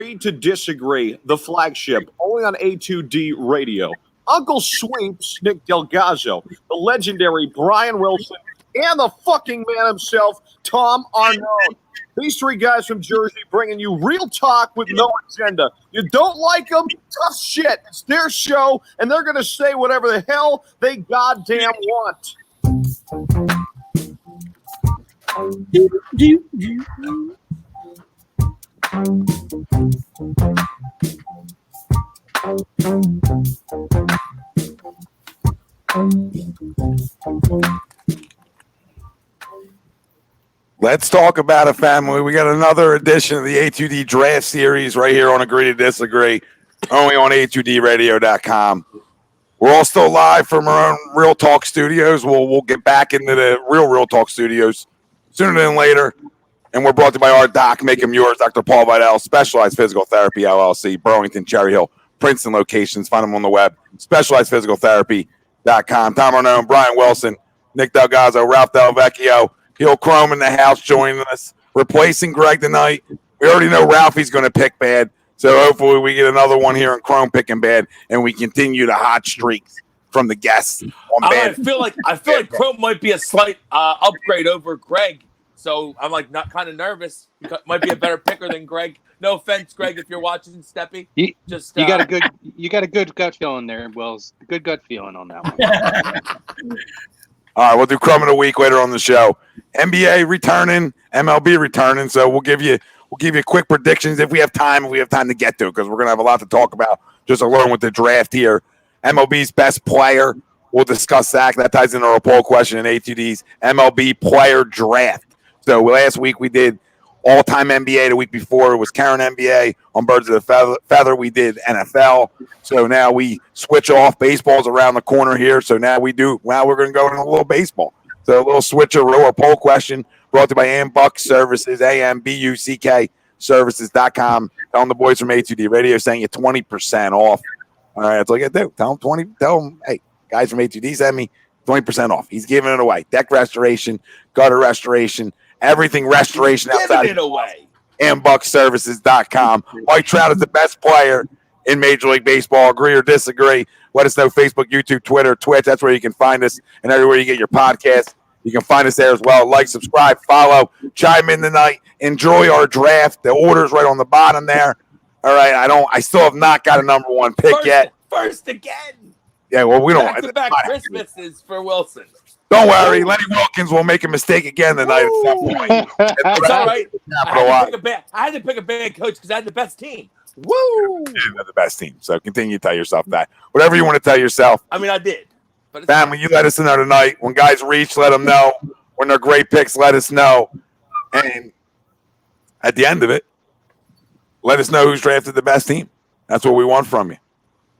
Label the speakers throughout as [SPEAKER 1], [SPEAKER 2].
[SPEAKER 1] to Disagree, the flagship, only on A2D radio. Uncle Sweeps, Nick Delgazzo, the legendary Brian Wilson, and the fucking man himself, Tom Arnold. These three guys from Jersey bringing you real talk with no agenda. You don't like them? Tough shit. It's their show, and they're going to say whatever the hell they goddamn want.
[SPEAKER 2] Let's talk about it, family. We got another edition of the A2D Draft Series right here on Agree to Disagree, only on A2DRadio.com. We're all still live from our own Real Talk studios. We'll get back into the Real Talk studios sooner than later. And we're brought to you by our doc, Make 'em Yours, Dr. Paul Vidal, Specialized Physical Therapy, LLC, Burlington, Cherry Hill, Princeton locations. Find them on the web, specializedphysicaltherapy.com. Tom Arnone, Brian Wilson, Nick Delgazzo, Ralph Del Vecchio, Heel Chrome in the house joining us, replacing Greg tonight. We already know Ralphie's going to pick bad, so hopefully we get another one here in Chrome picking bad, and we continue the hot streaks from the guests on bad.
[SPEAKER 3] I feel like Chrome might be a slight upgrade over Greg, so I'm like not kind of nervous. He might be a better picker than Greg. No offense, Greg, if you're watching, Steppy.
[SPEAKER 4] You got a good gut feeling there, Wells. Good gut feeling on that one.
[SPEAKER 2] All right, we'll do Chrome of the Week later on the show. NBA returning, MLB returning, so we'll give you quick predictions if we have time to get to it, because we're gonna have a lot to talk about just along with the draft here. MLB's best player, we'll discuss that. That ties into our poll question in A2D's MLB player draft. So last week we did all-time NBA. The week before it was Karen NBA. On Birds of the Feather, we did NFL. So now we switch off. Baseball's around the corner here. So now we're going to go in a little baseball. So a little switcheroo or poll question brought to you by Ambuck Services, AMBUCK Services.com. Tell them the boys from A2D Radio saying you 20% off. All right, that's all you got to do. Tell them, hey, guys from A2D send me 20% off. He's giving it away. Deck restoration, gutter restoration, everything restoration outside.
[SPEAKER 3] Giving it away.
[SPEAKER 2] AmbuckServices.com. White Trout is the best player in Major League Baseball. Agree or disagree? Let us know. Facebook, YouTube, Twitter, Twitch. That's where you can find us, and everywhere you get your podcast. You can find us there as well. Like, subscribe, follow, chime in tonight. Enjoy our draft. The order's right on the bottom there. All right. I still have not got a number one pick yet.
[SPEAKER 3] First again.
[SPEAKER 2] Yeah. Well, we don't.
[SPEAKER 3] Back-to-back Christmases for Wilson.
[SPEAKER 2] Don't worry, Lenny Wilkins will make a mistake again tonight at some point.
[SPEAKER 3] It's all right. I had to pick a bad coach because I had the best team. Woo!
[SPEAKER 2] You're the best team. So continue to tell yourself that. Whatever you want to tell yourself.
[SPEAKER 3] I mean, I did. But
[SPEAKER 2] family, you let us know tonight. When guys reach, let them know. When they're great picks, let us know. And at the end of it, let us know who's drafted the best team. That's what we want from you.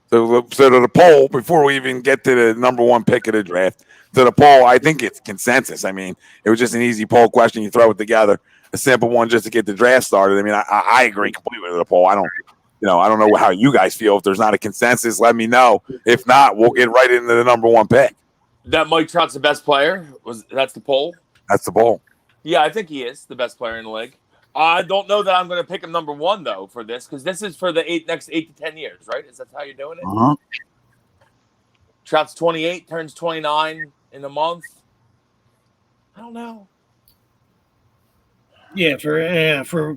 [SPEAKER 2] So to the poll, before we even get to the number one pick of the draft, to the poll, I think it's consensus. I mean, it was just an easy poll question. You throw it together, a simple one just to get the draft started. I mean, I agree completely with the poll. I don't know how you guys feel. If there's not a consensus, let me know. If not, we'll get right into the number one pick.
[SPEAKER 3] That Mike Trout's the best player? That's the poll?
[SPEAKER 2] That's the poll.
[SPEAKER 3] Yeah, I think he is the best player in the league. I don't know that I'm going to pick him number one, though, for this, because this is for the next 8 to 10 years, right? Is that how you're doing it?
[SPEAKER 2] Uh-huh.
[SPEAKER 3] Trout's 28, turns 29 in a month. I don't know.
[SPEAKER 5] Yeah, for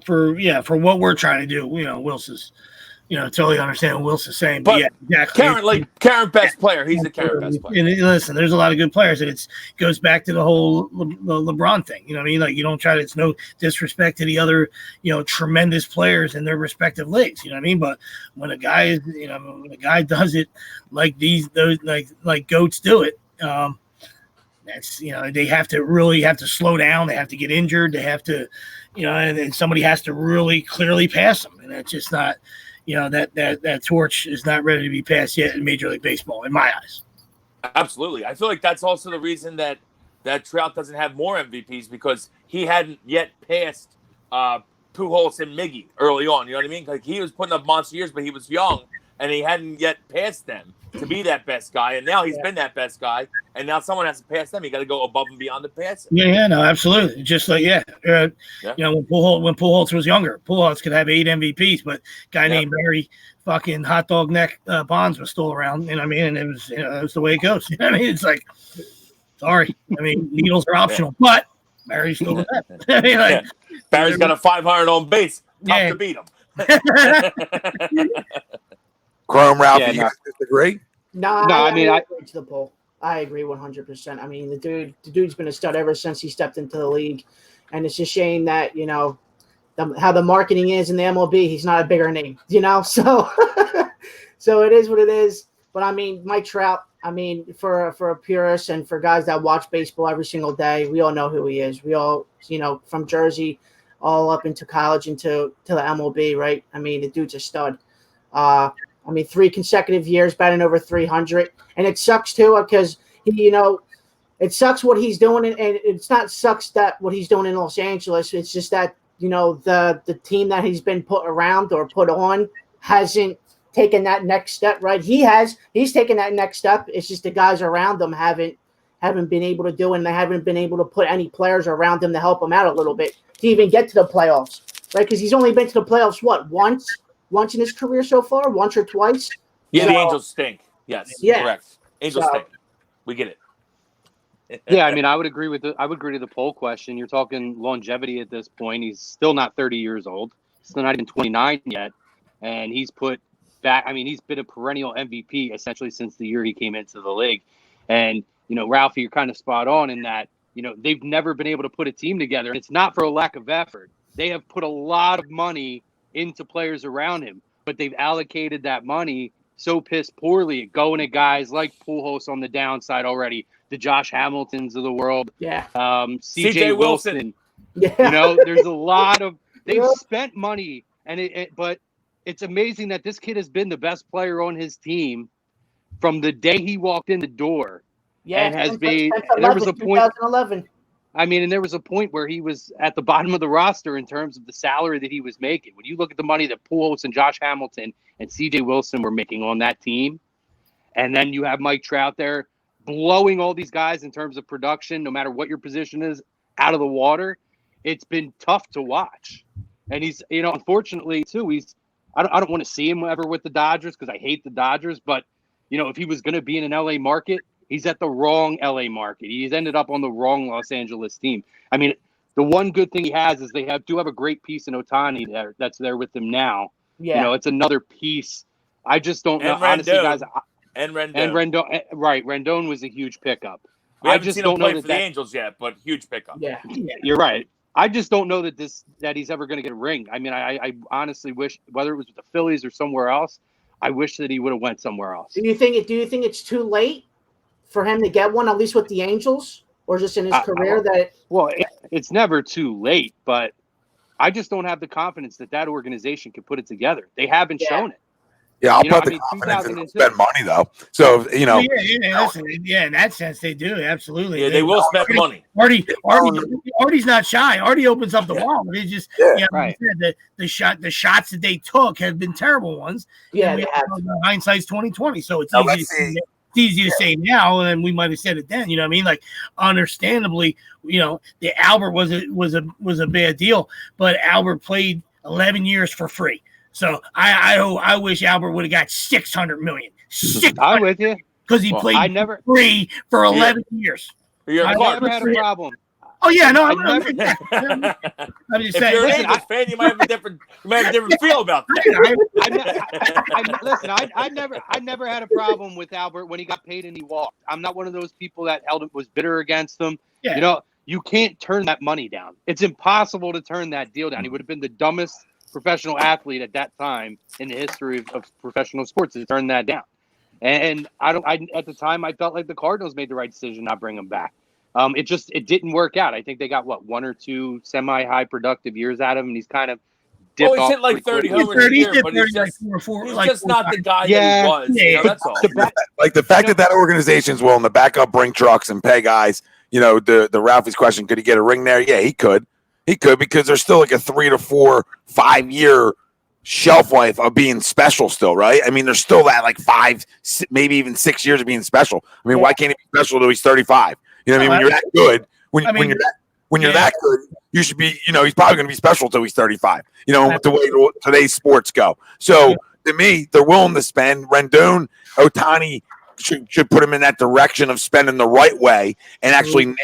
[SPEAKER 5] what we're trying to do, Wilson's, totally understand what Wilson's saying. But yeah, exactly.
[SPEAKER 3] Karen best player. He's the Karen best player.
[SPEAKER 5] And listen, there's a lot of good players, and it goes back to the whole LeBron thing. You know what I mean? Like, you don't try to. It's no disrespect to the other, tremendous players in their respective leagues. You know what I mean? But when a guy is, when a guy does it like those goats do it, that's they have to slow down. They have to get injured. They have to, and somebody has to really clearly pass them, and that's just not. That torch is not ready to be passed yet in Major League Baseball, in my eyes.
[SPEAKER 3] Absolutely. I feel like that's also the reason that Trout doesn't have more MVPs, because he hadn't yet passed Pujols and Miggy early on. You know what I mean? Like, he was putting up monster years, but he was young. and he hadn't yet passed them to be that best guy, and now he's been that best guy, and now someone has to pass them. You got to go above and beyond the passing.
[SPEAKER 5] Yeah, no, absolutely. Just like you know, when Pujols was younger, Pujols could have 8 MVPs, but a guy named Barry fucking hot dog neck Bonds was still around. You know what I mean? And it was, you know, it was the way it goes. You know what I mean? It's like, sorry, I mean, needles are optional, but Barry's still the best. I mean, like,
[SPEAKER 3] Barry's got a 500 on base. Tough to beat him.
[SPEAKER 2] Chrome Ralphie, you guys disagree?
[SPEAKER 6] No, I mean, I agree to the poll. I agree 100%. I mean, the dude's been a stud ever since he stepped into the league, and it's a shame that, you know, how the marketing is in the MLB. He's not a bigger name, you know. So, so it is what it is. But I mean, Mike Trout. I mean, for a purist and for guys that watch baseball every single day, we all know who he is. We all, you know, from Jersey all up into college into the MLB, right? I mean, the dude's a stud. I mean, 3 consecutive years batting over 300, and it sucks too because you know, it sucks what he's doing, and it's not sucks that what he's doing in Los Angeles. It's just that, you know, the team that he's been put around or put on hasn't taken that next step. Right? He's taken that next step. It's just the guys around him haven't been able to do it, and they haven't been able to put any players around him to help him out a little bit to even get to the playoffs. Right? Because he's only been to the playoffs once in his career so far, once or twice.
[SPEAKER 3] Yeah, the Angels stink. Yes, correct. Angels stink. We get it.
[SPEAKER 4] Yeah, I mean, I would agree to the poll question. You're talking longevity at this point. He's still not 30 years old. He's still not even 29 yet, and he's put back. I mean, he's been a perennial MVP essentially since the year he came into the league. And you know, Ralphie, you're kind of spot on in that. You know, they've never been able to put a team together, and it's not for a lack of effort. They have put a lot of money into players around him, but they've allocated that money so piss poorly, going at guys like Pujols on the downside already, the Josh Hamiltons of the world, CJ Wilson. Yeah. You know, there's a lot of they've spent money, and but it's amazing that this kid has been the best player on his team from the day he walked in the door.
[SPEAKER 6] Yeah,
[SPEAKER 4] and has been. There was a point. 2011. I mean, and there was a point where he was at the bottom of the roster in terms of the salary that he was making. When you look at the money that Pujols and Josh Hamilton and C.J. Wilson were making on that team, and then you have Mike Trout there blowing all these guys in terms of production, no matter what your position is, out of the water, it's been tough to watch. And he's, you know, unfortunately, too, I don't want to see him ever with the Dodgers because I hate the Dodgers, but, you know, if he was going to be in an L.A. market, he's at the wrong LA market. He's ended up on the wrong Los Angeles team. I mean, the one good thing he has is they do have a great piece in Ohtani that's there with them now. Yeah. You know, it's another piece. I just don't know. Honestly, guys.
[SPEAKER 3] And
[SPEAKER 4] Rendon. Right. Rendon was a huge pickup.
[SPEAKER 3] I just don't know for the Angels yet, but huge pickup.
[SPEAKER 6] Yeah.
[SPEAKER 4] You're right. I just don't know that he's ever going to get a ring. I mean, I honestly wish, whether it was with the Phillies or somewhere else, I wish that he would have went somewhere else.
[SPEAKER 6] Do you think it's too late for him to get one, at least with the Angels, or just in his career?
[SPEAKER 4] It's never too late, but I just don't have the confidence that organization can put it together. They haven't shown it.
[SPEAKER 2] Yeah, I'll put the confidence in spend money though. So you know,
[SPEAKER 5] in that sense, they do absolutely.
[SPEAKER 3] Yeah, they will spend money.
[SPEAKER 5] Artie's not shy. Artie opens up the wall, but it's just right. The shots that they took have been terrible ones.
[SPEAKER 6] Yeah,
[SPEAKER 5] hindsight's 20/20, so it's easy to say now, and we might have said it then. You know what I mean? Like, understandably, you know, the Albert was a bad deal, but Albert played 11 years for free. So I wish Albert would have got $600 million.
[SPEAKER 4] I'm with you
[SPEAKER 5] because he played free for 11 years.
[SPEAKER 4] I never had a problem.
[SPEAKER 5] Oh yeah, no, I'm
[SPEAKER 3] just saying. If you're an Angels fan, you might have a different feel about that.
[SPEAKER 4] Listen, I never had a problem with Albert when he got paid and he walked. I'm not one of those people that was bitter against him. Yeah. You know, you can't turn that money down. It's impossible to turn that deal down. He would have been the dumbest professional athlete at that time in the history of professional sports to turn that down. And at the time, I felt like the Cardinals made the right decision not bring him back. It didn't work out. I think they got 1 or 2 semi-high productive years out of him, and he's kind of dipped off.
[SPEAKER 3] He's hit like 30 homers a year, but he's just not the guy that he was. Yeah. You know, that's all.
[SPEAKER 2] Like the fact that organization's willing to back up, bring trucks, and pay guys. You know, the Ralphie's question: could he get a ring there? Yeah, he could. He could, because there's still like a 3 to 4, 5 year shelf life of being special still, right? I mean, there's still that like 5, maybe even 6 years of being special. I mean, why can't he be special till he's 35? You know what I mean? When you're that good, when you're that good, you should be, he's probably going to be special till he's 35, the way today's sports go. So to me, they're willing to spend. Rendon, Ohtani should put him in that direction of spending the right way and actually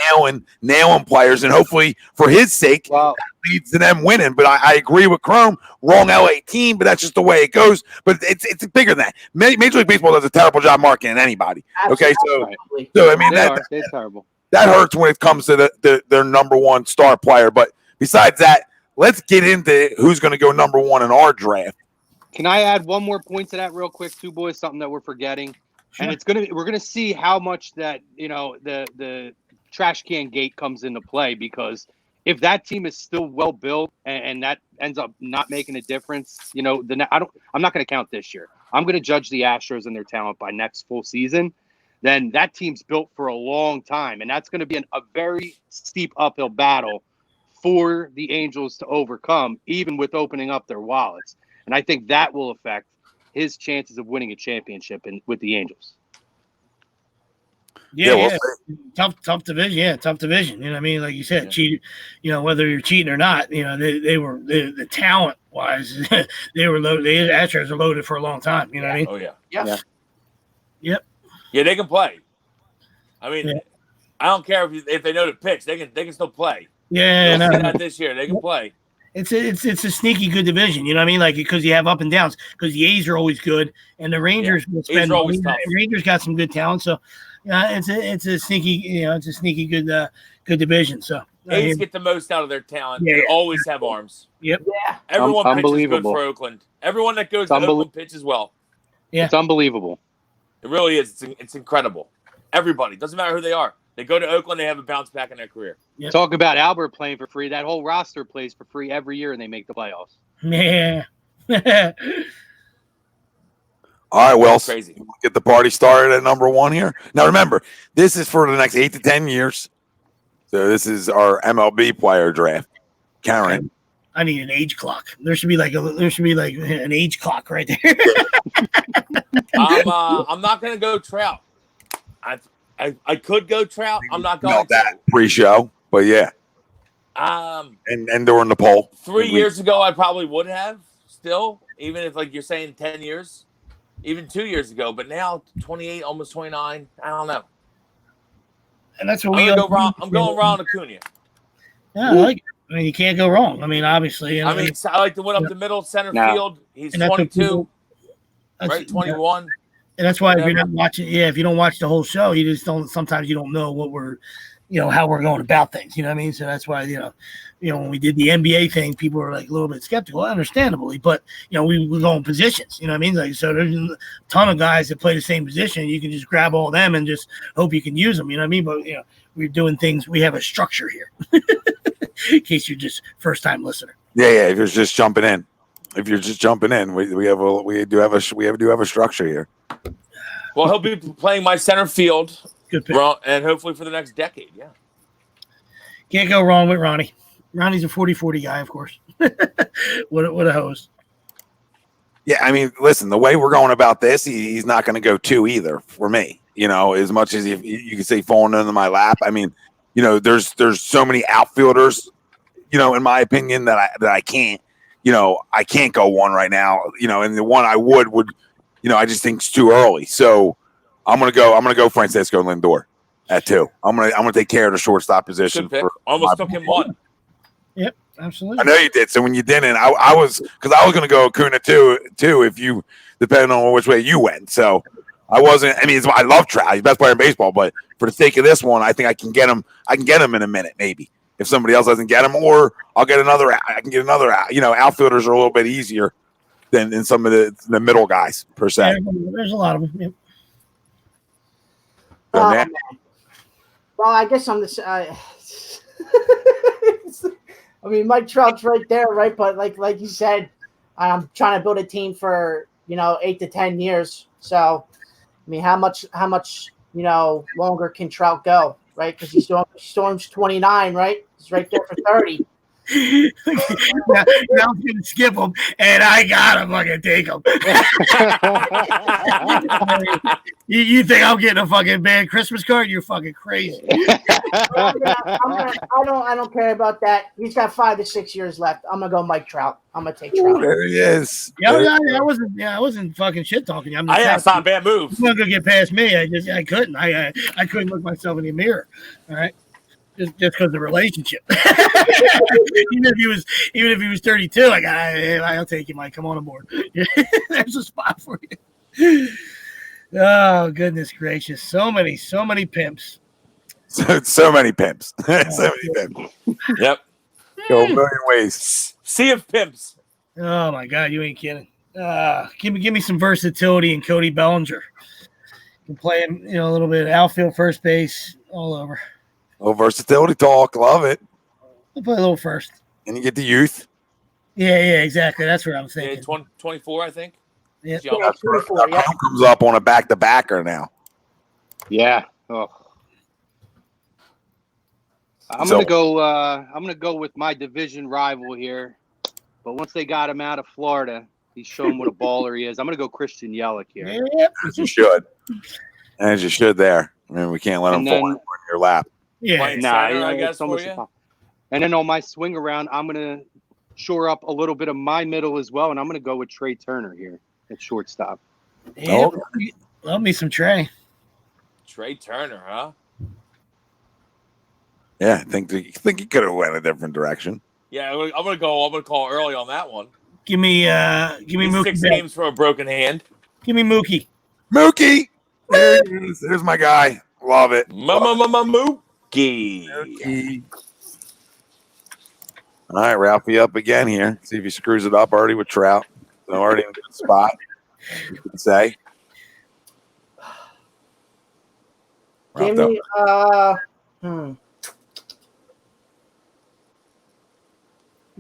[SPEAKER 2] nailing players. And hopefully for his sake, that leads to them winning. But I agree with Chrome, wrong LA team, but that's just the way it goes. But it's bigger than that. Major League Baseball does a terrible job marketing anybody. Okay, so I mean, they're terrible. That hurts when it comes to their number one star player. But besides that, let's get into who's going to go number one in our draft.
[SPEAKER 4] Can I add one more point to that real quick, too, boys? Something that we're forgetting. Sure. And we're gonna see how much that the trash can gate comes into play, because if that team is still well built and that ends up not making a difference, then I'm not gonna count this year. I'm gonna judge the Astros and their talent by next full season. Then that team's built for a long time, and that's gonna be a very steep uphill battle for the Angels to overcome, even with opening up their wallets. And I think that will affect his chances of winning a championship with the Angels.
[SPEAKER 5] Yeah. Tough division. Yeah, tough division. You know what I mean? Like you said, cheated. Whether you're cheating or not, they were the talent wise, they were loaded. The Astros are loaded for a long time. You know what I mean?
[SPEAKER 3] Oh yeah.
[SPEAKER 5] Yep.
[SPEAKER 3] Yeah, they can play. I mean, I don't care if they know the pitch. They can still play.
[SPEAKER 5] Yeah,
[SPEAKER 3] not this year. They can play.
[SPEAKER 5] It's a sneaky good division, you know what I mean? Like, because you have up and downs. Because the A's are always good, and the Rangers will spend. Rangers got some good talent, so it's a sneaky good division. So
[SPEAKER 3] A's get the most out of their talent. They always have arms.
[SPEAKER 5] Yep.
[SPEAKER 6] Yeah.
[SPEAKER 3] Everyone pitches good for Oakland. Everyone that goes to Oakland pitches well.
[SPEAKER 4] Yeah, it's unbelievable.
[SPEAKER 3] It really is. It's incredible. Everybody, doesn't matter who they are. They go to Oakland, they have a bounce back in their career.
[SPEAKER 4] Yep. Talk about Albert playing for free. That whole roster plays for free every year, and they make the playoffs.
[SPEAKER 5] Yeah.
[SPEAKER 2] All right, well,
[SPEAKER 3] crazy.
[SPEAKER 2] Get the party started at number one here. Now, remember, this is for the next 8 to 10 years. So this is our MLB player draft. Karen.
[SPEAKER 5] I need an age clock. There should be like an age clock right there.
[SPEAKER 3] I'm not going to go Trout. I could go Trout. I'm not going
[SPEAKER 2] that pre-show, but yeah. And during the poll.
[SPEAKER 3] 3 years ago, I probably would have still, even if like you're saying 10 years, even 2 years ago. But now 28, almost 29. I don't know.
[SPEAKER 5] And that's what
[SPEAKER 3] I'm going Ron Acuna.
[SPEAKER 5] Yeah, I like it. I mean, you can't go wrong. I mean, obviously.
[SPEAKER 3] I like to win up the middle center field. He's 22, right? 21.
[SPEAKER 5] And that's why if you're not watching, if you don't watch the whole show, you just don't. Sometimes you don't know what we're, how we're going about things. You know what I mean? So that's why when we did the NBA thing, people were like a little bit skeptical, understandably. But we were going positions. You know what I mean? Like, so there's a ton of guys that play the same position. You can just grab all of them and just hope you can use them. You know what I mean? But we're doing things. We have a structure here, in case you're just first time listener.
[SPEAKER 2] Yeah. If you're just jumping in, we do have a structure here.
[SPEAKER 3] Well, he'll be playing my center field,
[SPEAKER 5] good pick.
[SPEAKER 3] And hopefully for the next decade. Yeah,
[SPEAKER 5] can't go wrong with Ronnie. Ronnie's a 40-40 guy, of course. What a host.
[SPEAKER 2] Yeah, I mean, listen, the way we're going about this, he's not going to go 2 either for me. As much as you can say falling into my lap. I mean, there's so many outfielders, in my opinion, that I can't. I can't go 1 right now. And the one I would. I just think it's too early. So I'm gonna go Francisco Lindor at 2. I'm gonna take care of the shortstop position.
[SPEAKER 3] Almost took him 1.
[SPEAKER 5] Yep, absolutely.
[SPEAKER 2] I know you did. So when you didn't, I was gonna go Acuna too if you depending on which way you went. So I wasn't. I mean, I love Trout. He's the best player in baseball. But for the sake of this one, I think I can get him. I can get him in a minute, maybe. If somebody else doesn't get him, or I'll get another. I can get another. Outfielders are a little bit easier than some of the middle guys per se.
[SPEAKER 5] Yeah, there's a lot of them. Yep.
[SPEAKER 6] Well, I guess I'm the. I mean, Mike Trout's right there, right? But like you said, I'm trying to build a team for 8 to 10 years. So, I mean, how much longer can Trout go, right? Because he's Storm's 29, right? He's right there for 30.
[SPEAKER 5] now I'm gonna skip them, and I gotta fucking take them. You think I'm getting a fucking bad Christmas card? You're fucking crazy.
[SPEAKER 6] I don't care about that. He's got 5 to 6 years left. I'm gonna go Mike Trout. I'm gonna take Trout.
[SPEAKER 2] There he is.
[SPEAKER 5] I wasn't fucking shit talking. I'm just
[SPEAKER 3] It's not a bad move.
[SPEAKER 5] He's not gonna get past me. I couldn't. I couldn't look myself in the mirror. All right. Just because of the relationship. even if he was 32, I'll take you, Mike. Come on aboard. There's a spot for you. Oh, goodness gracious. So many pimps.
[SPEAKER 2] So many pimps. So many pimps.
[SPEAKER 3] Yep.
[SPEAKER 2] Go a million ways.
[SPEAKER 3] Sea of pimps.
[SPEAKER 5] Oh my God, you ain't kidding. Give me some versatility in Cody Bellinger. Can play him, a little bit of outfield, first base, all over.
[SPEAKER 2] A little versatility talk. Love it.
[SPEAKER 5] I'll play a little first.
[SPEAKER 2] And you get the youth.
[SPEAKER 5] Yeah, exactly. That's what I'm thinking.
[SPEAKER 3] Yeah, 24, I think.
[SPEAKER 5] Yeah.
[SPEAKER 6] Yeah, 24, yeah.
[SPEAKER 2] Comes up on a back-to-backer now.
[SPEAKER 4] Yeah. Oh. I'm gonna go with my division rival here, but once they got him out of Florida, he's shown what a baller he is. I'm gonna go Christian Yelich here.
[SPEAKER 5] Yep.
[SPEAKER 2] As you should. As you should there. I mean, we can't let him fall in your lap.
[SPEAKER 5] Yeah.
[SPEAKER 3] I guess for you.
[SPEAKER 4] And then on my swing around, I'm gonna shore up a little bit of my middle as well, and I'm gonna go with Trey Turner here at shortstop.
[SPEAKER 5] Yeah, love me some Trey.
[SPEAKER 3] Trey Turner, huh?
[SPEAKER 2] Yeah, I think he could have went a different direction.
[SPEAKER 3] Yeah, I'm gonna call early on that one.
[SPEAKER 5] Give me Mookie.
[SPEAKER 3] 6 games for a broken hand.
[SPEAKER 5] Give me Mookie.
[SPEAKER 2] Mookie. There he is. There's my guy. Love it.
[SPEAKER 3] Mookie.
[SPEAKER 2] All right, Ralphie up again here. See if he screws it up already with Trout. So already in a good spot, you could say.
[SPEAKER 6] Give me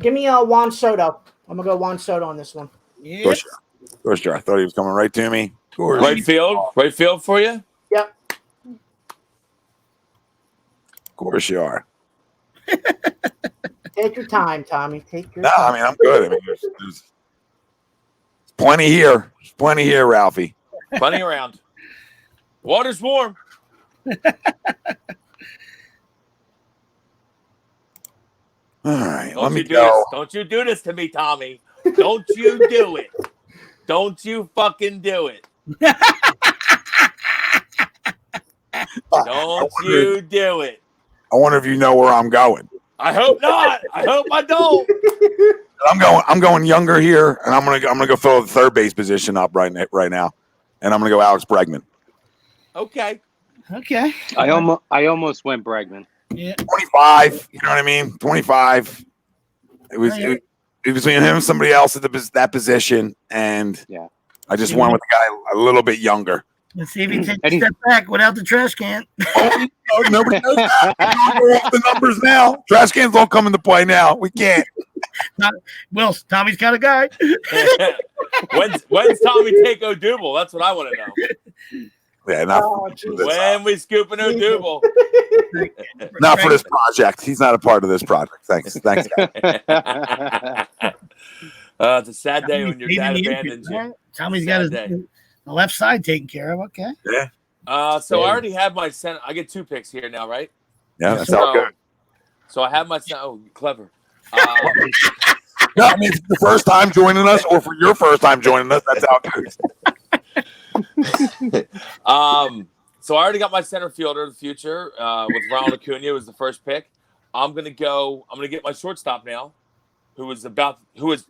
[SPEAKER 6] Give me Juan Soto. I'm gonna go Juan Soto on this one.
[SPEAKER 5] Yeah.
[SPEAKER 2] Of course, I thought he was coming right to me. Of course.
[SPEAKER 3] Right field for you.
[SPEAKER 6] Yep.
[SPEAKER 2] Of course you are.
[SPEAKER 6] Take your time, Tommy. Take your
[SPEAKER 2] No,
[SPEAKER 6] time.
[SPEAKER 2] I mean, I'm good. I mean, there's plenty here. There's plenty here, Ralphie.
[SPEAKER 3] Plenty around. Water's warm.
[SPEAKER 2] All right,
[SPEAKER 3] Don't
[SPEAKER 2] let me
[SPEAKER 3] you do
[SPEAKER 2] go.
[SPEAKER 3] this. Don't you do this to me, Tommy. Don't you do it. Don't you fucking do it. Don't you do it.
[SPEAKER 2] I wonder if you know where I'm going.
[SPEAKER 3] I hope not. I hope I don't.
[SPEAKER 2] I'm going younger here, and I'm gonna go fill the third base position up right now, and I'm gonna go Alex Bregman.
[SPEAKER 3] Okay.
[SPEAKER 4] I almost went Bregman.
[SPEAKER 5] Yeah.
[SPEAKER 2] 25. You know what I mean? 25. It was between him and somebody else at that position, and
[SPEAKER 4] yeah,
[SPEAKER 2] I just went with the guy a little bit younger.
[SPEAKER 5] Let's see if he takes a step back without the trash can.
[SPEAKER 2] Nobody knows that. We don't go off the numbers now. Trash cans don't come into play now. We can't.
[SPEAKER 5] Tommy's got a guy.
[SPEAKER 3] When's Tommy take Odubel? That's what I want to know.
[SPEAKER 2] Yeah, not
[SPEAKER 3] when we scooping Odubel.
[SPEAKER 2] Not for this project. He's not a part of this project. Thanks, guys.
[SPEAKER 3] It's a sad day when your dad abandons you.
[SPEAKER 5] Tommy's got the left side taken care of. Okay.
[SPEAKER 2] Yeah.
[SPEAKER 3] So I already have my center. I get 2 picks here now, right?
[SPEAKER 2] Yeah, that's all good.
[SPEAKER 3] So I have my center. Oh, clever.
[SPEAKER 2] No, I mean, it's the first time joining us, or for your first time joining us, that's how it goes.
[SPEAKER 3] So I already got my center fielder of the future with Ronald Acuna was the first pick. I'm gonna get my shortstop now, who has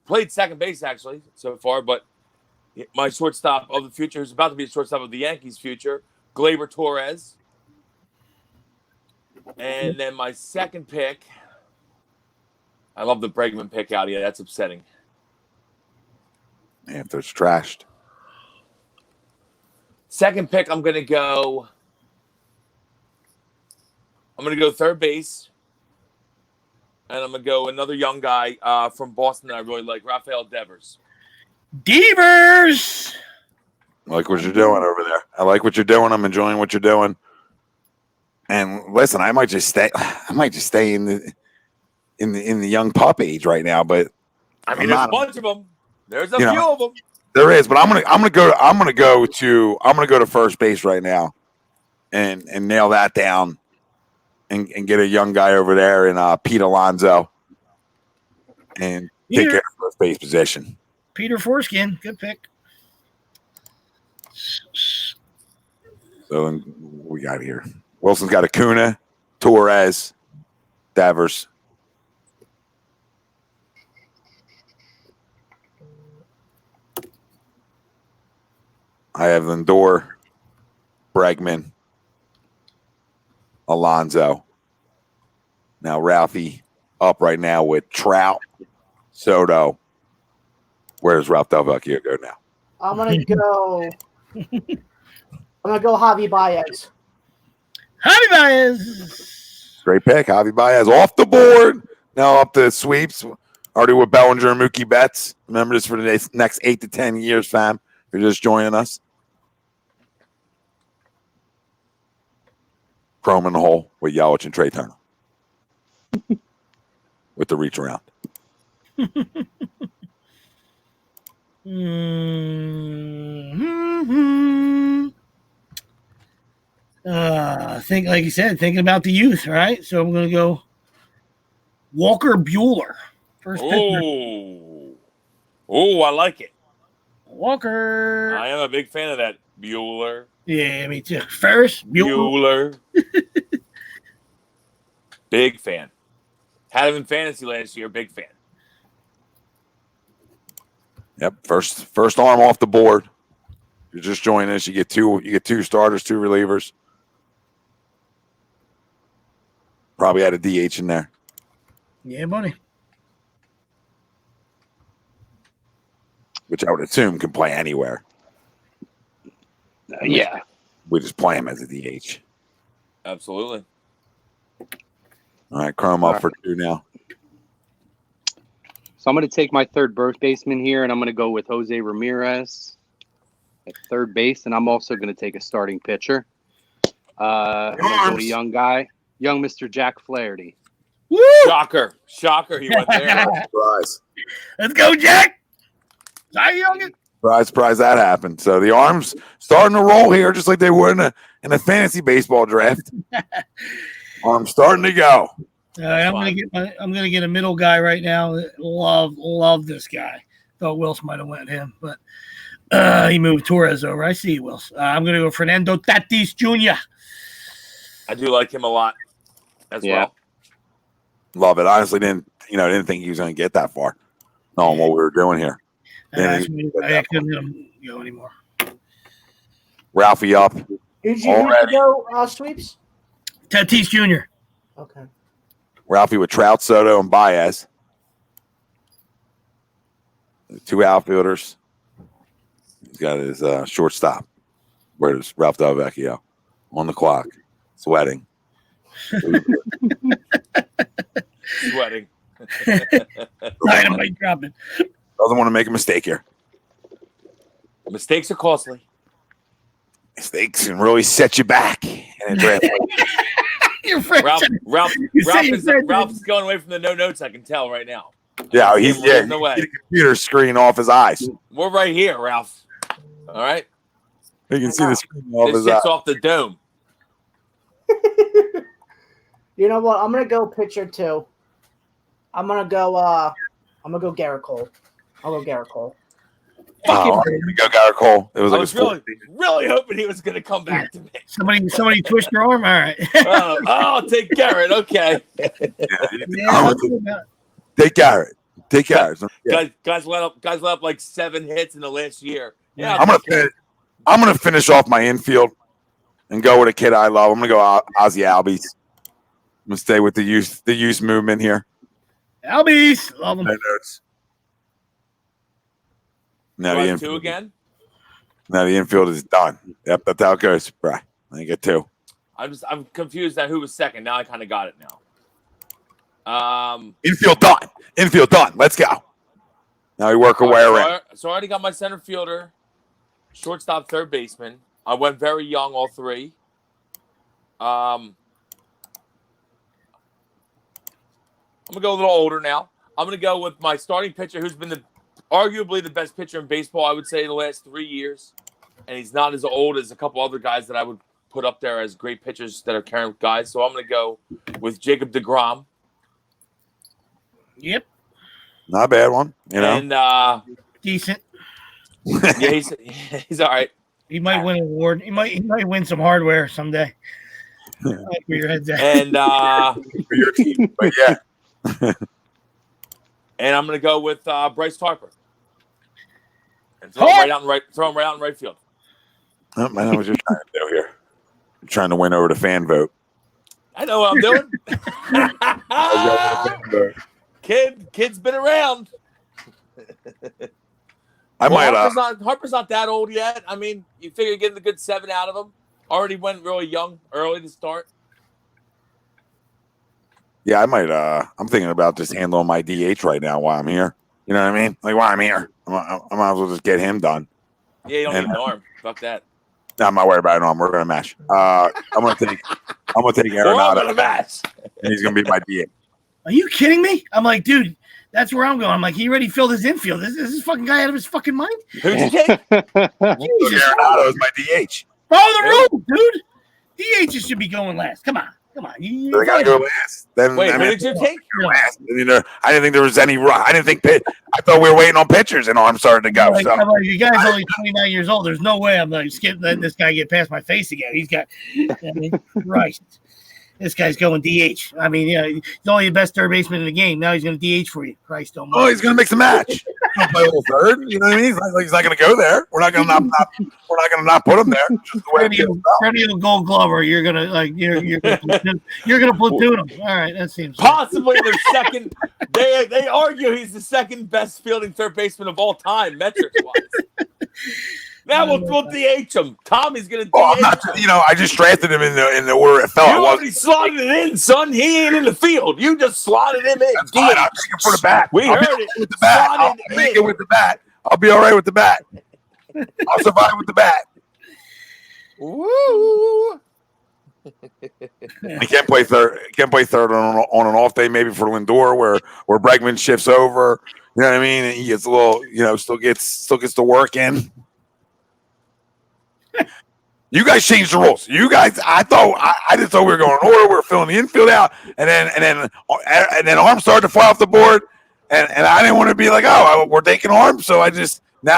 [SPEAKER 3] played second base actually so far, but my shortstop of the future, who's about to be the shortstop of the Yankees' future, Gleyber Torres. And then my second pick, I love the Bregman pick out here. That's upsetting.
[SPEAKER 2] Man, it's trashed.
[SPEAKER 3] Second pick, I'm gonna go third base, and I'm gonna go another young guy from Boston that I really like, Rafael Devers.
[SPEAKER 5] Devers.
[SPEAKER 2] I like what you're doing over there. I like what you're doing. I'm enjoying what you're doing. And listen, I might just stay in in the young pup age right now, but
[SPEAKER 3] I mean, there's a bunch of them. There's a
[SPEAKER 2] You know,
[SPEAKER 3] few of them.
[SPEAKER 2] there is, but I'm gonna go to first base right now, and nail that down, and get a young guy over there in Pete Alonso, and take care of first base position.
[SPEAKER 5] Peter Foreskin, good pick.
[SPEAKER 2] So then we got here. Wilson's got Acuna, Torres, Devers. I have Lindor, Bregman, Alonso. Now Ralphie up right now with Trout, Soto. Where does Ralph Del Vecchio go now?
[SPEAKER 6] I'm gonna go Javi Baez.
[SPEAKER 5] Javi Baez.
[SPEAKER 2] Great pick. Javi Baez off the board. Now up to sweeps. Already with Bellinger and Mookie Betts. Remember this for the next 8 to 10 years, fam. If you're just joining us. Chrome in the hole with Yelich and Trey Turner. With the reach around.
[SPEAKER 5] Think like you said, thinking about the youth, right? So I'm gonna go Walker Buehler. First pitcher.
[SPEAKER 3] Oh, I like it.
[SPEAKER 5] Walker.
[SPEAKER 3] I am a big fan of that Bueller.
[SPEAKER 5] Yeah, me too. Ferris
[SPEAKER 3] Bueller. Big fan. Had him in fantasy last year. Big fan.
[SPEAKER 2] Yep, first arm off the board. You're just joining us. You get two starters, 2 relievers. Probably had a DH in there.
[SPEAKER 5] Yeah, buddy.
[SPEAKER 2] Which I would assume can play anywhere.
[SPEAKER 4] Yeah.
[SPEAKER 2] We just play him as a DH.
[SPEAKER 3] Absolutely.
[SPEAKER 2] All right, Chrome up for 2 now.
[SPEAKER 4] So I'm going to take my third baseman here, and I'm going to go with Jose Ramirez at third base, and I'm also going to take a starting pitcher. I'm going to go a young guy, young Mr. Jack Flaherty.
[SPEAKER 5] Woo!
[SPEAKER 3] Shocker, he went there.
[SPEAKER 2] Surprise.
[SPEAKER 5] Let's go, Jack. Cy Young.
[SPEAKER 2] Surprise that happened. So the arms starting to roll here, just like they were in a fantasy baseball draft. Arms starting to go.
[SPEAKER 5] I'm gonna get a middle guy right now. Love this guy. Thought Wilson might have went him, but he moved Torres over. I see Wilson. I'm gonna go Fernando Tatis Jr.
[SPEAKER 3] I do like him a lot as well.
[SPEAKER 2] Love it. Honestly, didn't think he was going to get that far. Knowing what we were doing here.
[SPEAKER 5] I couldn't let him go anymore.
[SPEAKER 2] Ralphie up.
[SPEAKER 6] Who'd you go sweeps?
[SPEAKER 5] Tatis Jr.
[SPEAKER 6] Okay.
[SPEAKER 2] Ralphie with Trout, Soto, and Baez. 2 outfielders. He's got his shortstop. Where's Ralph Del Vecchio? On the clock. Sweating.
[SPEAKER 3] Sweating.
[SPEAKER 5] Dynamite dropping.
[SPEAKER 2] Doesn't want to make a mistake here.
[SPEAKER 3] Mistakes are costly.
[SPEAKER 2] Mistakes can really set you back in a draft.
[SPEAKER 5] Your friend.
[SPEAKER 3] Ralph is going away from the no notes. I can tell right now.
[SPEAKER 2] Yeah, he's
[SPEAKER 3] no
[SPEAKER 2] the
[SPEAKER 3] way.
[SPEAKER 2] computer screen off his eyes.
[SPEAKER 3] We're right here, Ralph. All right.
[SPEAKER 2] You can see the screen off
[SPEAKER 3] This
[SPEAKER 2] his eyes.
[SPEAKER 3] shit's off the dome.
[SPEAKER 6] You know what? I'm gonna go pitcher 2. I'm gonna go Garrett Cole. I'll go Garrett Cole.
[SPEAKER 2] Oh, we go Garrett Cole. It was
[SPEAKER 3] I
[SPEAKER 2] like
[SPEAKER 3] was really hoping he was going to come back to me.
[SPEAKER 5] Somebody twist your arm. All right.
[SPEAKER 3] I'll take Garrett. Okay.
[SPEAKER 2] Take Garrett. Take Garrett. Yeah.
[SPEAKER 3] Guys let up like 7 hits in the last year. Yeah.
[SPEAKER 2] I'm gonna finish off my infield and go with a kid I love. I'm gonna go Ozzy Albies. I'm gonna stay with the youth movement here.
[SPEAKER 5] Albies, love them.
[SPEAKER 2] Now the infield.
[SPEAKER 3] 2 again.
[SPEAKER 2] Now the infield is done. Yep, that's how it goes. Right. I get 2.
[SPEAKER 3] I'm confused at who was second. Now I kind of got it now.
[SPEAKER 2] Infield done. Let's go. Now we work our way around.
[SPEAKER 3] So I already got my center fielder, shortstop, third baseman. I went very young, all 3. I'm gonna go a little older now. I'm gonna go with my starting pitcher, who's been arguably the best pitcher in baseball, I would say, in the last 3 years, and he's not as old as a couple other guys that I would put up there as great pitchers that are current guys. So I'm gonna go with Jacob deGrom.
[SPEAKER 5] Yep.
[SPEAKER 2] Not a bad one, you know.
[SPEAKER 3] And
[SPEAKER 5] Decent.
[SPEAKER 3] yeah, he's all right.
[SPEAKER 5] He might win an award. He might win some hardware someday. I like where your head's at.
[SPEAKER 3] And
[SPEAKER 2] For your team, but yeah.
[SPEAKER 3] and I'm gonna go with Bryce Harper. And throw him right out in right field.
[SPEAKER 2] I know what you're trying to do here. You're trying to win over the fan vote.
[SPEAKER 3] I know what I'm doing. Kid's been around. Harper's not that old yet. I mean, you figure getting a good 7 out of him. Already went really young, early to start.
[SPEAKER 2] Yeah, I might. I'm thinking about just handling my DH right now while I'm here. You know what I mean? Like while I'm here, I might as well just get him done.
[SPEAKER 3] Yeah, you don't need an arm. Fuck that.
[SPEAKER 2] No, I'm not worried about an arm. We're gonna match. I'm gonna take Arenado,
[SPEAKER 3] We're match.
[SPEAKER 2] and he's gonna be my DH.
[SPEAKER 5] Are you kidding me? I'm like, dude, that's where I'm going. I'm like, he already filled his infield. Is this fucking guy out of his fucking mind?
[SPEAKER 3] Who'd you take?
[SPEAKER 5] Jesus.
[SPEAKER 2] Arenado is my DH.
[SPEAKER 5] Follow the rule, dude. DHs should be going last. Come on.
[SPEAKER 2] They gotta go last. Then
[SPEAKER 3] Wait, who did you take?
[SPEAKER 2] Last. You know, I didn't think there was any rush. I thought we were waiting on pitchers, and arms started to go.
[SPEAKER 5] I'm like, you guy's only 29 years old. There's no way I'm like letting this guy get past my face again. He's got, Christ. This guy's going DH. I mean, yeah, he's only the best third baseman in the game. Now he's going to DH for you. Christ almighty.
[SPEAKER 2] Oh, he's going to mix a match. Play a little third. You know what I mean? He's not going to go there. We're not going to not put him there. Just the way
[SPEAKER 5] Perennial Gold Glover. You're going to you're going to platoon him. All right, that seems
[SPEAKER 3] possibly their second. They argue he's the second best fielding third baseman of all time, metrics wise. Now we'll DH him. Tommy's gonna DH
[SPEAKER 2] I'm not, him. I just drafted him in the order it fell.
[SPEAKER 3] You already slotted it in, son. He ain't in the field. You just slotted him in.
[SPEAKER 2] That's fine. I'll take it for the bat.
[SPEAKER 3] We heard it.
[SPEAKER 2] With the bat. I'll make it with the bat. I'll be all right with the bat. I'll survive with the bat.
[SPEAKER 3] Woo!
[SPEAKER 2] He can't play third on an off day, maybe for Lindor, where Bregman shifts over. You know what I mean? And he gets a little, still gets to work in. You guys changed the rules. You guys, I just thought we were going in order. We were filling the infield out, and then arms started to fly off the board, and I didn't want to be like, we're taking arms, so I said,
[SPEAKER 5] you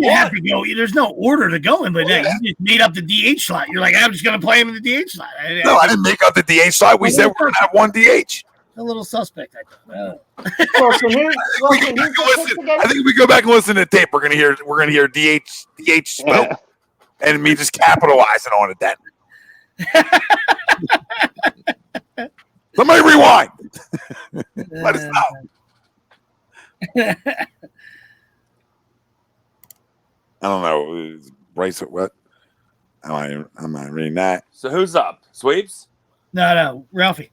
[SPEAKER 5] have to go. There's no order to go in, but you just made up the DH slot. You're like, I'm just going to play him in the DH slot.
[SPEAKER 2] No, I didn't make up the DH slot. We said we're going to have one DH.
[SPEAKER 5] A little suspect, I think.
[SPEAKER 2] I think if we go back and listen to the tape, we're gonna hear DH smoke, and me just capitalizing on it. Then somebody rewind. Let us know. I don't know. Bryce, what? I'm not reading that.
[SPEAKER 3] So who's up? Sweeps?
[SPEAKER 5] No, Ralphie.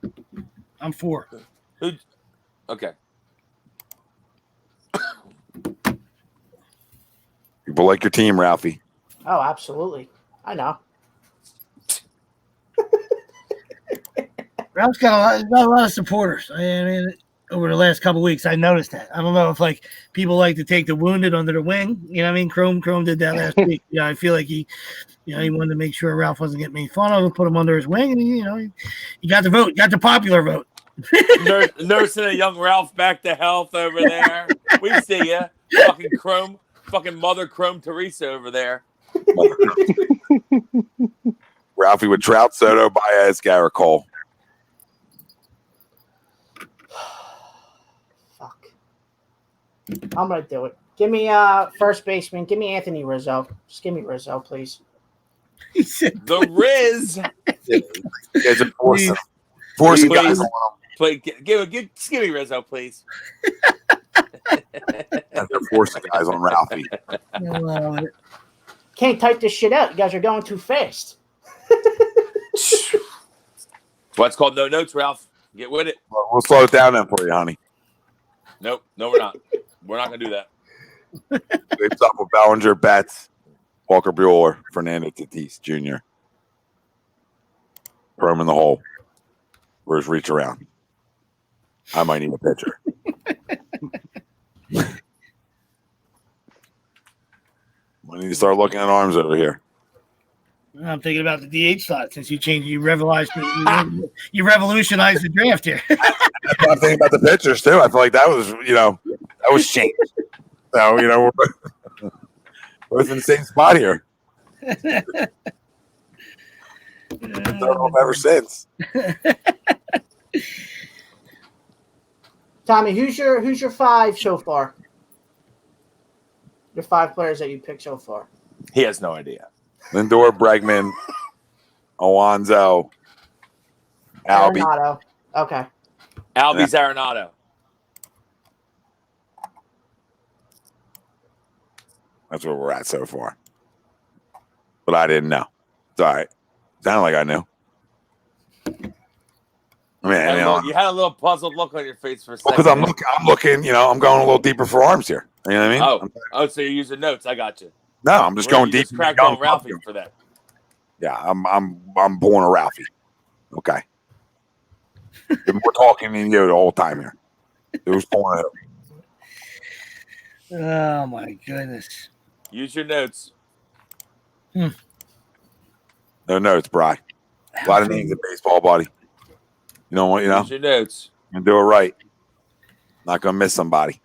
[SPEAKER 5] I'm 4.
[SPEAKER 3] Who? Okay.
[SPEAKER 2] People like your team, Ralphie.
[SPEAKER 6] Oh, absolutely. I know.
[SPEAKER 5] Ralph's got a lot of supporters. I mean, over the last couple of weeks, I noticed that. I don't know if people like to take the wounded under the wing. You know what I mean? Chrome did that last week. Yeah, I feel like he wanted to make sure Ralph wasn't getting made fun of and put him under his wing. And he got the vote, got the popular vote.
[SPEAKER 3] Nursing a young Ralph back to health over there. We see ya. Fucking Mother Chrome Teresa over there.
[SPEAKER 2] Ralphie with Trout, Soto, Baez, Garrett,
[SPEAKER 6] Fuck. I'm gonna do it. Give me first baseman. Give me Anthony Rizzo. Just give me Rizzo, please.
[SPEAKER 5] He said,
[SPEAKER 3] The Riz.
[SPEAKER 2] You guys are forcing guys on him.
[SPEAKER 3] Give me Rizzo, please.
[SPEAKER 2] They're forcing guys on Ralphie.
[SPEAKER 6] Can't type this shit out. You guys are going too fast.
[SPEAKER 3] What's called no notes, Ralph. Get with it.
[SPEAKER 2] We'll slow it down then for you, honey.
[SPEAKER 3] Nope. No, we're not. We're not going to do that.
[SPEAKER 2] It's up with Ballinger, Betts, Walker Buehler, Fernando Tatis Jr. Throw him in the hole. Where's reach around? I might need a pitcher. I need to start looking at arms over here.
[SPEAKER 5] I'm thinking about the DH slot since you changed, you revolutionized the draft here.
[SPEAKER 2] I'm thinking about the pitchers too. I feel like that was, that was changed. So, we're both in the same spot here. Ever since.
[SPEAKER 6] Tommy, who's your 5 so far? Your 5 players that you picked so far.
[SPEAKER 3] He has no idea.
[SPEAKER 2] Lindor, Bregman, Alonso, Albie.
[SPEAKER 6] Arenado. Okay.
[SPEAKER 3] Albie's Arenado.
[SPEAKER 2] That's where we're at so far. But I didn't know. It's all right. Sounded like I knew. I mean,
[SPEAKER 3] You had a little puzzled look on your face for a second.
[SPEAKER 2] because I'm looking, I'm going a little deeper for arms here. You know what I mean?
[SPEAKER 3] Oh, so you're using notes. I got you.
[SPEAKER 2] No, I'm just going deep.
[SPEAKER 3] Just cracked on Ralphie for that.
[SPEAKER 2] Yeah, I'm pulling a Ralphie. Okay. We're talking in the whole time here. It was pulling it.
[SPEAKER 5] Oh my goodness.
[SPEAKER 3] Use your notes.
[SPEAKER 2] No notes, Bri. A lot of names in baseball, buddy. You know what?
[SPEAKER 3] Use your notes.
[SPEAKER 2] And do it right. Not gonna miss somebody.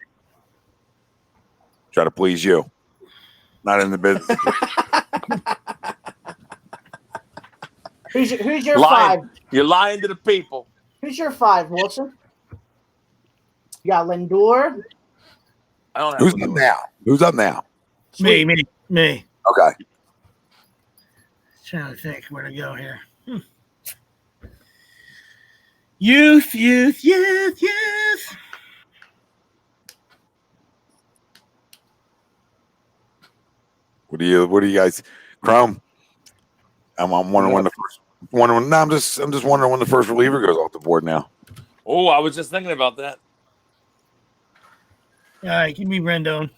[SPEAKER 2] Try to please you. Not in the business.
[SPEAKER 6] Who's your 5?
[SPEAKER 3] You're lying to the people.
[SPEAKER 6] Who's your 5, Wilson? You got Lindor.
[SPEAKER 3] I don't have
[SPEAKER 2] Who's
[SPEAKER 3] Lindor.
[SPEAKER 2] up now? Who's up now?
[SPEAKER 5] Me.
[SPEAKER 2] Okay.
[SPEAKER 5] Trying to think where to go here. Youth.
[SPEAKER 2] What do you guys, Chrome? I'm wondering when the first. No, I'm just wondering when the first reliever goes off the board now.
[SPEAKER 3] Oh, I was just thinking about that.
[SPEAKER 5] All right, give me Rendon.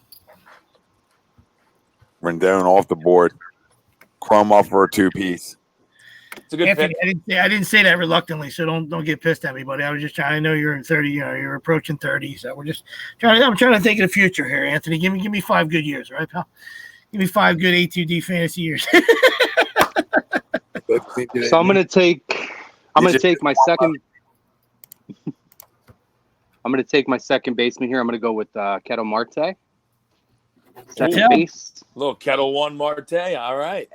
[SPEAKER 2] Rendon off the board. Chrome off for a 2-piece.
[SPEAKER 3] It's a good
[SPEAKER 5] Anthony,
[SPEAKER 3] pick.
[SPEAKER 5] I didn't say that reluctantly, so don't get pissed at me, buddy. I was just trying. I know you're in 30. You're approaching 30, so we're just trying. I'm trying to think of the future here, Anthony. Give me 5 good years, all right, pal? Give me 5 good A2D fantasy years.
[SPEAKER 4] So I'm gonna take my second. I'm gonna take my second baseman here. I'm gonna go with Ketel Marte. Second
[SPEAKER 5] Ooh.
[SPEAKER 4] base.
[SPEAKER 3] Little Kettle One Marte. All right.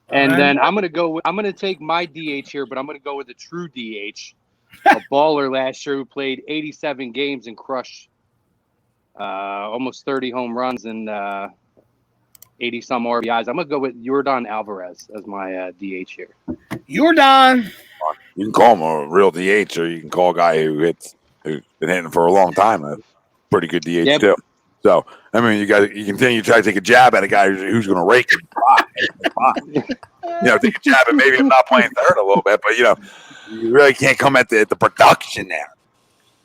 [SPEAKER 4] And then I'm gonna take my DH here, but I'm gonna go with a true DH, a baller last year who played 87 games and crushed almost 30 home runs and 80 some RBIs. I'm gonna go with Yordan Alvarez as my DH here.
[SPEAKER 5] Yordan.
[SPEAKER 2] You can call him a real DH, or you can call a guy who's been hitting for a long time. A pretty good DH too. So I mean, you continue to try to take a jab at a guy who's going to rake it. Take a jab at maybe him not playing third a little bit, but you really can't come at the production there.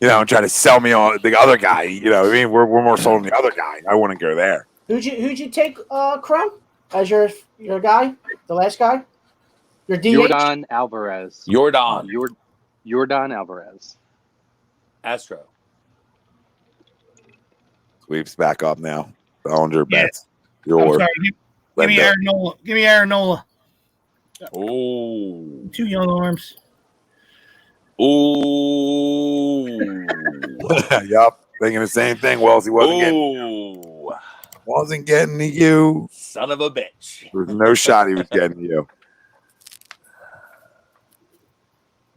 [SPEAKER 2] And try to sell me on the other guy. I mean, we're more sold on the other guy. I wouldn't go there.
[SPEAKER 6] Who'd you take, Crum, as your guy, the last guy? Your DH?
[SPEAKER 4] Yordan Alvarez.
[SPEAKER 3] Yordan.
[SPEAKER 4] Yordan Alvarez.
[SPEAKER 3] Astro.
[SPEAKER 2] Sweeps back up now. Bellinger bets.
[SPEAKER 5] I'm sorry. Give me Aaron Nola. Give me Aaron Nola.
[SPEAKER 3] Oh.
[SPEAKER 5] 2 young arms.
[SPEAKER 3] Oh.
[SPEAKER 2] Yup. Thinking the same thing. Wells, he wasn't getting to you.
[SPEAKER 3] Son of a bitch.
[SPEAKER 2] There was no shot he was getting to you.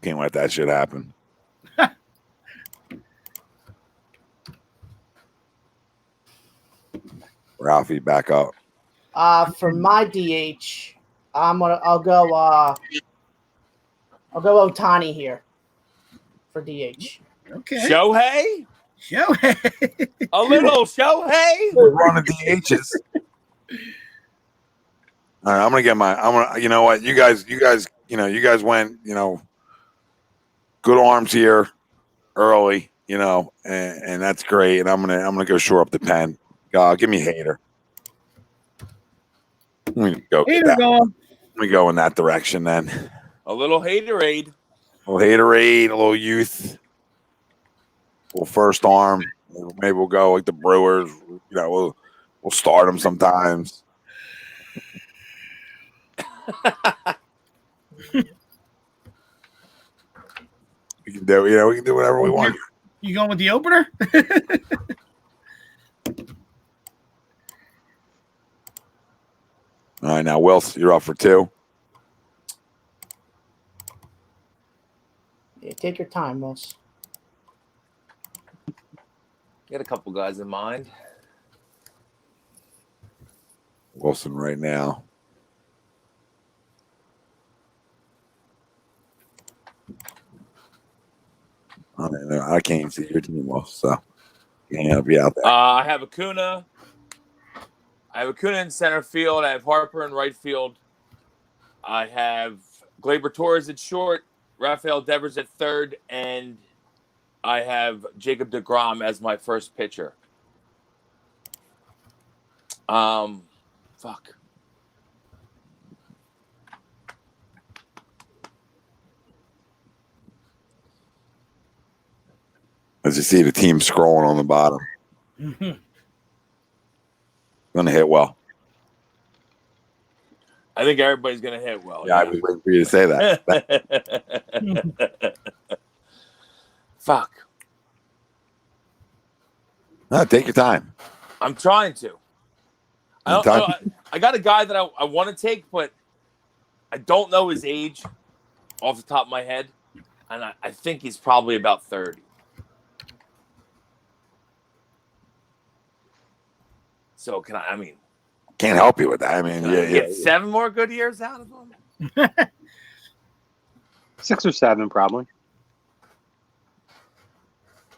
[SPEAKER 2] Can't let that shit happen. Ralphie, back up.
[SPEAKER 6] For my DH, I'll go Ohtani here for DH.
[SPEAKER 5] Okay.
[SPEAKER 3] Shohei? A little Shohei?
[SPEAKER 2] We're running DHs. All right, I'm gonna get you know what? You guys went, good arms here early, and that's great. And I'm gonna go shore up the pen. Give me Hater. Let me go in that direction then.
[SPEAKER 3] A little haterade.
[SPEAKER 2] A little Haterade, a little youth. We'll first arm. Maybe we'll go like the Brewers. We'll start them sometimes. We can do whatever we want.
[SPEAKER 5] You going with the opener?
[SPEAKER 2] All right, now Wills, you're up for 2.
[SPEAKER 6] Yeah, take your time, Wills.
[SPEAKER 3] Got a couple guys in mind.
[SPEAKER 2] Wilson right now. I can't even see your team, Wilson, so can't help you out there.
[SPEAKER 3] I have Acuna. I have Acuna in center field. I have Harper in right field. I have Gleyber Torres at short, Rafael Devers at third, and I have Jacob deGrom as my first pitcher. Fuck.
[SPEAKER 2] As you see the team scrolling on the bottom.
[SPEAKER 5] Mm-hmm.
[SPEAKER 2] Going to hit well.
[SPEAKER 3] I think everybody's going to hit well.
[SPEAKER 2] Yeah, I was waiting for you to say that.
[SPEAKER 3] Fuck.
[SPEAKER 2] No, take your time.
[SPEAKER 3] I'm trying to. I got a guy that I want to take, but I don't know his age off the top of my head. And I think he's probably about 30. So
[SPEAKER 2] Can't help you with that. I mean,
[SPEAKER 3] get 7 more good years out of him?
[SPEAKER 4] 6 or 7, probably.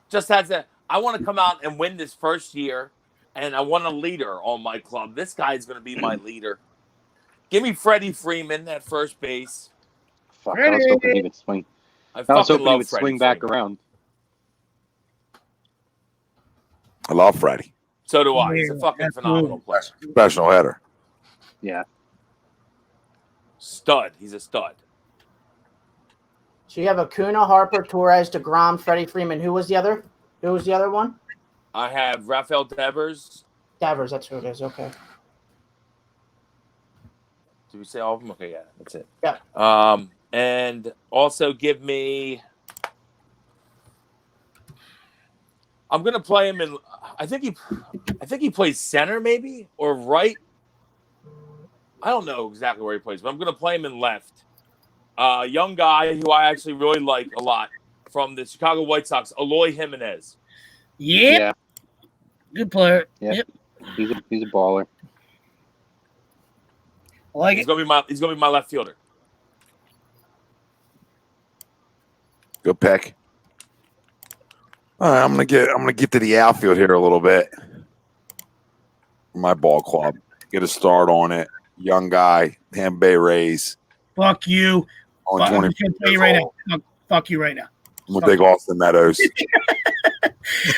[SPEAKER 3] Just has that. I want to come out and win this first year, and I want a leader on my club. This guy's going to be my leader. Give me Freddie Freeman at first base.
[SPEAKER 4] Fuck, I was hoping he would swing.
[SPEAKER 3] I
[SPEAKER 4] was hoping he
[SPEAKER 3] love
[SPEAKER 4] would
[SPEAKER 3] Freddie
[SPEAKER 4] swing back
[SPEAKER 3] Freeman.
[SPEAKER 4] around.
[SPEAKER 2] I love Freddie.
[SPEAKER 3] So do I. He's a fucking phenomenal player.
[SPEAKER 2] Professional hitter.
[SPEAKER 4] Yeah.
[SPEAKER 3] Stud. He's a stud.
[SPEAKER 6] So you have Acuna, Harper, Torres, deGrom, Freddie Freeman. Who was the other? Who was the other one?
[SPEAKER 3] I have Rafael Devers.
[SPEAKER 6] Devers, that's who it is. Okay.
[SPEAKER 3] Did we say all of them? Okay, yeah, that's it.
[SPEAKER 6] Yeah.
[SPEAKER 3] And also give me. I'm gonna play him in. I think he plays center, maybe, or right. I don't know exactly where he plays, but I'm gonna play him in left. Young guy who I actually really like a lot from the Chicago White Sox, Eloy Jimenez.
[SPEAKER 5] Yep.
[SPEAKER 4] Yeah.
[SPEAKER 5] Good player.
[SPEAKER 4] Yep. He's a baller.
[SPEAKER 5] I like
[SPEAKER 3] He's
[SPEAKER 5] it.
[SPEAKER 3] gonna be my left fielder.
[SPEAKER 2] Good pick. All right, I'm gonna get to the outfield here a little bit. My ball club. Get a start on it. Young guy, Tampa Bay Rays.
[SPEAKER 5] Fuck you.
[SPEAKER 2] On
[SPEAKER 5] I'm
[SPEAKER 2] 20.
[SPEAKER 5] just gonna tell you right now. Fuck you right now.
[SPEAKER 2] I'm gonna take Austin Meadows.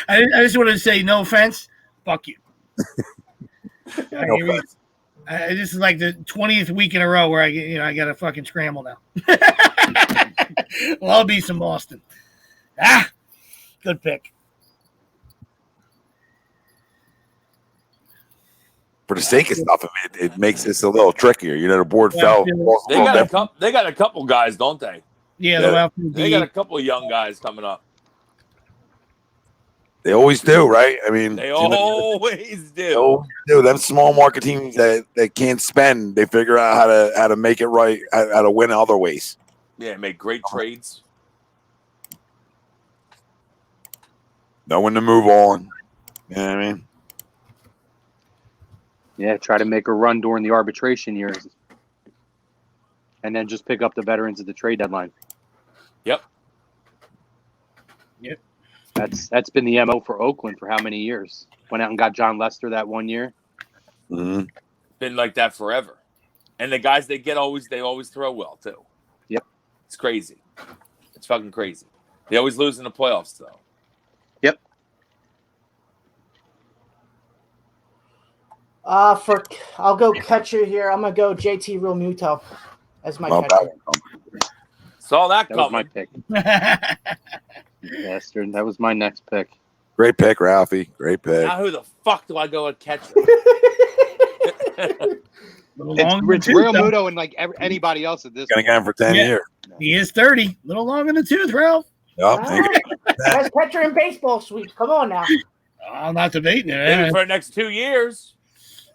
[SPEAKER 5] I just wanted to say no offense. Fuck you.
[SPEAKER 2] No offense.
[SPEAKER 5] This is like the 20th week in a row where I got to fucking scramble now. Well, I'll be some Boston. Good pick.
[SPEAKER 2] For the sake of stuff, it makes this a little trickier. The board fell.
[SPEAKER 3] They got a couple guys, don't they?
[SPEAKER 5] Yeah,
[SPEAKER 3] they got a couple of young guys coming up.
[SPEAKER 2] They always do, right? I mean,
[SPEAKER 3] they always do.
[SPEAKER 2] Them small market teams that can't spend, they figure out how to make it right, how to win other ways.
[SPEAKER 3] Yeah, make great trades.
[SPEAKER 2] Know when to move on. You know what I mean?
[SPEAKER 4] Yeah, try to make a run during the arbitration years. And then just pick up the veterans at the trade deadline.
[SPEAKER 3] Yep.
[SPEAKER 4] That's been the MO for Oakland for how many years? Went out and got John Lester that one year.
[SPEAKER 2] Mm-hmm.
[SPEAKER 3] Been like that forever. And the guys they always throw well too.
[SPEAKER 4] Yep.
[SPEAKER 3] It's crazy. It's fucking crazy. They always lose in the playoffs though.
[SPEAKER 4] Yep.
[SPEAKER 6] I'll go catcher here. I'm gonna go JT Realmuto as my catcher.
[SPEAKER 3] Saw that
[SPEAKER 4] That was
[SPEAKER 3] coming.
[SPEAKER 4] my pick. Bastard. That was my next pick.
[SPEAKER 2] Great pick, Ralphie. Great pick.
[SPEAKER 3] Now who the fuck do I go with catcher?
[SPEAKER 4] It's Real Muto and like anybody else at this
[SPEAKER 2] Gonna
[SPEAKER 4] point.
[SPEAKER 2] get him for 10 years.
[SPEAKER 5] He is 30. A little long in the tooth, Ralph.
[SPEAKER 2] Yep.
[SPEAKER 6] Best catcher in baseball, Sweeps. Come on now.
[SPEAKER 5] I'm not debating
[SPEAKER 3] Maybe
[SPEAKER 5] it.
[SPEAKER 3] for the next 2 years.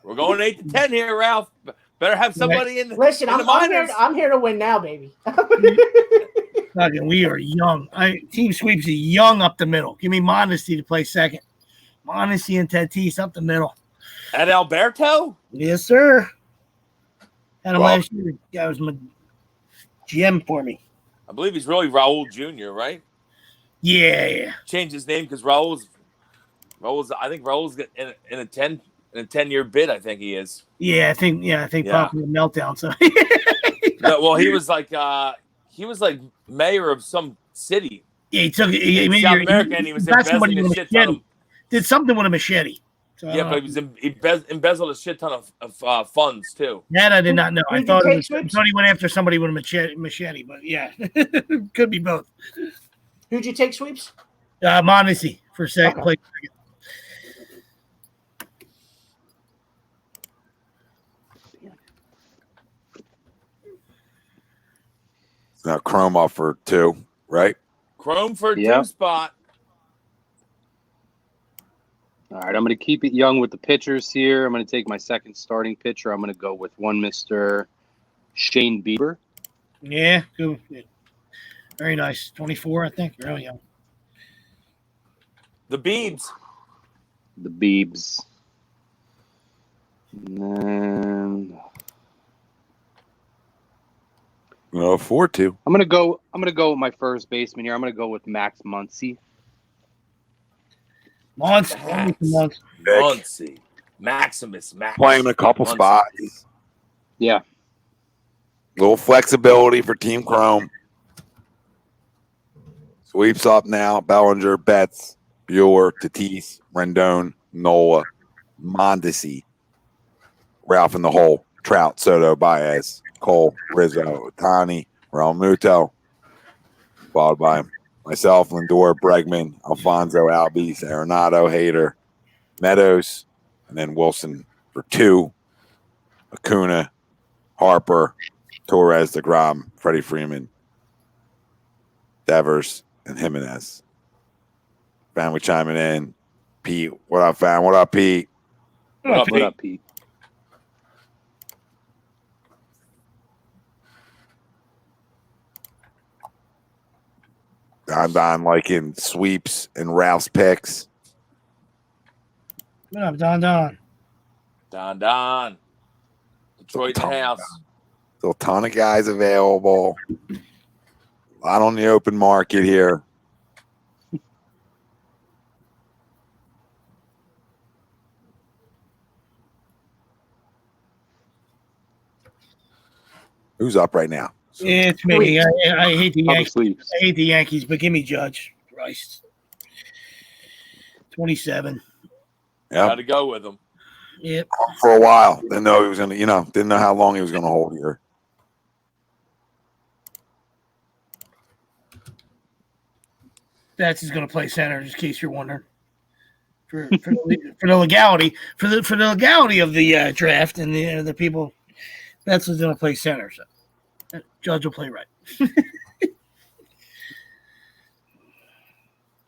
[SPEAKER 3] We're going 8 to 10 here, Ralph. Better have somebody in.
[SPEAKER 6] Listen,
[SPEAKER 3] in the
[SPEAKER 6] I'm here to win now, baby.
[SPEAKER 5] Fucking, we are young. Team Sweeps are young up the middle. Give me Modesty to play second. Modesty and Tatis up the middle.
[SPEAKER 3] And Alberto?
[SPEAKER 5] Yes, sir. Had him
[SPEAKER 2] Well-
[SPEAKER 5] last year. That was my GM for me.
[SPEAKER 3] I believe he's really Raul Jr., right?
[SPEAKER 5] Yeah.
[SPEAKER 3] Changed his name because Raul's. I think Raul's in a 10-year bid. I think he is.
[SPEAKER 5] Yeah, I think
[SPEAKER 3] Yeah.
[SPEAKER 5] probably a meltdown. So
[SPEAKER 3] No, well, he was like mayor of some city
[SPEAKER 5] yeah, he took it.
[SPEAKER 3] in South America, and he was embezzling a shit ton of.
[SPEAKER 5] Did something with a machete. So,
[SPEAKER 3] Yeah, but he was embezzled a shit ton of funds too.
[SPEAKER 5] that I did not know. I
[SPEAKER 6] Did you
[SPEAKER 5] thought,
[SPEAKER 6] take
[SPEAKER 5] I thought he went after somebody with a machete, but yeah, could be both.
[SPEAKER 6] Who'd you take, Sweeps?
[SPEAKER 5] Modesty for second place.
[SPEAKER 2] Now Chrome off for 2, right?
[SPEAKER 3] Chrome for a
[SPEAKER 4] Yep.
[SPEAKER 3] 2 spot.
[SPEAKER 4] All right, I'm going to keep it young with the pitchers here. I'm going to take my second starting pitcher. I'm going to go with one Mr. Shane Bieber.
[SPEAKER 5] Yeah, good. Very nice. 24, I think. Really young.
[SPEAKER 3] The Beebs.
[SPEAKER 4] The Biebs. And then
[SPEAKER 2] 4-2.
[SPEAKER 4] I'm gonna go with my first baseman here. I'm gonna go with Max Muncy.
[SPEAKER 3] Muncy. Maximus.
[SPEAKER 2] Playing a couple
[SPEAKER 3] Muncy.
[SPEAKER 2] spots.
[SPEAKER 4] Yeah.
[SPEAKER 2] Little flexibility for Team Chrome. Sweeps up now. Bellinger, Betts, Bueller, Tatis, Rendon, Nola, Mondesi, Ralph in the hole, Trout, Soto, Baez, Cole, Rizzo, Ohtani, Real Muto, followed by myself, Lindor, Bregman, Alfonso, Albies, Arenado, Hader, Meadows, and then Wilson for 2, Acuna, Harper, Torres, DeGrom, Freddie Freeman, Devers, and Jimenez. Family chiming in. Pete, what up, fam? What up, Pete?
[SPEAKER 4] What up, Pete?
[SPEAKER 2] Don liking Sweeps and Ralph's picks.
[SPEAKER 5] What up, Don?
[SPEAKER 3] Don. Detroit in the house.
[SPEAKER 2] Still a ton of guys available. A lot on the open market here. Who's up right now?
[SPEAKER 5] It's me. I hate the
[SPEAKER 4] Public
[SPEAKER 5] Yankees.
[SPEAKER 4] Sweeps.
[SPEAKER 5] I hate the Yankees, but give me Judge. Christ. 27.
[SPEAKER 2] Yeah,
[SPEAKER 3] Got to go with him.
[SPEAKER 5] Yep.
[SPEAKER 2] for a while. Didn't know he was gonna, didn't know how long he was gonna hold here.
[SPEAKER 5] That's is going to play center, just in case you're wondering. For the legality of the draft and the people, that's what's going to play center. So Judge will play right.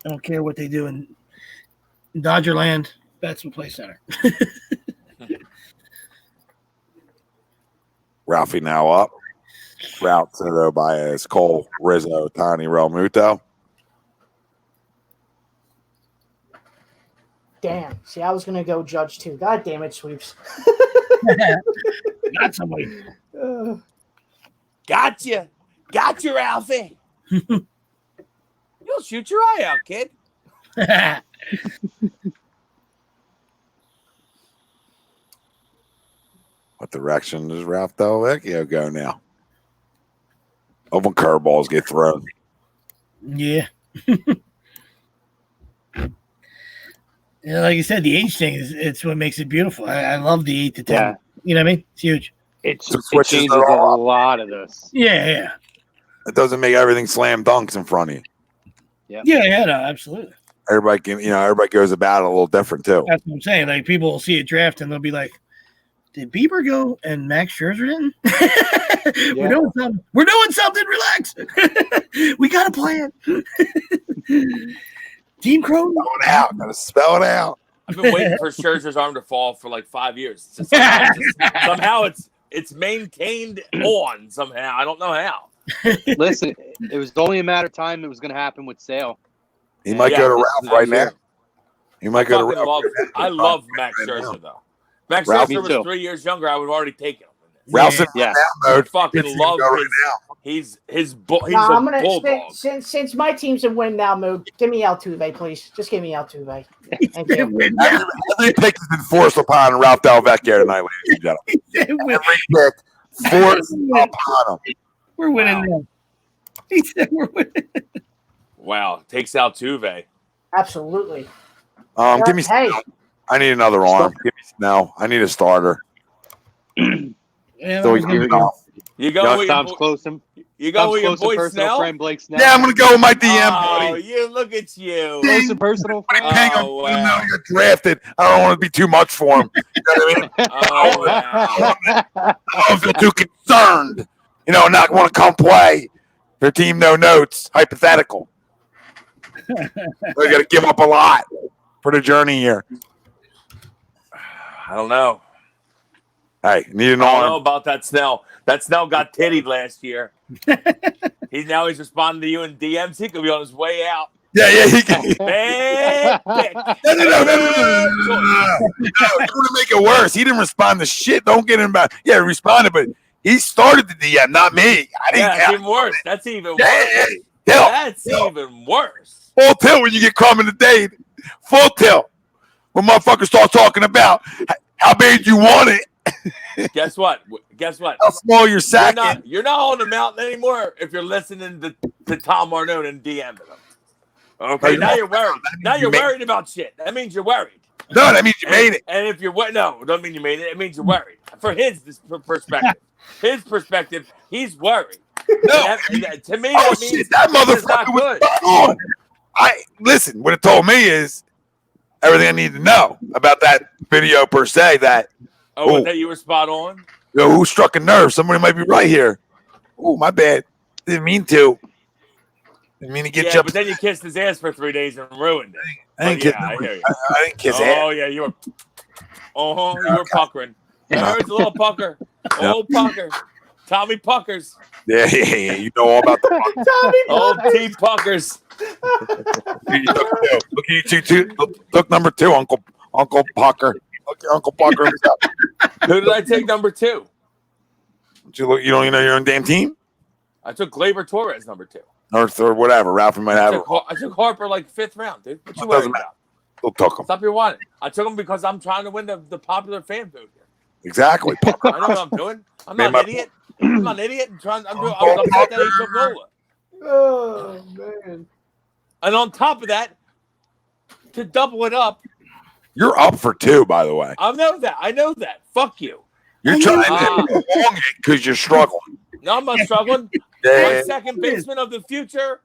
[SPEAKER 5] I don't care what they do in Dodger land. Betts will play center.
[SPEAKER 2] Ralphie now up. Trout, Soto, Baez, Cole, Rizzo, Tani, Real Muto.
[SPEAKER 6] Damn. See, I was gonna go Judge too. God damn it, Sweeps.
[SPEAKER 5] Not somebody.
[SPEAKER 3] Gotcha, Ralphie. You'll shoot your eye out, kid.
[SPEAKER 2] What direction does Ralph Delvecchio go now? Open curveballs get thrown.
[SPEAKER 5] Yeah. Yeah, like you said, the age thing it's what makes it beautiful. I love the 8 to 10.
[SPEAKER 4] Yeah.
[SPEAKER 5] You know what I mean? It's huge.
[SPEAKER 4] It
[SPEAKER 2] switches
[SPEAKER 4] changes
[SPEAKER 2] it all
[SPEAKER 4] a lot of this.
[SPEAKER 5] Yeah.
[SPEAKER 2] It doesn't make everything slam dunks in front of you.
[SPEAKER 5] Yeah, no, absolutely.
[SPEAKER 2] Everybody can, everybody goes about it a little different too.
[SPEAKER 5] That's what I'm saying. Like people will see a draft and they'll be like, "Did Bieber go and Max Scherzer didn't?" We're doing something. We're doing something. Relax. We got a plan. Team Crow.
[SPEAKER 2] Spell it out. Gotta spell it out.
[SPEAKER 3] I've been waiting for Scherzer's arm to fall for like 5 years. Somehow it's maintained on somehow. I don't know how.
[SPEAKER 4] Listen, it was only a matter of time it was going to happen with Sale.
[SPEAKER 2] He might go to Ralph right now. He might go to Ralph.
[SPEAKER 3] I love Max Scherzer though. Max Scherzer was 3 years younger. I would have already taken him.
[SPEAKER 2] Ralph's in
[SPEAKER 3] I fucking love his he's a bulldog.
[SPEAKER 6] Since my team's in win now mode, give me Altuve, please. Just give me Altuve. Thank you.
[SPEAKER 2] Every pick has been forced upon Ralph Del Vecchio tonight, ladies and gentlemen. Every pick forced upon him.
[SPEAKER 5] We're winning now. He said we're winning.
[SPEAKER 3] Wow, takes Altuve.
[SPEAKER 6] Absolutely.
[SPEAKER 2] Give me.
[SPEAKER 6] Hey.
[SPEAKER 2] I need another arm. Give me no. I need a starter.
[SPEAKER 5] Yeah,
[SPEAKER 2] So he's giving off.
[SPEAKER 3] You go with
[SPEAKER 4] Tom's close.
[SPEAKER 3] You go with your boy Snell.
[SPEAKER 4] Friend Blake Snell.
[SPEAKER 2] Yeah, I'm gonna go with my DM.
[SPEAKER 3] Oh,
[SPEAKER 2] buddy.
[SPEAKER 3] you look at you.
[SPEAKER 4] Close and personal friend.
[SPEAKER 3] Oh, wow.
[SPEAKER 2] Now you're drafted. I don't want to be too much for him. You know what I mean?
[SPEAKER 3] Oh, wow.
[SPEAKER 2] I don't feel too concerned. Not want to come play. Their team, no notes. Hypothetical. They got to give up a lot for the journey here.
[SPEAKER 3] I don't know.
[SPEAKER 2] Hey, need an
[SPEAKER 3] I don't know
[SPEAKER 2] arm.
[SPEAKER 3] about that Snell. That Snell got tittied last year. He's responding to you in DMs. He could be on his way out.
[SPEAKER 2] Yeah, he can.
[SPEAKER 3] Bad pick.
[SPEAKER 2] No. You want to make it worse. He didn't respond to shit. Don't get him back. Yeah, he responded, but he started the DM, not me. I didn't.
[SPEAKER 3] That's even worse. That's even worse.
[SPEAKER 2] Yeah.
[SPEAKER 3] That's even worse.
[SPEAKER 2] Full tilt when you get crumb in the day. Full tilt. When motherfuckers start talking about how bad you want it.
[SPEAKER 3] Guess what?
[SPEAKER 2] How small your sack is.
[SPEAKER 3] You're not on the mountain anymore if you're listening to Tom Arnone and DMing him. Okay, now you're worried. Now you're worried about shit. That means you're worried.
[SPEAKER 2] No, that means you made it.
[SPEAKER 3] And if you're no, don't mean you made it. It means you're worried. For his perspective, he's worried.
[SPEAKER 2] No,
[SPEAKER 3] to me,
[SPEAKER 2] oh
[SPEAKER 3] that means
[SPEAKER 2] shit, that motherfucker was spot on. Listen. What it told me is everything I need to know about that video per se. That
[SPEAKER 3] that you were spot on.
[SPEAKER 2] Who struck a nerve? Somebody might be right here. Oh, my bad. Didn't mean to. Didn't mean to get you.
[SPEAKER 3] But then you kissed his ass for 3 days and ruined it.
[SPEAKER 2] I didn't kiss his ass.
[SPEAKER 3] Oh yeah, you were. You were puckering. There's a little pucker. Old pucker. Tommy Puckers.
[SPEAKER 2] Yeah. You know all about the pucker.
[SPEAKER 3] Old T Puckers.
[SPEAKER 2] Look at you two. Look number 2, Uncle Pucker. Look at Uncle Pucker himself.
[SPEAKER 3] Who did I take number 2?
[SPEAKER 2] You don't even know your own damn team?
[SPEAKER 3] I took Gleyber Torres number 2.
[SPEAKER 2] Or whatever. Ralph might have it.
[SPEAKER 3] I took Harper like 5th round, dude. What you worried about?
[SPEAKER 2] We'll talk him.
[SPEAKER 3] Stop your whining. I took him because I'm trying to win the popular fan vote here.
[SPEAKER 2] Exactly.
[SPEAKER 3] I know what I'm doing. I'm not an idiot. I'm not an idiot. I'm upset that he took Nola.
[SPEAKER 6] Oh man!
[SPEAKER 3] And on top of that, to double it up,
[SPEAKER 2] you're up for 2, by the way.
[SPEAKER 3] I know that. Fuck you.
[SPEAKER 2] You're trying to prolong it because you're struggling.
[SPEAKER 3] No, I'm not struggling. My second baseman of the future,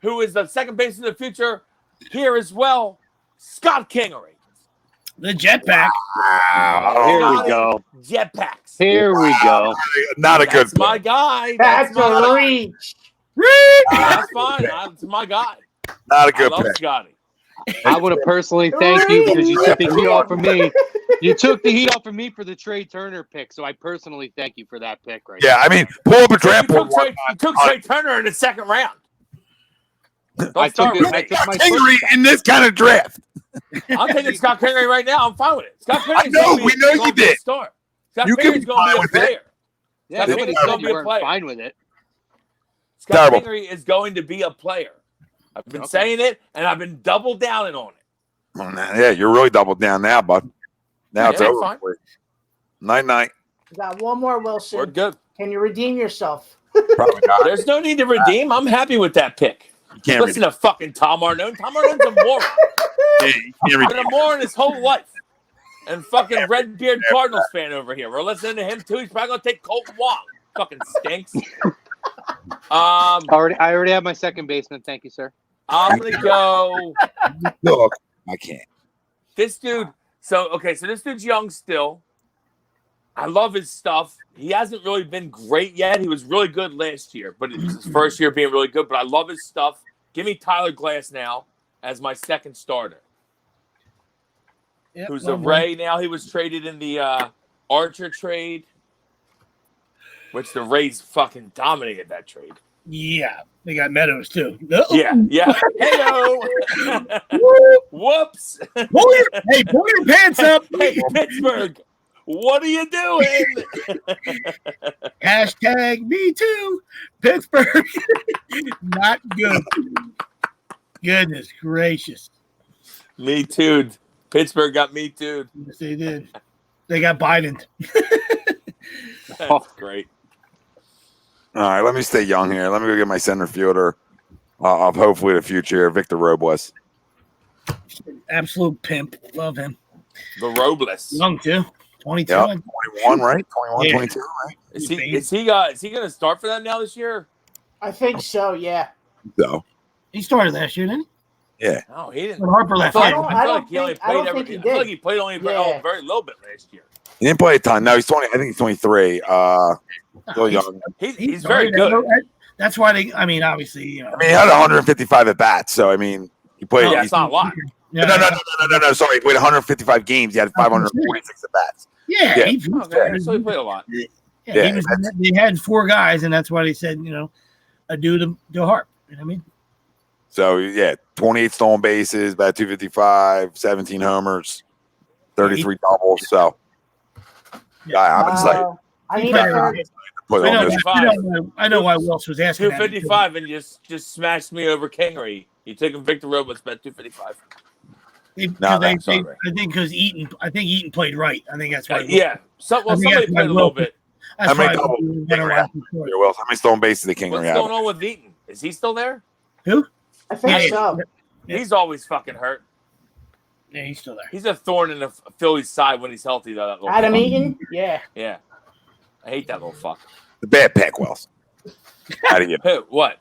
[SPEAKER 3] who is the second baseman of the future here as well, Scott Kingery.
[SPEAKER 5] The jetpack.
[SPEAKER 2] Wow.
[SPEAKER 4] Here we go.
[SPEAKER 3] Jetpacks.
[SPEAKER 4] Here we go.
[SPEAKER 2] Not a good
[SPEAKER 3] That's my guy.
[SPEAKER 6] That's a reach.
[SPEAKER 3] That's fine. That's my guy.
[SPEAKER 2] Not a good
[SPEAKER 3] I love
[SPEAKER 2] pick.
[SPEAKER 3] Scotty.
[SPEAKER 4] I want to personally thank you because you took the heat off of me. You took the heat off of me for the Trey Turner pick, so I personally thank you for that pick right
[SPEAKER 2] Yeah, I mean, pull up a draft board.
[SPEAKER 3] You took Trey Turner in the 2nd round.
[SPEAKER 4] I took my
[SPEAKER 2] Kingery in this kind of draft.
[SPEAKER 3] I'm taking Scott Kingery right now. I'm fine with it. Scott Kingery.
[SPEAKER 2] I know, we know you did.
[SPEAKER 3] Scott
[SPEAKER 2] You
[SPEAKER 3] Kingery's going to be a player.
[SPEAKER 4] Yeah,
[SPEAKER 3] Scott
[SPEAKER 4] nobody
[SPEAKER 3] Kingery's
[SPEAKER 4] said
[SPEAKER 3] going to
[SPEAKER 4] you
[SPEAKER 3] be a
[SPEAKER 4] weren't
[SPEAKER 3] player.
[SPEAKER 4] fine with it.
[SPEAKER 3] Scott
[SPEAKER 2] Terrible.
[SPEAKER 3] Kingery is going to be a player. I've been saying it, and I've been double downing on it.
[SPEAKER 2] Yeah, you're really doubled down now, bud. Now it's over.
[SPEAKER 3] Fine.
[SPEAKER 2] Night.
[SPEAKER 6] We got one more, Wilson.
[SPEAKER 3] We're good.
[SPEAKER 6] Can you redeem yourself?
[SPEAKER 2] Probably not.
[SPEAKER 3] There's no need to redeem. I'm happy with that pick.
[SPEAKER 2] You can't
[SPEAKER 3] Listen to fucking Tom Arnone. Tom Arnone's a moron. He's been a moron his whole life. And fucking Redbeard Cardinals fan over here. We're listening to him too. He's probably gonna take Colton Wong. Fucking stinks.
[SPEAKER 4] I already have my second baseman. Thank you, sir.
[SPEAKER 3] I'm gonna go.
[SPEAKER 2] Look, I can't.
[SPEAKER 3] This dude. So this dude's young still. I love his stuff. He hasn't really been great yet. He was really good last year, but it was his first year being really good. But I love his stuff. Give me Tyler Glass now as my second starter.
[SPEAKER 5] Yep,
[SPEAKER 3] Who's a Ray now? He was traded in the Archer trade, which the Rays fucking dominated that trade.
[SPEAKER 5] Yeah, they got Meadows too.
[SPEAKER 3] Yeah. Hello. Whoops.
[SPEAKER 5] Pull your pants up.
[SPEAKER 3] Hey, Pittsburgh. What are you doing?
[SPEAKER 5] Hashtag me too. Pittsburgh. Not good. Goodness gracious.
[SPEAKER 3] Me too. Pittsburgh got me too.
[SPEAKER 5] Yes, they did. They got Biden.
[SPEAKER 3] That's great.
[SPEAKER 2] All right, let me stay young here. Let me go get my center fielder of hopefully the future, Victor Robles.
[SPEAKER 5] Absolute pimp. Love him.
[SPEAKER 3] The Robles.
[SPEAKER 5] Young too. 22.
[SPEAKER 2] Yep, 21, right? 21,
[SPEAKER 5] Yeah.
[SPEAKER 2] 22, right?
[SPEAKER 3] Is he going to start for them now this year?
[SPEAKER 6] I think so. Yeah.
[SPEAKER 2] So,
[SPEAKER 5] He started last year, didn't
[SPEAKER 3] No, he didn't.
[SPEAKER 5] When Harper left.
[SPEAKER 3] I
[SPEAKER 6] I
[SPEAKER 3] feel
[SPEAKER 6] don't
[SPEAKER 3] like he only
[SPEAKER 6] think- I don't
[SPEAKER 3] played
[SPEAKER 6] think he
[SPEAKER 3] I feel
[SPEAKER 6] did.
[SPEAKER 3] like he played only
[SPEAKER 6] Yeah.
[SPEAKER 3] very little bit last year.
[SPEAKER 2] he didn't play a ton. No, he's 20. I think he's 23. Still young.
[SPEAKER 3] He's very
[SPEAKER 5] started.
[SPEAKER 3] good.
[SPEAKER 5] That's why they. I mean, obviously, you know.
[SPEAKER 2] I mean, he had 155 at bats. So, I mean, he played.
[SPEAKER 3] Yeah, it's not a lot.
[SPEAKER 5] Yeah.
[SPEAKER 2] No. Sorry, he played 155 games. He had 546 at bats.
[SPEAKER 5] Yeah,
[SPEAKER 2] Yeah.
[SPEAKER 3] So he played a lot.
[SPEAKER 5] Yeah, they had 4 guys, and that's why they said, you know, adieu to Harp. You know what I mean?
[SPEAKER 2] So, yeah, 28 stolen bases, about 255, 17 homers, 33 doubles. So, yeah, I'm excited.
[SPEAKER 6] I need a third.
[SPEAKER 2] Put
[SPEAKER 5] I
[SPEAKER 2] on
[SPEAKER 5] know,
[SPEAKER 2] this.
[SPEAKER 5] I know why Wells was asking.
[SPEAKER 3] 255 and just smashed me over Kingery. You took him Victor Robles, bet 255.
[SPEAKER 5] I
[SPEAKER 3] sorry.
[SPEAKER 5] think because Eaton played right. I think that's why.
[SPEAKER 3] Yeah. Somebody played a little bit.
[SPEAKER 5] That's
[SPEAKER 2] How many
[SPEAKER 5] why
[SPEAKER 2] doubles
[SPEAKER 5] we
[SPEAKER 2] did
[SPEAKER 5] went
[SPEAKER 2] Kingery
[SPEAKER 5] around
[SPEAKER 2] have?
[SPEAKER 5] before.
[SPEAKER 2] Here, Will, how many stolen bases did Kingery
[SPEAKER 3] What's
[SPEAKER 2] have?
[SPEAKER 3] going on with Eaton? Is he still there?
[SPEAKER 5] Who?
[SPEAKER 6] I think so.
[SPEAKER 5] Yeah.
[SPEAKER 3] He's always fucking hurt.
[SPEAKER 5] Yeah, he's still there.
[SPEAKER 3] He's a thorn in the Phillies' side when he's healthy, though. That little
[SPEAKER 6] Adam
[SPEAKER 3] fuck.
[SPEAKER 6] Eaton? Yeah.
[SPEAKER 3] Yeah. I hate that little fuck.
[SPEAKER 2] The bad pick, Wells. How do you?
[SPEAKER 3] Who? What?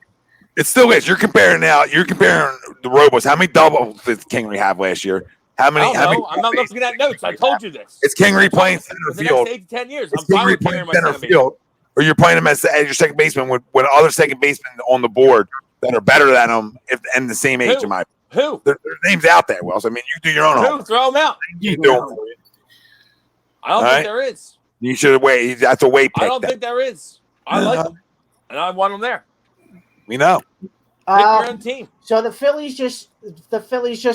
[SPEAKER 2] It still is. You're comparing the Robles. How many doubles did Kingery have last year? How many?
[SPEAKER 3] I don't know. I'm not looking at notes. I told you this.
[SPEAKER 2] It's Kingery playing center
[SPEAKER 3] For the
[SPEAKER 2] field.
[SPEAKER 3] next 8 to 10 years,
[SPEAKER 2] It's
[SPEAKER 3] I'm fine
[SPEAKER 2] Kingery
[SPEAKER 3] with
[SPEAKER 2] playing
[SPEAKER 3] carrying my
[SPEAKER 2] center
[SPEAKER 3] center
[SPEAKER 2] field, or you're playing him as your second baseman with other second basemen on the board that are better than him and the same age. In my
[SPEAKER 3] Who?
[SPEAKER 2] their names out there, Wells. I mean, you do your own
[SPEAKER 3] Who?
[SPEAKER 2] homework.
[SPEAKER 3] Throw him out.
[SPEAKER 2] You do them for you.
[SPEAKER 3] I don't
[SPEAKER 2] All
[SPEAKER 3] think
[SPEAKER 2] right.
[SPEAKER 3] there is.
[SPEAKER 2] You should wait. That's a weight pick.
[SPEAKER 3] I don't think there is. I like him, and I want him there.
[SPEAKER 2] We know.
[SPEAKER 3] Pick your own team.
[SPEAKER 6] So the Phillies just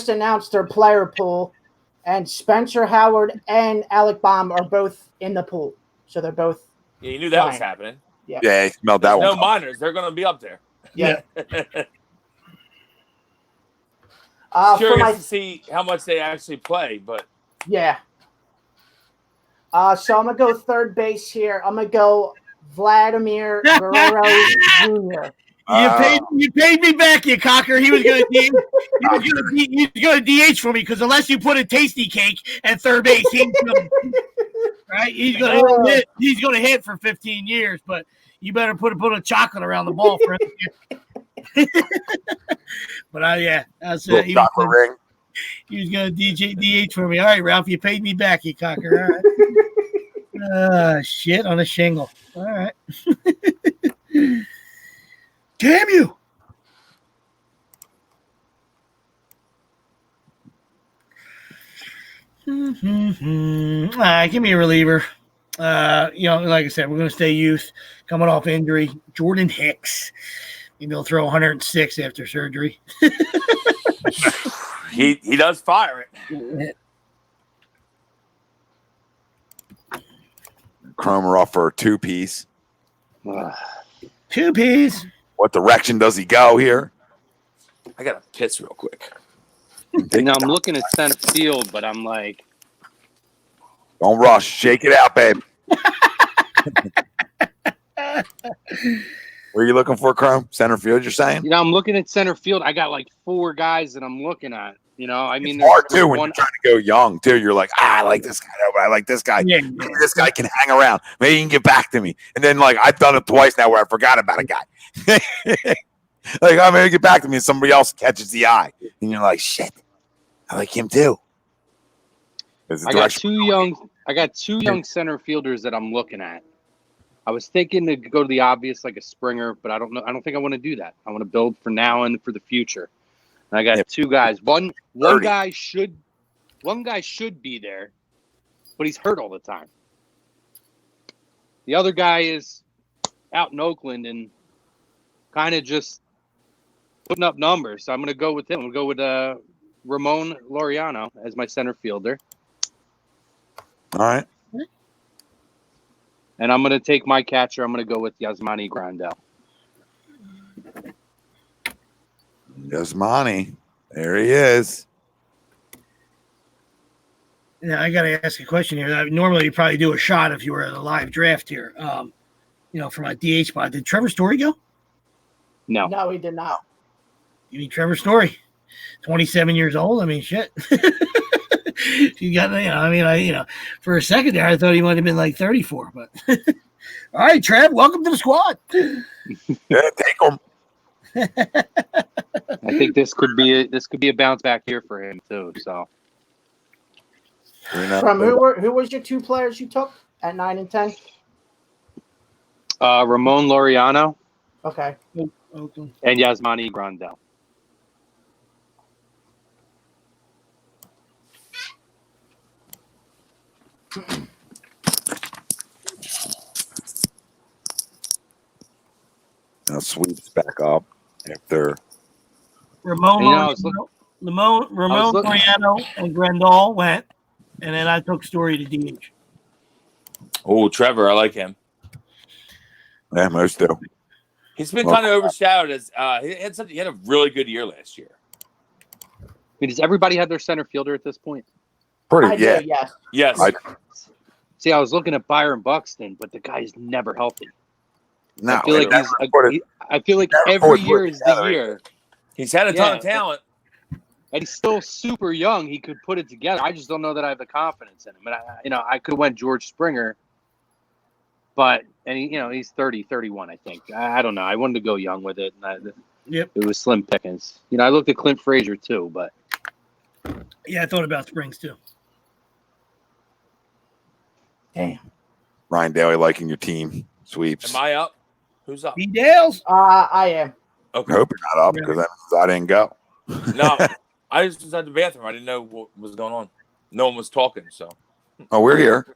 [SPEAKER 6] announced their player pool, and Spencer Howard and Alec Baum are both in the pool. So they're both.
[SPEAKER 3] Yeah, you knew that was
[SPEAKER 6] Fine.
[SPEAKER 3] happening.
[SPEAKER 2] Yeah, he smelled that
[SPEAKER 3] There's
[SPEAKER 2] one.
[SPEAKER 3] no minors. They're going to be up there.
[SPEAKER 6] Yeah. For
[SPEAKER 3] Curious
[SPEAKER 6] my
[SPEAKER 3] to see how much they actually play, but
[SPEAKER 6] yeah. So I'm gonna go third base here. I'm gonna go Vladimir Guerrero Jr.
[SPEAKER 5] You paid me back, you cocker. He was going to DH for me because unless you put a tasty cake at third base, right? He's going to hit for 15 years, but you better put a chocolate around the ball for him. But that's
[SPEAKER 2] Little chocolate ring.
[SPEAKER 5] he was going to DH for me. All right, Ralph, you paid me back, you cocker. All right. Shit on a shingle. All right. Damn you! All right, give me a reliever. Like I said, we're going to stay youth. Coming off injury, Jordan Hicks. Maybe he'll throw 106 after surgery.
[SPEAKER 3] he does fire it.
[SPEAKER 2] Cromer off for a 2-piece.
[SPEAKER 5] 2-piece.
[SPEAKER 2] What direction does he go here?
[SPEAKER 3] I got to piss real quick.
[SPEAKER 4] Now I'm looking at center field, but I'm like,
[SPEAKER 2] Don't rush. Shake it out, babe. Where are you looking for, Chrome? Center field, you're saying?
[SPEAKER 4] I'm looking at center field. I got like 4 guys that I'm looking at. I mean,
[SPEAKER 2] It's hard, too, when you're trying to go young, too. You're like, I like this guy. No, but I like this guy.
[SPEAKER 5] Yeah.
[SPEAKER 2] Maybe this guy can hang around. Maybe he can get back to me. And then, I've done it twice now where I forgot about a guy. Like, I'm going to get back to me and somebody else catches the eye. And you're like, shit, I like him too.
[SPEAKER 4] I got two young center fielders that I'm looking at. I was thinking to go to the obvious, like a Springer, but I don't know. I don't think I want to do that. I want to build for now and for the future. And I got two guys. One guy should be there, but he's hurt all the time. The other guy is out in Oakland and kind of just putting up numbers. So I'm going to go with him. I'm going to go with Ramon Laureano as my center fielder.
[SPEAKER 2] All right.
[SPEAKER 4] And I'm going to take my catcher. I'm going to go with Yasmani Grandal.
[SPEAKER 2] Yasmani. There he is.
[SPEAKER 5] Now, I got to ask a question here. Normally, you probably do a shot if you were at a live draft here. For my DH spot. Did Trevor Story go?
[SPEAKER 4] No.
[SPEAKER 6] No, he did not.
[SPEAKER 5] You need Trevor Story. 27 years old. I mean, shit. You got, for a second there, I thought he might have been like 34. But all right, Trev, welcome to the squad.
[SPEAKER 2] Yeah, take him.
[SPEAKER 4] I think this could be a bounce back year for him too. So,
[SPEAKER 6] from who was your two players you took at 9 and 10?
[SPEAKER 4] Ramon Laureano.
[SPEAKER 6] Okay.
[SPEAKER 4] And Yasmani Grandal.
[SPEAKER 2] Now Sweeps back up after
[SPEAKER 5] Ramon Laureano and Grandal went, and then I took Story to DH.
[SPEAKER 3] Oh, Trevor, I like him.
[SPEAKER 2] Yeah, most do.
[SPEAKER 3] He's been kind of overshadowed as he had a really good year last year.
[SPEAKER 4] I mean, does everybody have their center fielder at this point?
[SPEAKER 2] Pretty,
[SPEAKER 3] Yes.
[SPEAKER 4] See, I was looking at Byron Buxton, but the guy's never healthy.
[SPEAKER 2] No,
[SPEAKER 4] I feel like every year is the year.
[SPEAKER 3] He's had a ton of talent.
[SPEAKER 4] And he's still super young. He could put it together. I just don't know that I have the confidence in him. And I could have went George Springer, but he's 30, 31, I think. I don't know. I wanted to go young with it. It was slim pickings. I looked at Clint Frazier too, but
[SPEAKER 5] yeah, I thought about Springs too.
[SPEAKER 6] Damn.
[SPEAKER 2] Ryan Daly liking your team. Sweeps.
[SPEAKER 3] Am I up? Who's up?
[SPEAKER 5] D-Dales?
[SPEAKER 6] I am.
[SPEAKER 3] Okay.
[SPEAKER 2] I hope you're not up because that means I didn't go.
[SPEAKER 3] No, I just was at the bathroom. I didn't know what was going on. No one was talking, so.
[SPEAKER 2] Oh, we're here.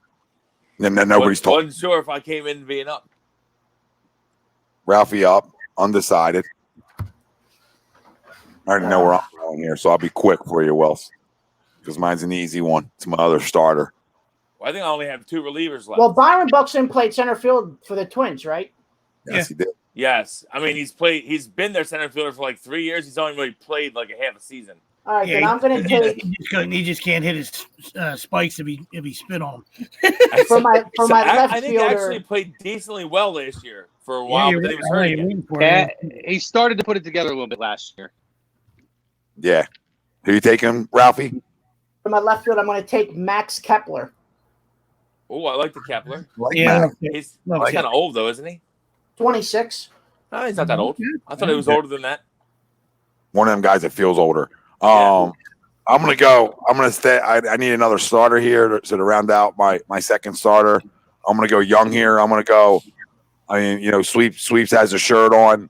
[SPEAKER 2] And then nobody's talking.
[SPEAKER 3] Wasn't sure if I came in being up.
[SPEAKER 2] Ralphie up, undecided. I already know where I'm going here, so I'll be quick for you, Wells, because mine's an easy one. It's my other starter.
[SPEAKER 3] Well, I think I only have two relievers left.
[SPEAKER 6] Well, Byron Buxton played center field for the Twins, right?
[SPEAKER 2] Yes, he did.
[SPEAKER 3] Yes. I mean, he's been their center fielder for like 3 years. He's only really played like a half a season.
[SPEAKER 6] All right, then I'm going to take.
[SPEAKER 5] He just can't hit his spikes if he spit on him.
[SPEAKER 6] for my left
[SPEAKER 3] I think he
[SPEAKER 6] fielder.
[SPEAKER 3] actually played decently well last year for a while, but then he was hurt again.
[SPEAKER 4] Yeah, he started to put it together a little bit last year.
[SPEAKER 2] Yeah. Who you taking, Ralphie?
[SPEAKER 6] For my left field, I'm going to take Max Kepler.
[SPEAKER 3] Oh, I like the Kepler.
[SPEAKER 5] Yeah,
[SPEAKER 3] He's kind of old though, isn't he?
[SPEAKER 6] 26.
[SPEAKER 3] No, he's not that old. I thought he was older than that.
[SPEAKER 2] One of them guys that feels older. I'm gonna go. I'm gonna stay. I need another starter here to round out my second starter. I'm gonna go young here. I'm gonna go. I mean, Sweeps has a shirt on.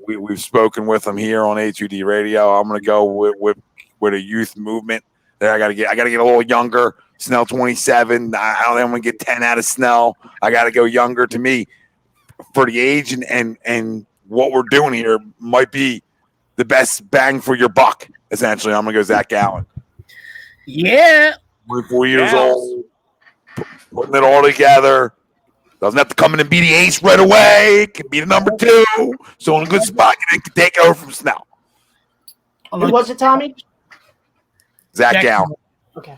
[SPEAKER 2] We've spoken with him here on A2D Radio. I'm gonna go with a youth movement. There, I gotta get a little younger. Snell 27. I don't think I'm gonna get 10 out of Snell. I gotta go younger. To me, for the age and what we're doing here, might be the best bang for your buck. Essentially, I'm gonna go Zach Gallen.
[SPEAKER 5] Yeah,
[SPEAKER 2] 24 years old, putting it all together. Doesn't have to come in and be the ace right away. Can be the number 2. So in a good spot, and can take over from Snell.
[SPEAKER 6] Who was it, Tommy?
[SPEAKER 2] Zach Gallen.
[SPEAKER 6] Okay.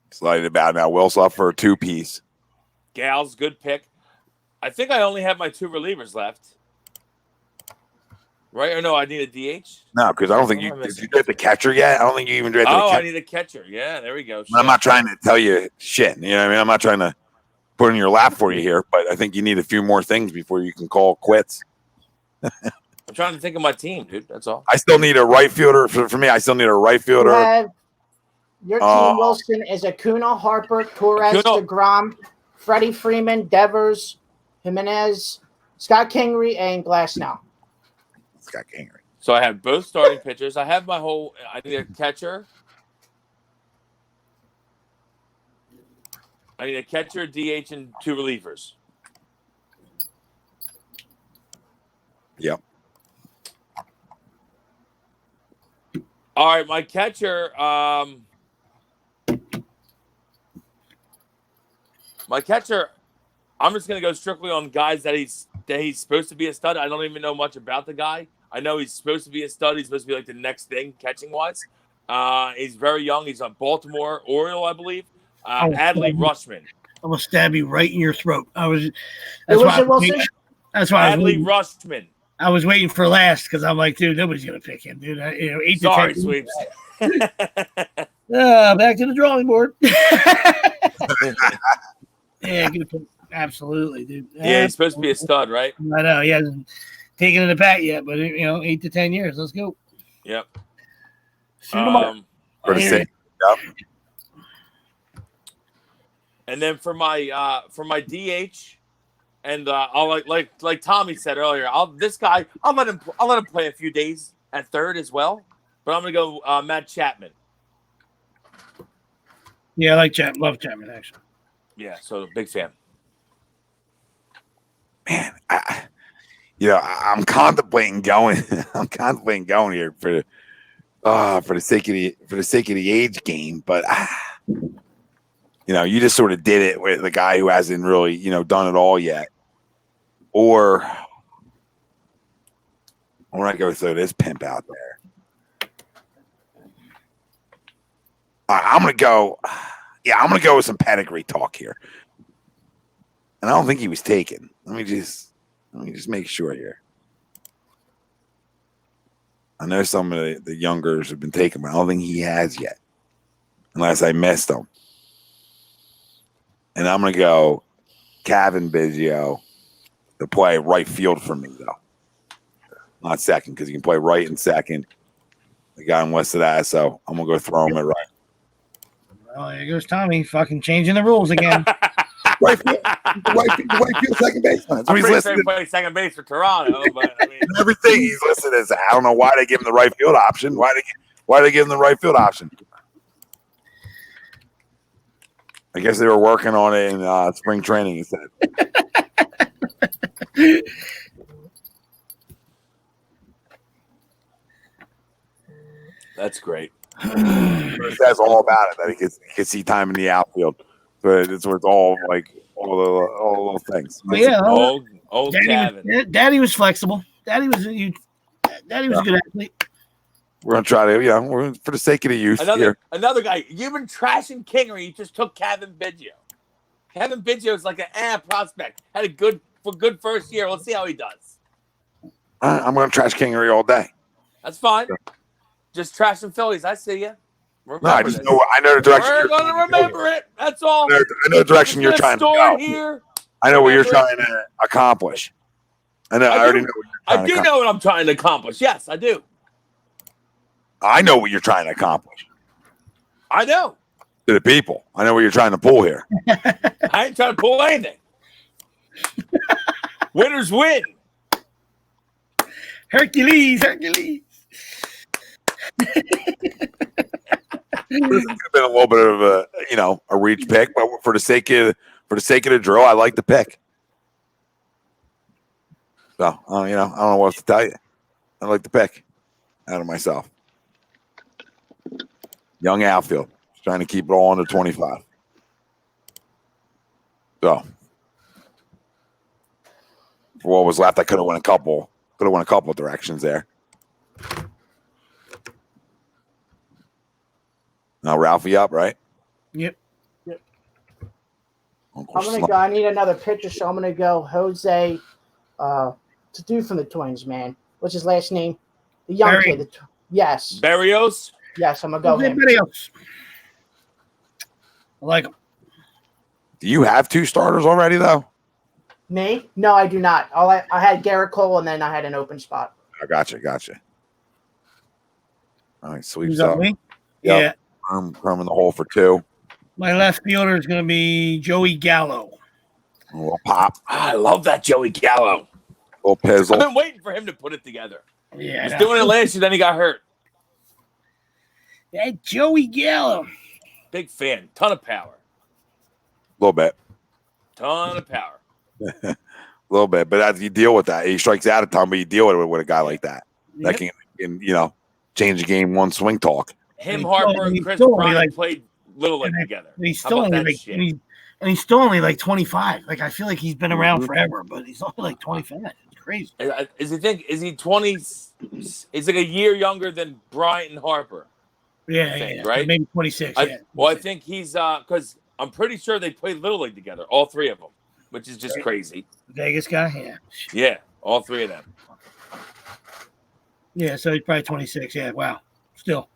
[SPEAKER 2] Excited about it now. Will's up for a 2-piece.
[SPEAKER 3] Gal's good pick. I think I only have my two relievers left. Right? Or no, I need a DH?
[SPEAKER 2] No, because I don't think did you get the catcher yet? I don't think you even drafted the catcher.
[SPEAKER 3] I need a catcher. Yeah, there we go.
[SPEAKER 2] I'm not trying to tell you shit. You know what I mean? I'm not trying to put in your lap for you here, but I think you need a few more things before you can call quits.
[SPEAKER 3] I'm trying to think of my team, dude. That's all.
[SPEAKER 2] I still need a right fielder. For me, I still need a right fielder.
[SPEAKER 6] Your team, Wilson, is Acuna, Harper, Torres, DeGrom, Freddie Freeman, Devers, Jimenez, Scott Kingery, and Glasnow.
[SPEAKER 2] Scott Kingery.
[SPEAKER 3] So I have both starting pitchers. I have my whole. I need a catcher. I need a catcher, DH, and 2 relievers.
[SPEAKER 2] Yep.
[SPEAKER 3] All right, my catcher. My catcher. I'm just gonna go strictly on guys that he's supposed to be a stud. I don't even know much about the guy. I know he's supposed to be a stud. He's supposed to be like the next thing catching wise. He's very young. He's a Baltimore Oriole, I believe. Adley Rutschman.
[SPEAKER 5] I'm gonna stab you right in your throat.
[SPEAKER 6] Wilson?
[SPEAKER 5] That's why
[SPEAKER 3] Adley Rutschman.
[SPEAKER 5] I was waiting for last because I'm like, dude, nobody's gonna pick him, dude. 8
[SPEAKER 3] Sorry,
[SPEAKER 5] to 10.
[SPEAKER 3] Sweeps.
[SPEAKER 5] Back to the drawing board. Yeah, good pick. Absolutely, dude.
[SPEAKER 3] Yeah, he's supposed to be a stud, right?
[SPEAKER 5] I know he hasn't taken it back yet, but 8 to 10 years. Let's go.
[SPEAKER 3] Yep.
[SPEAKER 2] For the sake. Yep.
[SPEAKER 3] And then for my DH, and I'll like Tommy said earlier, I'll let him play a few days at third as well. But I'm gonna go Matt Chapman.
[SPEAKER 5] Yeah, I like Chapman. Love Chapman actually.
[SPEAKER 3] Yeah, so big fan.
[SPEAKER 2] Man, I'm contemplating going. I'm contemplating going here for the sake of the age game, but you just sort of did it with the guy who hasn't really done it all yet. Or I'm gonna go throw this pimp out there. I'm gonna go. Yeah, I'm gonna go with some pedigree talk here, and I don't think he was taken. Let me just make sure here. I know some of the youngers have been taken, but I don't think he has yet, unless I missed them. And I'm gonna go Kevin Biggio to play right field for me, though, not second, because he can play right and second. The guy on west of that, so I'm gonna go throw him at right.
[SPEAKER 5] Oh, there goes Tommy, fucking changing the rules again.
[SPEAKER 2] right field, second baseman.
[SPEAKER 3] I'm pretty sure he played second base for Toronto, but I mean,
[SPEAKER 2] everything he's listed as. I don't know why they give him the right field option. Why they give him the right field option? I guess they were working on it in spring training instead.
[SPEAKER 3] That's great.
[SPEAKER 2] That's all about it. That he can see time in the outfield, but it's where it's all like all the little things.
[SPEAKER 5] But yeah,
[SPEAKER 3] old Kevin.
[SPEAKER 5] Daddy was flexible. Daddy was a good athlete.
[SPEAKER 2] We're gonna try to, we're for the sake of the youth here.
[SPEAKER 3] Another guy. You've been trashing Kingery. You just took Kevin Biggio. Kevin Biggio is like an prospect. Had a good first year. Let's see how he does.
[SPEAKER 2] I'm gonna trash Kingery all day.
[SPEAKER 3] That's fine. Just trash some Phillies. I see you.
[SPEAKER 2] I know the direction.
[SPEAKER 3] We're going to remember it. That's all.
[SPEAKER 2] I know the direction you're trying to go.
[SPEAKER 3] Here.
[SPEAKER 2] I know what you're trying to accomplish. I already know what you're trying to accomplish.
[SPEAKER 3] I do know what I'm trying to accomplish. Yes, I do.
[SPEAKER 2] I know what you're trying to accomplish.
[SPEAKER 3] I know.
[SPEAKER 2] To the people. I know what you're trying to pull here.
[SPEAKER 3] I ain't trying to pull anything. Winners win.
[SPEAKER 5] Hercules.
[SPEAKER 2] This has been a little bit of a reach pick, but for the sake of the drill, I like the pick. So I don't know what else to tell you. I like the pick out of myself. Young outfield, just trying to keep it all under 25. So for what was left, I could have went a couple directions there. Now Ralphie up, right?
[SPEAKER 5] Yep.
[SPEAKER 6] I'm gonna go. I need another pitcher, so I'm gonna go Jose. To do from the Twins, man. What's his last name? The young kid. Yes.
[SPEAKER 3] Berrios.
[SPEAKER 6] Yes, I'm gonna go him.
[SPEAKER 5] Berrios. I like him.
[SPEAKER 2] Do you have 2 starters already, though?
[SPEAKER 6] Me? No, I do not. I had Garrett Cole, and then I had an open spot.
[SPEAKER 2] I gotcha. All right, sweeps
[SPEAKER 5] Who's up?
[SPEAKER 2] up.
[SPEAKER 5] Me?
[SPEAKER 2] Yep.
[SPEAKER 5] Yeah.
[SPEAKER 2] Crumb in the hole for 2.
[SPEAKER 5] My left fielder is going to be Joey Gallo.
[SPEAKER 2] A little pop.
[SPEAKER 3] I love that Joey Gallo.
[SPEAKER 2] A little
[SPEAKER 3] I've
[SPEAKER 2] pizzle.
[SPEAKER 3] been waiting for him to put it together.
[SPEAKER 5] Yeah,
[SPEAKER 3] He was doing it last year, then he got hurt.
[SPEAKER 5] That Joey Gallo.
[SPEAKER 3] Big fan. Ton of power.
[SPEAKER 2] A little bit.
[SPEAKER 3] Ton of power.
[SPEAKER 2] A little bit. But as you deal with that, he strikes out a ton, but you deal with a guy like that. That can change the game one swing talk.
[SPEAKER 3] Him, Harper, and Chris Bryant played Little League together.
[SPEAKER 5] He's still only like 25. Like I feel like he's been around forever, but he's only like 25. It's crazy.
[SPEAKER 3] Is he 20? Is like a year younger than Bryant and Harper?
[SPEAKER 5] Yeah,
[SPEAKER 3] right?
[SPEAKER 5] Maybe 26.
[SPEAKER 3] I think he's because I'm pretty sure they played Little League together, all 3 of them, which is just crazy.
[SPEAKER 5] Vegas guy,
[SPEAKER 3] yeah, all 3 of them.
[SPEAKER 5] Yeah, so he's probably 26. Yeah, wow. Still.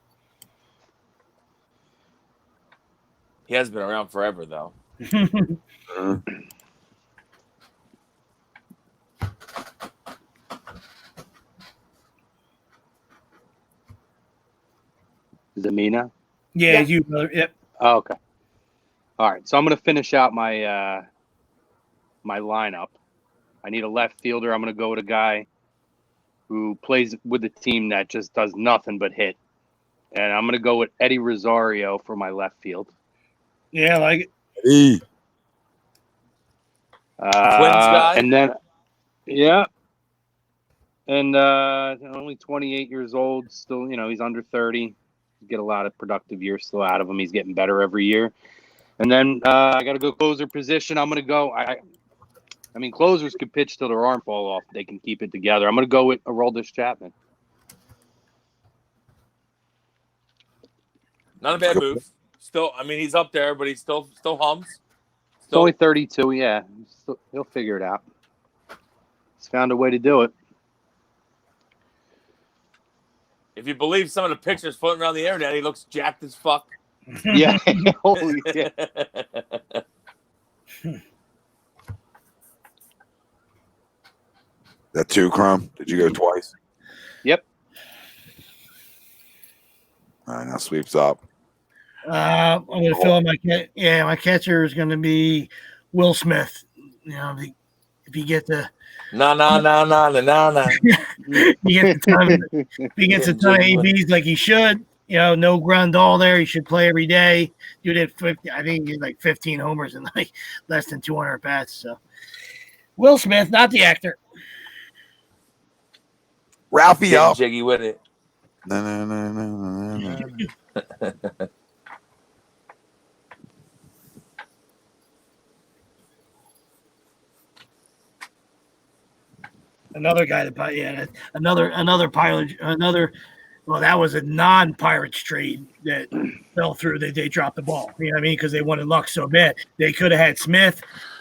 [SPEAKER 3] He has been around forever, though.
[SPEAKER 4] Is it me now?
[SPEAKER 5] Yeah, you, brother. Yep.
[SPEAKER 4] Oh, okay. All right. So I'm going to finish out my my lineup. I need a left fielder. I'm going to go with a guy who plays with a team that just does nothing but hit. And I'm going to go with Eddie Rosario for my left field.
[SPEAKER 5] Yeah, I like it.
[SPEAKER 2] Hey.
[SPEAKER 3] Twins guy?
[SPEAKER 4] And then, yeah. And only 28 years old. Still, he's under 30. Get a lot of productive years still out of him. He's getting better every year. And then I got to go closer position. I'm going to go. I mean, closers can pitch till their arm fall off. They can keep it together. I'm going to go with Aroldis Chapman.
[SPEAKER 3] Not a bad move. Still, I mean, he's up there, but he still hums.
[SPEAKER 4] He's only 32. Yeah, he'll figure it out. He's found a way to do it.
[SPEAKER 3] If you believe some of the pictures floating around the internet, he looks jacked as fuck.
[SPEAKER 4] Yeah. Holy shit.
[SPEAKER 2] That 2, Crumb? Did you go twice?
[SPEAKER 4] Yep.
[SPEAKER 2] All right, now sweeps up.
[SPEAKER 5] I'm going to fill in my catcher is going to be Will Smith. If he gets a
[SPEAKER 3] No.
[SPEAKER 5] if he gets a ton of ABs like he should, no Grandal there. He should play every day. Dude had 50. I think he had like 15 homers and like less than 200 bats. So Will Smith, not the actor.
[SPEAKER 2] Ralphie up.
[SPEAKER 3] Jiggy with it.
[SPEAKER 2] No.
[SPEAKER 5] Another guy another pilot, well, that was a non-Pirates trade that fell through. They dropped the ball. You know what I mean? Because they wanted Luck so bad. They could have had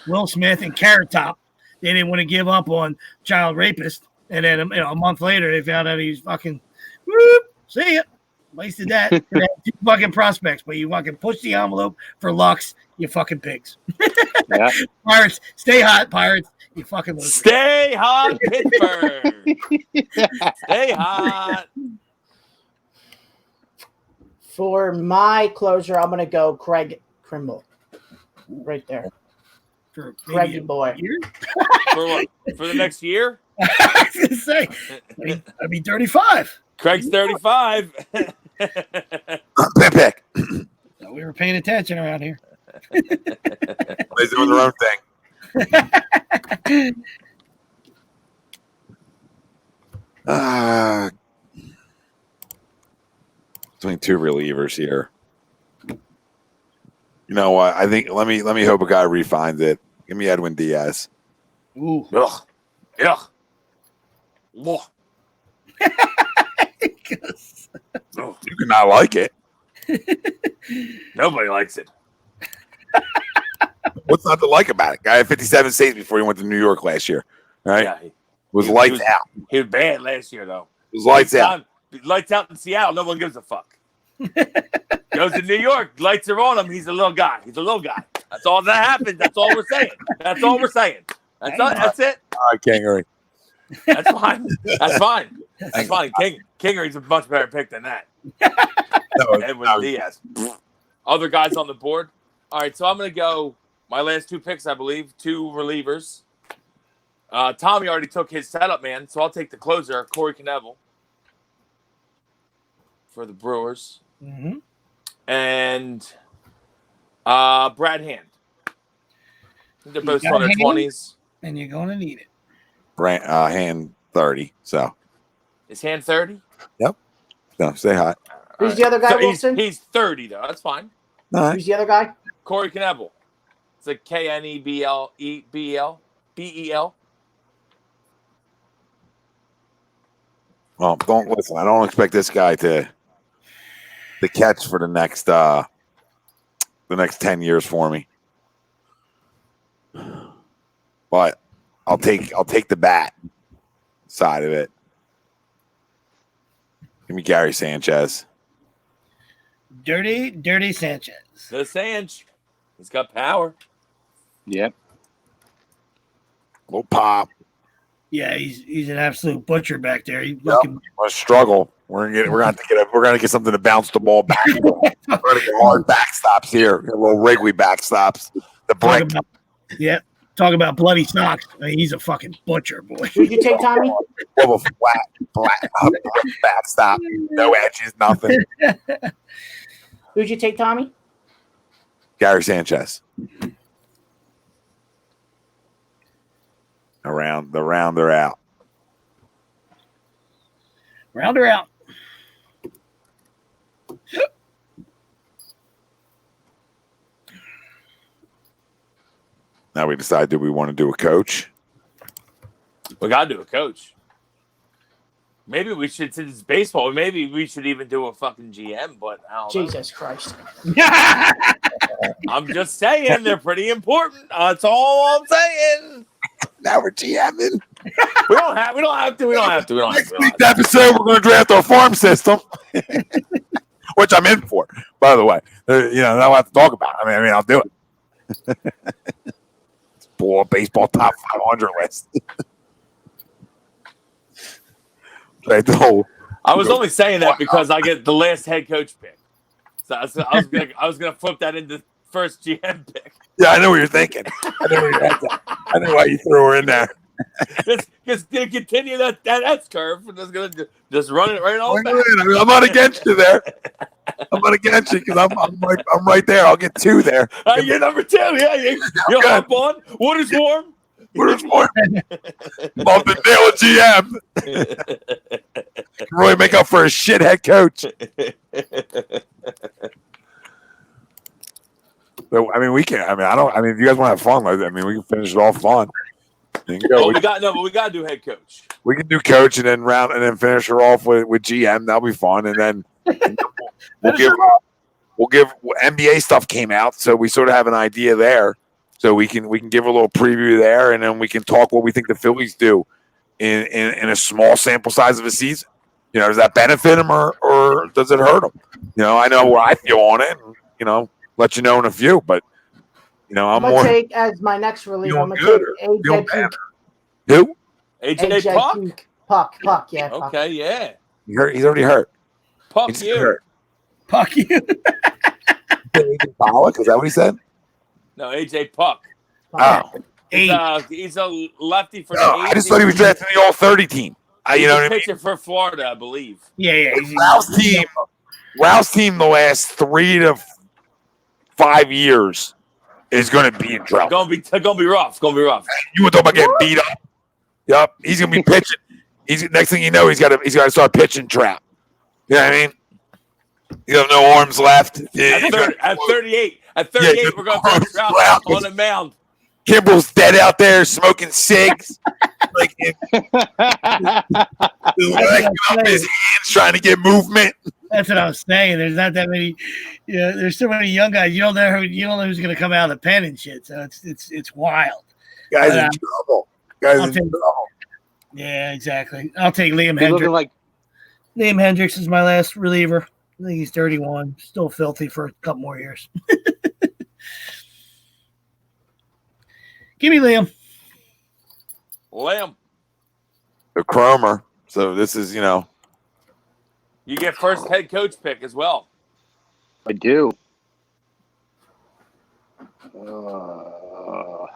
[SPEAKER 5] Will Smith, and Carrot Top. They didn't want to give up on child rapist. And then a month later, they found out he's fucking. Whoop, see ya. Wasted that. They had 2 fucking prospects, but you fucking push the envelope for Lux. You fucking pigs.
[SPEAKER 4] Yeah.
[SPEAKER 5] Pirates, stay hot, Pirates. You fucking losers.
[SPEAKER 3] Stay hot, Pittsburgh. Stay hot.
[SPEAKER 6] For my closer, I'm going to go Craig Kimbrel. Right there.
[SPEAKER 5] For
[SPEAKER 6] Craigie boy.
[SPEAKER 3] For what? For the next year?
[SPEAKER 5] I was going to say, I'd be 35.
[SPEAKER 3] Craig's 35.
[SPEAKER 2] Pick.
[SPEAKER 5] So we were paying attention around here.
[SPEAKER 2] They're doing their own thing. Between 2 relievers here. You know what? I think let me hope a guy refines it. Give me Edwin Diaz.
[SPEAKER 5] Ooh.
[SPEAKER 3] Ugh. Ugh. Ugh.
[SPEAKER 2] You cannot like it.
[SPEAKER 3] Nobody likes it.
[SPEAKER 2] What's not to like about it? Guy had 57 saves before he went to New York last year. Right?
[SPEAKER 3] Yeah,
[SPEAKER 2] was lights out.
[SPEAKER 3] He was bad last year, though.
[SPEAKER 2] It was lights out.
[SPEAKER 3] Lights out in Seattle. No one gives a fuck. Goes to New York. Lights are on him. He's a little guy. That's all that happens. That's all we're saying. That's all we're saying. That's it.
[SPEAKER 2] All right, Kingery.
[SPEAKER 3] That's fine. That's fine. That's fine. Kingery's a much better pick than that. Edwin Diaz. Other guys on the board. All right, so I'm going to go my last two picks, I believe, two relievers. Tommy already took his setup man, so I'll take the closer, Corey Knebel, for the Brewers.
[SPEAKER 5] Mm-hmm.
[SPEAKER 3] And Brad Hand. They're both on their 20s.
[SPEAKER 5] And you're going to need it.
[SPEAKER 2] Hand 30, so.
[SPEAKER 3] Is Hand 30?
[SPEAKER 2] Yep. No, stay hot.
[SPEAKER 6] Who's the other guy,
[SPEAKER 3] So
[SPEAKER 6] Wilson?
[SPEAKER 3] he's 30, though. That's fine.
[SPEAKER 2] All right.
[SPEAKER 6] Who's the other guy?
[SPEAKER 3] Corey Knebel. It's like Knebel.
[SPEAKER 2] Well, don't listen. I don't expect this guy to catch for the next 10 years for me. But I'll take the bat side of it. Give me Gary Sanchez.
[SPEAKER 5] Dirty Sanchez.
[SPEAKER 3] The Sanch. He's got power.
[SPEAKER 4] Yep.
[SPEAKER 2] Little pop.
[SPEAKER 5] Yeah, he's an absolute butcher back there. He's
[SPEAKER 2] Yep. A struggle. We're gonna get something to bounce the ball back. We're gonna get hard backstops here. A little Wrigley backstops. The break.
[SPEAKER 5] Talk about bloody socks. I mean, he's a fucking butcher, boy.
[SPEAKER 6] Who'd you take, Tommy?
[SPEAKER 2] A flat backstop. No edges, nothing.
[SPEAKER 6] Who'd you take, Tommy?
[SPEAKER 2] Gary Sanchez. The rounder out.
[SPEAKER 5] Rounder out.
[SPEAKER 2] Now we decide, do we want to do a coach?
[SPEAKER 3] We got to do a coach. Maybe we should, since it's baseball, maybe we should even do a fucking GM, but I don't know.
[SPEAKER 6] Jesus Christ.
[SPEAKER 3] I'm just saying they're pretty important. That's all I'm saying.
[SPEAKER 2] Now we're GMing.
[SPEAKER 3] We don't have to.
[SPEAKER 2] Next week's episode, we're going to draft our farm system, which I'm in for, by the way. I'll have to talk about it. I mean, I'll do it. Baseball top 500 list.
[SPEAKER 3] I was only saying that because I get the last head coach pick. So I was gonna flip that into first GM pick.
[SPEAKER 2] Yeah, I know what you're thinking. I know why you threw her in there.
[SPEAKER 3] Just gonna continue that S curve and just gonna just run it right on back.
[SPEAKER 2] I'm not against you there. I'm not against you because I'm right there. I'll get two there.
[SPEAKER 3] You're number 2. Yeah, you'll hop on. Water's warm.
[SPEAKER 2] Water's warm. Bump the nail GM. Really make up for a shit head coach. So, I mean, we can. I mean, if you guys want to have fun, I mean, we can finish it all fun.
[SPEAKER 3] We got to do head coach.
[SPEAKER 2] We can do coach and then finish her off with GM. That'll be fun, and then we'll give NBA stuff came out, so we sort of have an idea there. So we can give a little preview there, and then we can talk what we think the Phillies do in a small sample size of a season. Does that benefit them or does it hurt them? I know where I feel on it. And, let you know in a few, but I'm
[SPEAKER 6] gonna
[SPEAKER 2] more
[SPEAKER 6] take as my next reliever. I'm gonna take AJ Puck.
[SPEAKER 2] Who?
[SPEAKER 3] AJ Puck?
[SPEAKER 6] Puck, yeah. Puck.
[SPEAKER 3] Okay, yeah.
[SPEAKER 2] He's already hurt.
[SPEAKER 3] Puck you.
[SPEAKER 2] Hurt.
[SPEAKER 5] Puck you.
[SPEAKER 2] Pollock? Is that what he said?
[SPEAKER 3] No, AJ Puck.
[SPEAKER 2] Oh.
[SPEAKER 3] He's a lefty for the
[SPEAKER 2] I just thought he was drafted in the All-30 team.
[SPEAKER 3] He's
[SPEAKER 2] what I mean?
[SPEAKER 3] pitcher for Florida, I believe.
[SPEAKER 5] Yeah.
[SPEAKER 2] Ralph's team the last 3 to 5 years is going to be in trouble.
[SPEAKER 3] It's gonna be rough.
[SPEAKER 2] You want to talk about getting beat up? Yep, he's going to be pitching. Next thing you know, he's got to start pitching Trout. You know what I mean? You have no arms left.
[SPEAKER 3] At 38, we're going to put Trout on the mound.
[SPEAKER 2] Kimbrel's dead out there smoking cigs. His hands trying to get movement.
[SPEAKER 5] That's what I was saying. There's not that many. There's so many young guys. You don't know who's going to come out of the pen and shit. So it's wild.
[SPEAKER 2] Guys in trouble.
[SPEAKER 5] Yeah, exactly. I'll take Liam Hendricks. Liam Hendricks is my last reliever. I think he's 31. Still filthy for a couple more years. Give me Liam.
[SPEAKER 3] Lamb.
[SPEAKER 2] The Cromer. So this is,
[SPEAKER 3] You get first head coach pick as well.
[SPEAKER 4] I do.
[SPEAKER 2] Uh-oh.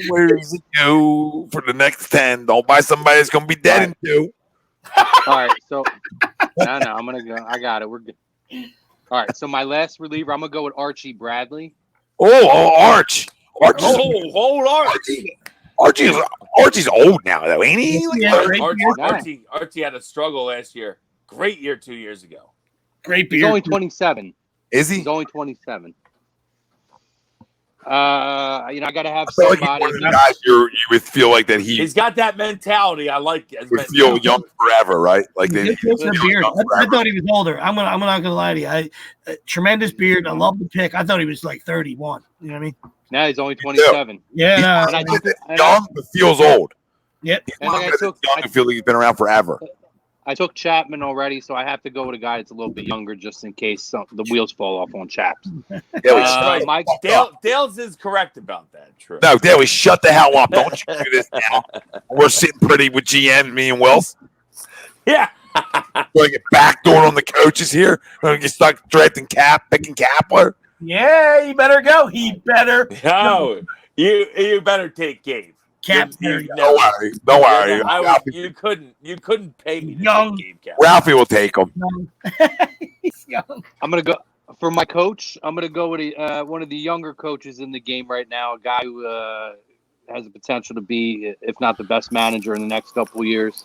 [SPEAKER 2] Where does it go for the next 10? Don't buy somebody that's going to be dead in 2.
[SPEAKER 4] All right, so no, I'm gonna go. I got it. We're good. All right, so my last reliever, I'm gonna go with Archie Bradley.
[SPEAKER 2] Arch.
[SPEAKER 3] Old Arch.
[SPEAKER 2] Archie's old now, though, ain't he?
[SPEAKER 3] Archie had a struggle last year. Great year 2 years ago.
[SPEAKER 5] Great beard.
[SPEAKER 4] He's only 27.
[SPEAKER 2] Is he?
[SPEAKER 4] He's only 27. I gotta have
[SPEAKER 2] I feel like
[SPEAKER 4] somebody.
[SPEAKER 2] he's one of the guys you would feel like that
[SPEAKER 3] He's got that mentality. I like it.
[SPEAKER 2] would feel young forever, right? Like
[SPEAKER 5] Beard. I thought he was older. I'm not gonna lie to you. Tremendous beard. I love the pick. I thought he was like 31. You know what I mean?
[SPEAKER 4] Now he's only 27.
[SPEAKER 5] Yeah, no.
[SPEAKER 2] And I took young but feels old.
[SPEAKER 5] Yep.
[SPEAKER 2] And I feel like he's been around forever.
[SPEAKER 4] I took Chapman already, so I have to go with a guy that's a little bit younger, just in case the wheels fall off on Chaps.
[SPEAKER 3] Dale's is correct about that. True.
[SPEAKER 2] No, Dale, shut the hell up! Don't you do this now. We're sitting pretty with GM, me and Wills.
[SPEAKER 3] Yeah.
[SPEAKER 2] Going to get backdoored on the coaches here. We're going to get stuck picking Kapler.
[SPEAKER 5] Yeah, he better go. He better.
[SPEAKER 3] No, you better take Gabe.
[SPEAKER 5] Cap.
[SPEAKER 2] Don't worry.
[SPEAKER 3] You couldn't pay me to
[SPEAKER 5] Young.
[SPEAKER 3] take Gabe Cap.
[SPEAKER 2] Ralphie will take him.
[SPEAKER 5] He's young.
[SPEAKER 4] I'm gonna go for my coach. I'm gonna go with one of the younger coaches in the game right now, a guy who has the potential to be, if not the best manager in the next couple of years,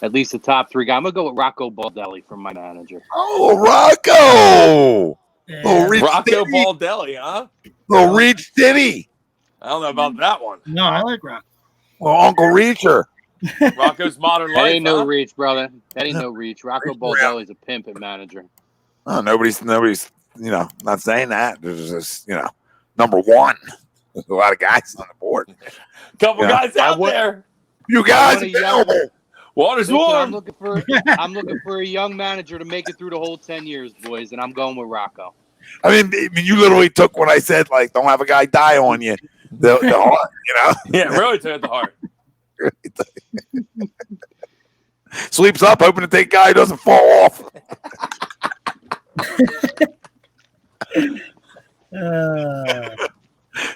[SPEAKER 4] at least the top 3 guy. I'm gonna go with Rocco Baldelli from my manager.
[SPEAKER 2] Oh, Rocco!
[SPEAKER 5] Yeah.
[SPEAKER 3] Rocco Baldelli, huh?
[SPEAKER 2] Little Reach City.
[SPEAKER 3] I don't know about that one.
[SPEAKER 5] No, I like Rock.
[SPEAKER 2] Well, Uncle Reacher.
[SPEAKER 3] Rocco's modern
[SPEAKER 4] That
[SPEAKER 3] life.
[SPEAKER 4] ain't no reach, brother. That ain't no reach. Rocco Baldelli's a pimp and manager.
[SPEAKER 2] Oh, nobody's not saying that. There's just number 1. There's a lot of guys on the board.
[SPEAKER 3] Couple guys out there.
[SPEAKER 2] You guys available.
[SPEAKER 3] Water's warm.
[SPEAKER 4] I'm looking for a young manager to make it through the whole 10 years, boys, and I'm going with Rocco.
[SPEAKER 2] I mean, you literally took what I said, like, don't have a guy die on you. The heart,
[SPEAKER 3] Yeah, really took it to heart.
[SPEAKER 2] Sleeps up, hoping to take a guy who doesn't fall off.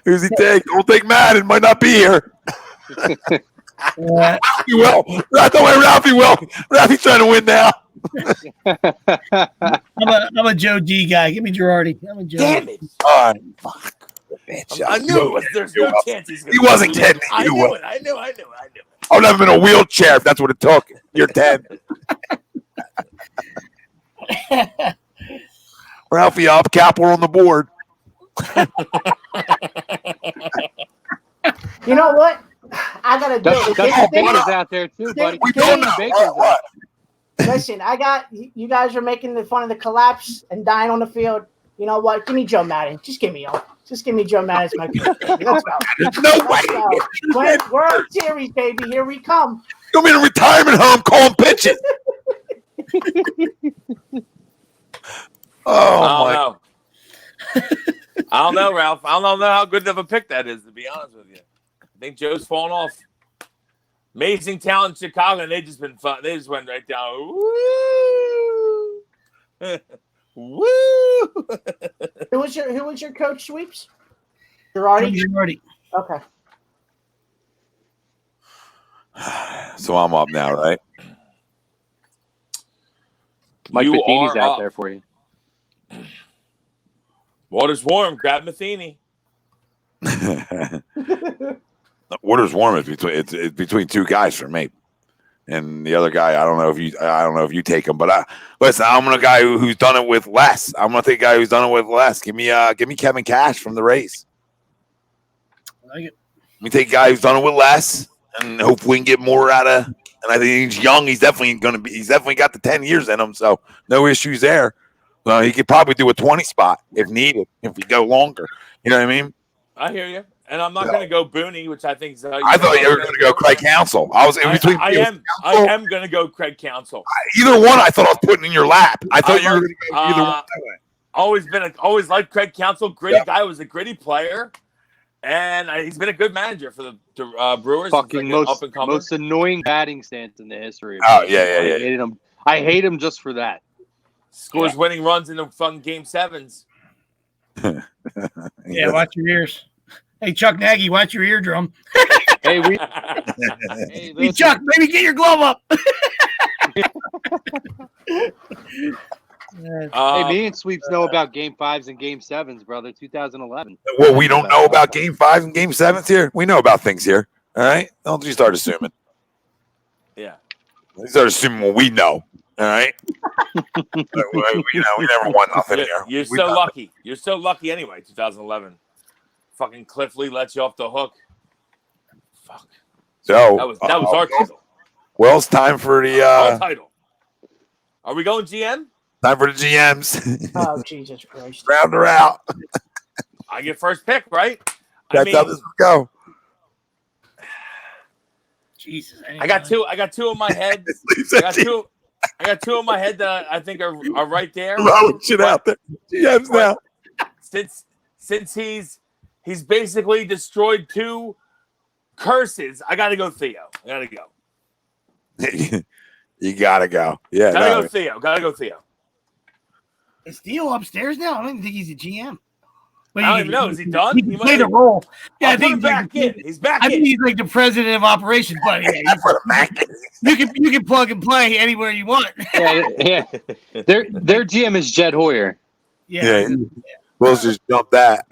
[SPEAKER 2] Who's he take? Don't take Madden. Might not be here. Ralphie will. That's the way Ralphie will. Ralphie's trying to win now.
[SPEAKER 5] I'm a Joe D guy. Give me Girardi. I'm a Joe.
[SPEAKER 3] Damn it!
[SPEAKER 2] Fuck. Bitch.
[SPEAKER 3] I knew it. There's no chance he's going to.
[SPEAKER 2] He wasn't kidding.
[SPEAKER 3] I knew it. I knew it.
[SPEAKER 2] I would have him in a wheelchair if that's what it took. You're 10. Ralphie up, Kapler on the board.
[SPEAKER 6] You know what? I gotta do it.
[SPEAKER 4] Dustin Baker's out there too, buddy.
[SPEAKER 2] We doing that. What?
[SPEAKER 6] Listen, you guys are making the fun of the collapse and dying on the field. You know what? Give me Joe Madden. Just give me Joe Madden as my coach. Let's go.
[SPEAKER 2] There's no way.
[SPEAKER 6] World Series, baby. Here we come.
[SPEAKER 2] You're in a retirement home calling pitches.
[SPEAKER 3] I don't know, Ralph. I don't know how good of a pick that is, to be honest with you. I think Joe's falling off. Amazing talent in Chicago, and they just been fun. They just went right down. Woo! Woo!
[SPEAKER 6] Who was your coach, Sweeps? Girardi. Okay.
[SPEAKER 2] So I'm up now, right?
[SPEAKER 4] Mike Matheny's out there for you.
[SPEAKER 3] Water's warm. Grab Matheny.
[SPEAKER 2] Water's warm. It's between 2 guys for me, and the other guy. I don't know if you take him, but listen. I'm gonna guy who's done it with less. I'm gonna take a guy who's done it with less. Give me Kevin Cash from the Rays.
[SPEAKER 5] I like it.
[SPEAKER 2] Let me take a guy who's done it with less, and hopefully we can get more out of. And I think he's young. He's definitely got the 10 years in him, so no issues there. He could probably do a 20 spot if needed, if we go longer. You know what I mean?
[SPEAKER 3] I hear you. And I'm not going to go Booney, which I think is.
[SPEAKER 2] I thought you were going to go Craig Counsell. I was in between.
[SPEAKER 3] I am going to go Craig Counsell.
[SPEAKER 2] Either one, I thought I was putting in your lap. I thought you were going to go either one.
[SPEAKER 3] Always liked Craig Counsell. Gritty guy, was a gritty player, and he's been a good manager for the Brewers.
[SPEAKER 4] Fucking most annoying batting stance in the history.
[SPEAKER 2] Yeah.
[SPEAKER 4] I hate him just for that.
[SPEAKER 3] Scores winning runs in the fun game sevens.
[SPEAKER 5] Yeah, watch your ears. Hey, Chuck Nagy, watch your eardrum.
[SPEAKER 4] Hey,
[SPEAKER 5] hey, Chuck, maybe get your glove up.
[SPEAKER 4] Hey, me and Sweeps know about Game 5s and Game 7s, brother. 2011.
[SPEAKER 2] Well, we don't know about Game 5 and Game 7s here. We know about things here. All right? Don't you start assuming.
[SPEAKER 3] Yeah.
[SPEAKER 2] You start assuming what we know. All right? we never won nothing here.
[SPEAKER 3] You're so lucky. You're so lucky anyway, 2011. Fucking Cliff Lee lets you off the hook. Fuck.
[SPEAKER 2] So
[SPEAKER 3] that was our title.
[SPEAKER 2] Well, it's time for the
[SPEAKER 3] our title. Are we going GM?
[SPEAKER 2] Time for the GMs.
[SPEAKER 6] Oh, Jesus Christ.
[SPEAKER 2] Round her out.
[SPEAKER 3] I get first pick, right?
[SPEAKER 2] That's how this will go.
[SPEAKER 5] Jesus.
[SPEAKER 3] I got two in my head. I got two in my head that I think are right there.
[SPEAKER 2] Rolling shit out there. GMs now.
[SPEAKER 3] Since he's basically destroyed two curses, I got to go Theo. I got to go.
[SPEAKER 2] You got to go. Yeah.
[SPEAKER 3] Got to go Theo.
[SPEAKER 5] Is Theo upstairs now? I don't even think he's a GM.
[SPEAKER 3] I don't even know. Is he done?
[SPEAKER 5] He played a role. Yeah,
[SPEAKER 3] I think he's back in.
[SPEAKER 5] I think he's like the president of operations, but you can plug and play anywhere you want.
[SPEAKER 4] Yeah. Their GM is Jed Hoyer.
[SPEAKER 2] Yeah. We'll just jump that.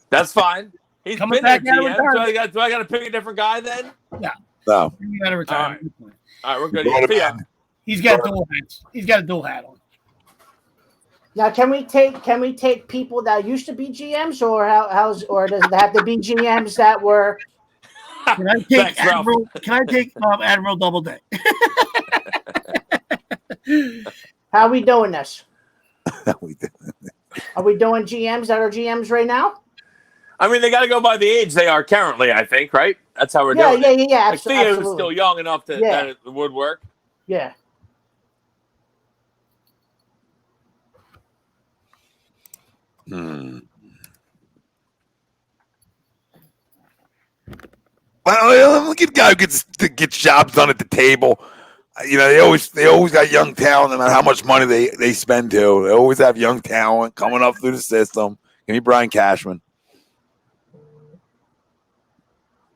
[SPEAKER 3] That's fine. He's
[SPEAKER 5] coming
[SPEAKER 3] been
[SPEAKER 5] back
[SPEAKER 3] there, GM. Do I got to pick a different guy then?
[SPEAKER 5] Yeah.
[SPEAKER 2] No.
[SPEAKER 5] You got to retire.
[SPEAKER 3] All right, we're good. Theo.
[SPEAKER 5] He's got dual hats. He's got a dual hat on.
[SPEAKER 6] Now, can we take people that used to be GMs, or or does it have to be GMs that were?
[SPEAKER 5] Can I take Admiral Doubleday?
[SPEAKER 6] How are we doing this? Are we doing GMs that are GMs right now?
[SPEAKER 3] I mean, they got to go by the age they are currently, I think, right? That's how we're doing it.
[SPEAKER 6] Yeah.
[SPEAKER 3] Like Theo is still young enough that it would work.
[SPEAKER 6] Yeah.
[SPEAKER 2] Well, look at the guy who gets jobs done at the table. You know, they always got young talent, no matter how much money they spend to. They always have young talent coming up through the system. Give me Brian Cashman.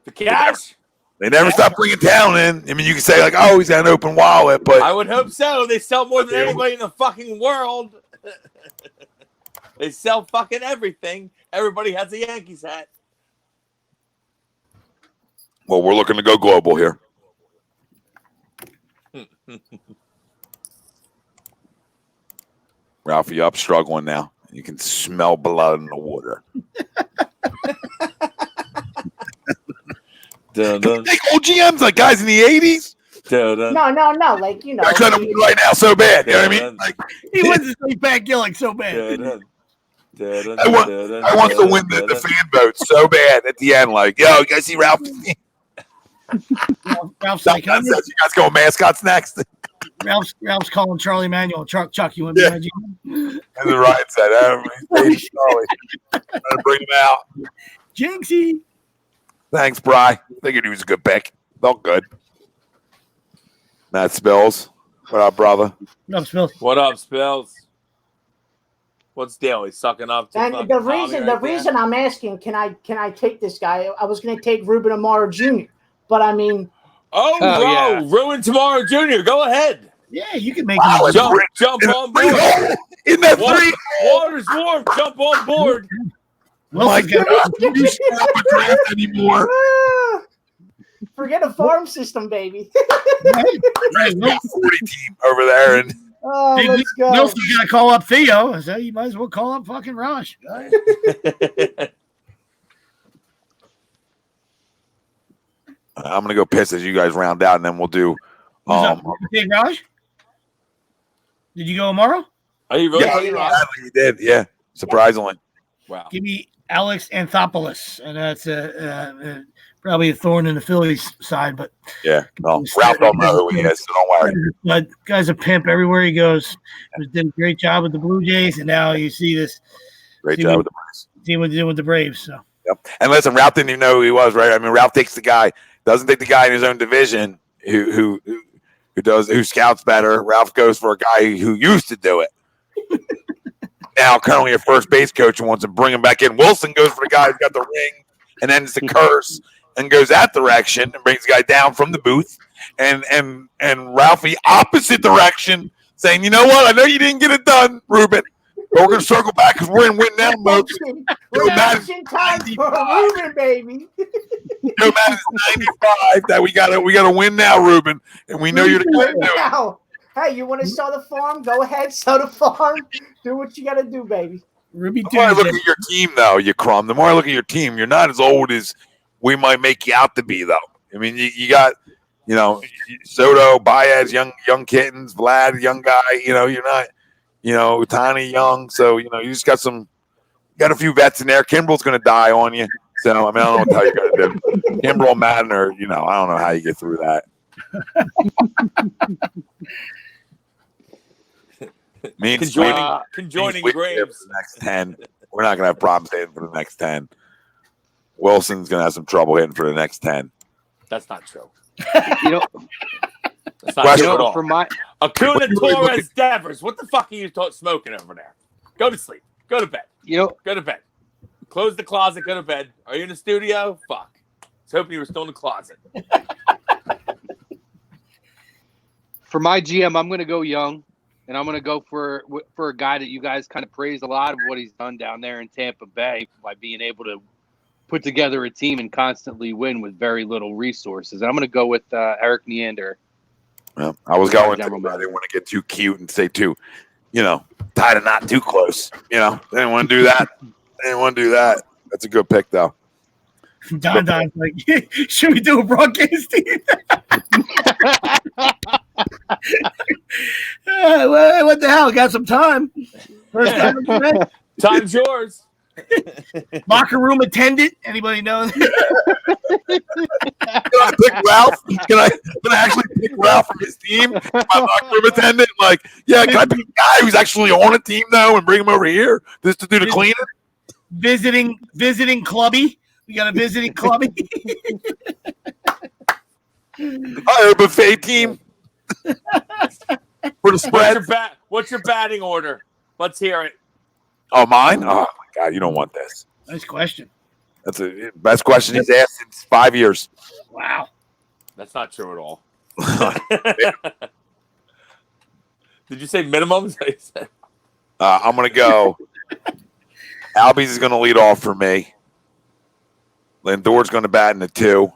[SPEAKER 3] The cash?
[SPEAKER 2] They never stop bringing talent in. I mean, you can say like, oh, he's got an open wallet, but
[SPEAKER 3] I would hope so. They sell more than anybody in the fucking world. They sell fucking everything. Everybody has a Yankees hat.
[SPEAKER 2] Well, we're looking to go global here. Ralph, you up struggling now. You can smell blood in the water. Take old GMs like guys in the 80s.
[SPEAKER 6] No. Like, you know.
[SPEAKER 2] I couldn't win right now so bad. You know what I mean? Like,
[SPEAKER 5] he wants to say Pat Gillick so bad.
[SPEAKER 2] I want to win the fan vote so bad at the end. Like, yo, you guys see Ralph?
[SPEAKER 5] Ralph's like,
[SPEAKER 2] you guys going mascots next.
[SPEAKER 5] Ralph's calling Charlie Manuel. Chuck, you want to be my GM?
[SPEAKER 2] And then Ryan said, Charlie. Better bring him out.
[SPEAKER 5] Jinxie.
[SPEAKER 2] Thanks, Bry. Figured he was a good pick. Felt good. Matt Spills. What up, brother?
[SPEAKER 5] What up, Spills?
[SPEAKER 3] What up, Spills? What's the deal? He's sucking up to
[SPEAKER 6] and the reason I'm asking, can I take this guy? I was going to take Ruben Amaro Jr., but I mean,
[SPEAKER 3] Ruin Tomorrow Jr. Go ahead.
[SPEAKER 5] Yeah, you can make him
[SPEAKER 3] jump on board.
[SPEAKER 2] In that three,
[SPEAKER 3] water's warm. Jump on board.
[SPEAKER 2] Well, my God, you stop a draft anymore.
[SPEAKER 6] Forget a farm system, baby.
[SPEAKER 2] Right, 40 team over there, and
[SPEAKER 6] let's go.
[SPEAKER 5] Nelson's got to call up Theo, so you might as well call up fucking Raj.
[SPEAKER 2] I'm gonna go piss as you guys round out, and then we'll do.
[SPEAKER 5] Take Raj? Did you go tomorrow?
[SPEAKER 3] Are you really?
[SPEAKER 2] Yeah, you did. Yeah, surprisingly.
[SPEAKER 3] Wow.
[SPEAKER 5] Give me Alex Anthopoulos, and that's probably a thorn in the Phillies side, but
[SPEAKER 2] Yeah, no, Ralph don't know who he is, so don't worry.
[SPEAKER 5] But guy's a pimp everywhere he goes. He did a great job with the Blue Jays, and now you see this.
[SPEAKER 2] Great job with the Braves.
[SPEAKER 5] See what he did with the Braves. So.
[SPEAKER 2] Yep. And listen, Ralph didn't even know who he was, right? I mean, Ralph takes the guy, doesn't take the guy in his own division who scouts better. Ralph goes for a guy who used to do it. Now currently a first base coach and wants to bring him back in. Wilson goes for the guy who's got the ring and ends the curse and goes that direction and brings the guy down from the booth. And Ralphie opposite direction, saying, you know what? I know you didn't get it done, Ruben, but we're gonna circle back because we're in win now mode.
[SPEAKER 6] Redemption time for Ruben, baby.
[SPEAKER 2] Joe Madden's 95. That we gotta win now, Ruben, and we know you're the guy to do it.
[SPEAKER 6] Hey, you want to sell the farm? Go ahead, sell the farm. Do what you got to do, baby.
[SPEAKER 5] Ruby,
[SPEAKER 2] the more I look at your team, though, you crumb. The more I look at your team, you're not as old as we might make you out to be, though. I mean, you got, Soto, Baez, young kittens, Vlad, young guy. You're not, tiny young. So you just got a few vets in there. Kimbrel's going to die on you. So I mean, I don't know what you're going to do. Kimbrel, Madden, or I don't know how you get through that.
[SPEAKER 3] Conjoining Graves.
[SPEAKER 2] For the next 10. We're not going to have problems hitting for the next 10. Wilson's going to have some trouble hitting for the next 10.
[SPEAKER 3] That's not true.
[SPEAKER 4] That's
[SPEAKER 3] not true at all. For my Acuna, Torres, Devers. What the fuck are you smoking over there? Go to sleep. Go to bed. Go to bed. Close the closet. Go to bed. Are you in the studio? Fuck. I was hoping you were still in the closet.
[SPEAKER 4] For my GM, I'm going to go young. And I'm going to go for a guy that you guys kind of praise a lot of what he's done down there in Tampa Bay by being able to put together a team and constantly win with very little resources. And I'm going to go with Eric Neander.
[SPEAKER 2] Well, I was going to, but I didn't want to get too cute and say too, tied and not too close. They didn't want to do that. That's a good pick, though.
[SPEAKER 5] Don's like, should we do a broadcasting? What the hell? Got some time. First time
[SPEAKER 3] Time's yours.
[SPEAKER 5] Locker room attendant. Anybody know?
[SPEAKER 2] Can I pick Ralph? Can I actually pick Ralph from his team? My locker room attendant? Can I pick a guy who's actually on a team though and bring him over here just to do the cleaning?
[SPEAKER 5] Visiting clubby. We got a visiting clubby.
[SPEAKER 2] A buffet team. For the spread.
[SPEAKER 3] What's your batting order? Let's hear it.
[SPEAKER 2] Oh, mine? Oh my God, you don't want this.
[SPEAKER 5] Nice question.
[SPEAKER 2] That's the best question he's asked in 5 years.
[SPEAKER 5] Wow.
[SPEAKER 3] That's not true at all. Did you say minimums?
[SPEAKER 2] I'm gonna go. Albies is gonna lead off for me. Lindor's gonna bat in the 2.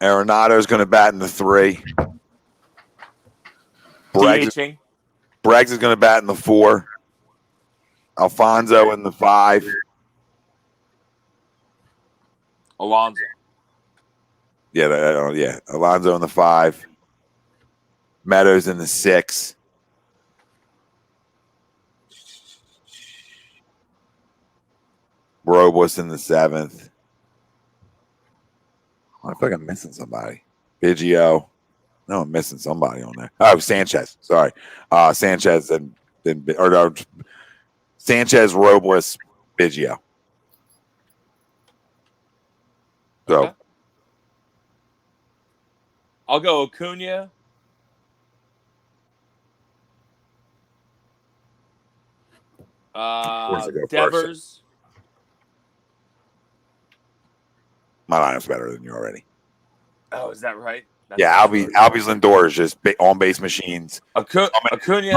[SPEAKER 2] Arenado's going to bat in the 3. Braggs is going to bat in the 4. Alfonso in the 5.
[SPEAKER 3] Alonso.
[SPEAKER 2] Yeah. Alonso in the 5. Meadows in the 6. Robles in the 7th. I feel like I'm missing somebody. Biggio. No, I'm missing somebody on there. Oh, Sanchez. Sorry. Sanchez Sanchez, Robles, Biggio. So
[SPEAKER 3] okay. I'll go Acuna. Devers.
[SPEAKER 2] My lineup's better than you already.
[SPEAKER 3] Oh, is that right?
[SPEAKER 2] Albie's Lindor is just on base machines.
[SPEAKER 3] Acuna.
[SPEAKER 2] Come in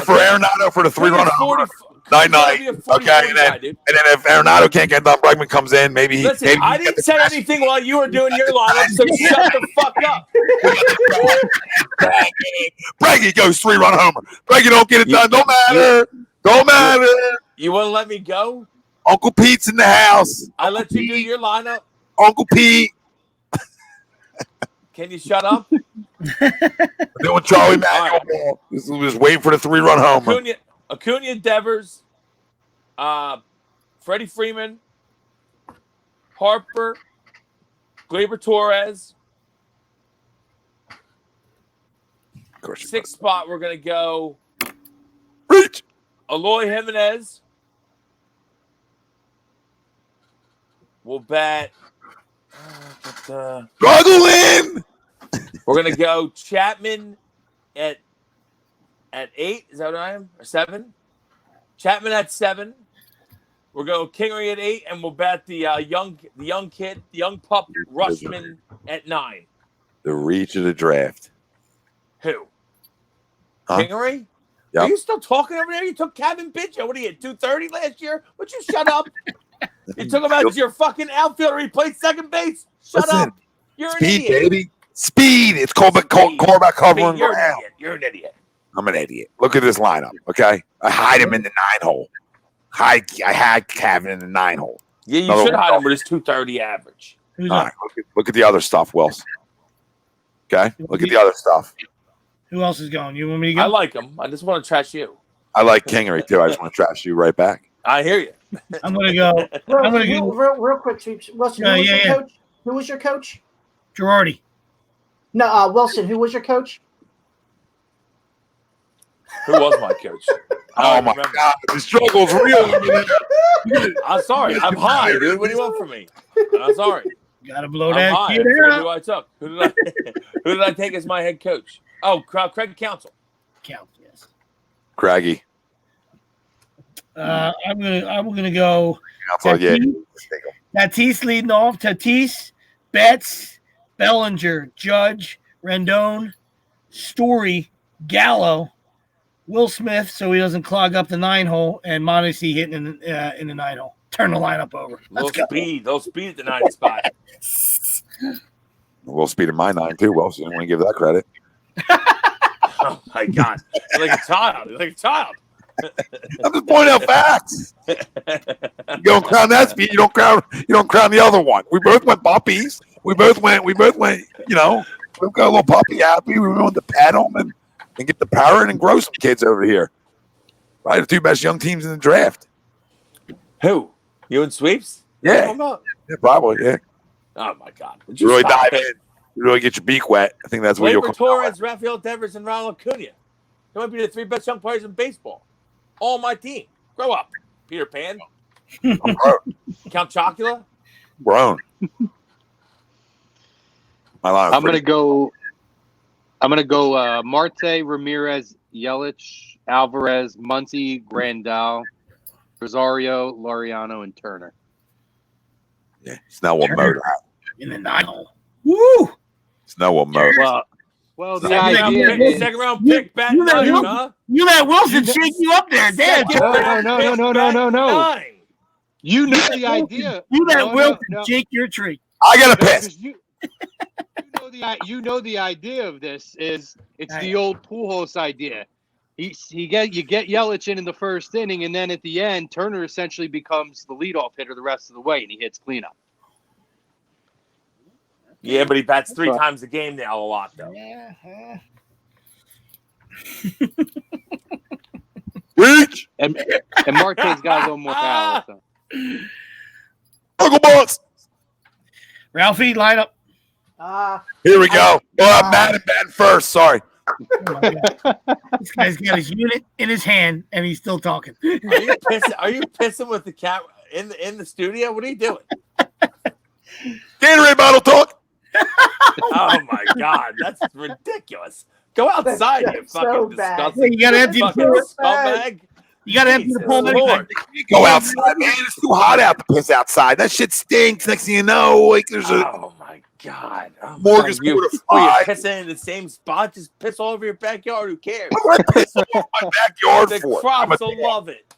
[SPEAKER 2] for Arenado for the 3-run homer. 9-9. Okay, and then if Arenado can't get done, Bregman comes in. Maybe
[SPEAKER 3] I didn't say anything while you were doing your lineup, so shut the fuck up.
[SPEAKER 2] Breggy goes 3-run homer. Breggy don't get it done. Don't matter.
[SPEAKER 3] You want to let me go?
[SPEAKER 2] Uncle Pete's in the house.
[SPEAKER 3] I let you do your lineup.
[SPEAKER 2] Uncle Pete.
[SPEAKER 3] Can you shut up?
[SPEAKER 2] Then with Charlie Manuel, just waiting for the 3-run homer.
[SPEAKER 3] Acuna, Devers, Freddie Freeman, Harper, Gleyber Torres.
[SPEAKER 2] Of course.
[SPEAKER 3] Sixth spot, we're going to go
[SPEAKER 2] Reach.
[SPEAKER 3] Eloy Jimenez. We'll bet.
[SPEAKER 2] Struggle in.
[SPEAKER 3] We're going to go Chapman at 8. Is that what I am? Or 7? Chapman at 7. We're going Kingery at 8, and we'll bet the young kid, the young pup, Rushman at 9.
[SPEAKER 2] The reach of the draft.
[SPEAKER 3] Who?
[SPEAKER 2] Huh?
[SPEAKER 3] Kingery?
[SPEAKER 2] Yep.
[SPEAKER 3] Are you still talking over there? You took Kevin Biggio. What are you at 230 last year? Would you shut up? You took him as your fucking outfielder. He played second base. Shut
[SPEAKER 2] Listen,
[SPEAKER 3] up. You're an
[SPEAKER 2] Speed,
[SPEAKER 3] idiot.
[SPEAKER 2] baby. Speed. It's quarterback covering
[SPEAKER 3] You're an
[SPEAKER 2] ground.
[SPEAKER 3] idiot. You're an idiot.
[SPEAKER 2] I'm an idiot. Look at this lineup, okay? I hide him in the 9 hole. I had Kevin in the 9 hole.
[SPEAKER 3] Yeah, you
[SPEAKER 2] Another
[SPEAKER 3] should
[SPEAKER 2] one.
[SPEAKER 3] hide him with his 230 average.
[SPEAKER 5] Who's
[SPEAKER 2] All
[SPEAKER 5] up?
[SPEAKER 2] right, look at the other stuff, Wilson. Okay? Look at the other stuff.
[SPEAKER 5] Who else is going? You want me to go?
[SPEAKER 3] I like him. I just want to trash you.
[SPEAKER 2] I like Kingery, too. I just want to trash you right back.
[SPEAKER 3] I hear you.
[SPEAKER 5] I'm gonna go. I'm gonna go.
[SPEAKER 6] Real quick, Sweeps. Wilson, who was your coach? Who was your coach?
[SPEAKER 5] Girardi.
[SPEAKER 6] No, Wilson. Who was your coach?
[SPEAKER 3] Who was my coach?
[SPEAKER 2] Oh, my God. The struggle's real.
[SPEAKER 3] I'm sorry. I'm high, dude. What do you want from me? I'm sorry.
[SPEAKER 5] Gotta blow
[SPEAKER 3] I'm
[SPEAKER 5] that
[SPEAKER 3] high.
[SPEAKER 5] kid
[SPEAKER 3] I forget
[SPEAKER 5] out.
[SPEAKER 3] who I took. Who did I take as my head coach? Oh, Craig Counsell.
[SPEAKER 5] Count, yes.
[SPEAKER 2] Craggy.
[SPEAKER 5] I'm gonna go.
[SPEAKER 2] Counsel, yeah.
[SPEAKER 5] Tatis leading off. Tatis, Betts, Bellinger, Judge, Rendon, Story, Gallo, Will Smith, so he doesn't clog up the 9 hole, and Mondesi hitting in the 9 hole. Turn the lineup over. Let's go.
[SPEAKER 3] Little speed at the 9 spot.
[SPEAKER 2] We'll speed in my 9, too, Wilson. I want to give that credit.
[SPEAKER 3] Oh my God! You're like a child. You're like a child.
[SPEAKER 2] I'm just pointing out facts. You don't crown that speed. You don't crown the other one. We both went puppies. We both went. You know, we've got a little puppy happy. We wanted to pet them and get the power and grow some kids over here. Right, the 2 best young teams in the draft.
[SPEAKER 3] Who? You and Sweeps?
[SPEAKER 2] Yeah, probably. Yeah.
[SPEAKER 3] Oh my God! Would
[SPEAKER 2] You really
[SPEAKER 3] stop
[SPEAKER 2] dive in. You really get your beak wet. I think that's where you'll
[SPEAKER 3] Gleyber
[SPEAKER 2] come.
[SPEAKER 3] Torres, Rafael Devers, and Ronald Acuna. They might be the 3 best young players in baseball. All my team. Grow up, Peter Pan.
[SPEAKER 2] I'm grown.
[SPEAKER 3] Count Chocula.
[SPEAKER 2] Grown.
[SPEAKER 4] I'm gonna go Marte, Ramirez, Yelich, Alvarez, Muncy, Grandal, Rosario, Laureano, and Turner.
[SPEAKER 2] Yeah, Snell will motor.
[SPEAKER 5] In the 9 hole. Woo!
[SPEAKER 2] Snell will motor.
[SPEAKER 4] Well, the
[SPEAKER 3] Second
[SPEAKER 4] idea
[SPEAKER 3] round pick, back
[SPEAKER 5] you let
[SPEAKER 3] nine, huh?
[SPEAKER 5] You let Wilson shake you up there, Dad.
[SPEAKER 4] No. You know the idea.
[SPEAKER 5] You let Wilson shake your tree.
[SPEAKER 2] I got to piss.
[SPEAKER 4] You know the idea of this is it's the old Pujols idea. You get Yelich in the first inning, and then at the end, Turner essentially becomes the leadoff hitter the rest of the way, and he hits cleanup.
[SPEAKER 3] Yeah, but he bats 3 times a game now a lot, though.
[SPEAKER 5] Yeah.
[SPEAKER 2] Reach.
[SPEAKER 4] And Marte's got a little more power. So.
[SPEAKER 2] Uncle Boss.
[SPEAKER 5] Ralphie, line up.
[SPEAKER 2] Here we go. Oh, I'm mad at Ben first. Sorry.
[SPEAKER 5] Oh my God. This guy's got his unit in his hand, and he's still talking.
[SPEAKER 3] Are you pissing with the cat in the studio? What are you doing?
[SPEAKER 2] Gatorade bottle talk.
[SPEAKER 3] Oh my God, that's ridiculous. Go outside, you
[SPEAKER 6] so
[SPEAKER 3] fucking
[SPEAKER 6] bad.
[SPEAKER 3] disgusting.
[SPEAKER 5] You gotta empty the
[SPEAKER 3] fucking
[SPEAKER 5] pool.
[SPEAKER 3] scumbag.
[SPEAKER 5] You gotta empty the
[SPEAKER 3] Jesus
[SPEAKER 5] pool.
[SPEAKER 3] Lord.
[SPEAKER 2] Go outside, man. It's too hot out to piss outside. That shit stinks. Next thing you know, like there's a
[SPEAKER 3] Oh my God. Oh,
[SPEAKER 2] Morgan's
[SPEAKER 3] you,
[SPEAKER 2] going to
[SPEAKER 3] oh,
[SPEAKER 2] fly.
[SPEAKER 3] you're pissing in the same spot? Just piss all over your backyard. Who cares?
[SPEAKER 2] What do I piss all over my backyard
[SPEAKER 3] The
[SPEAKER 2] for?
[SPEAKER 3] crops will love it.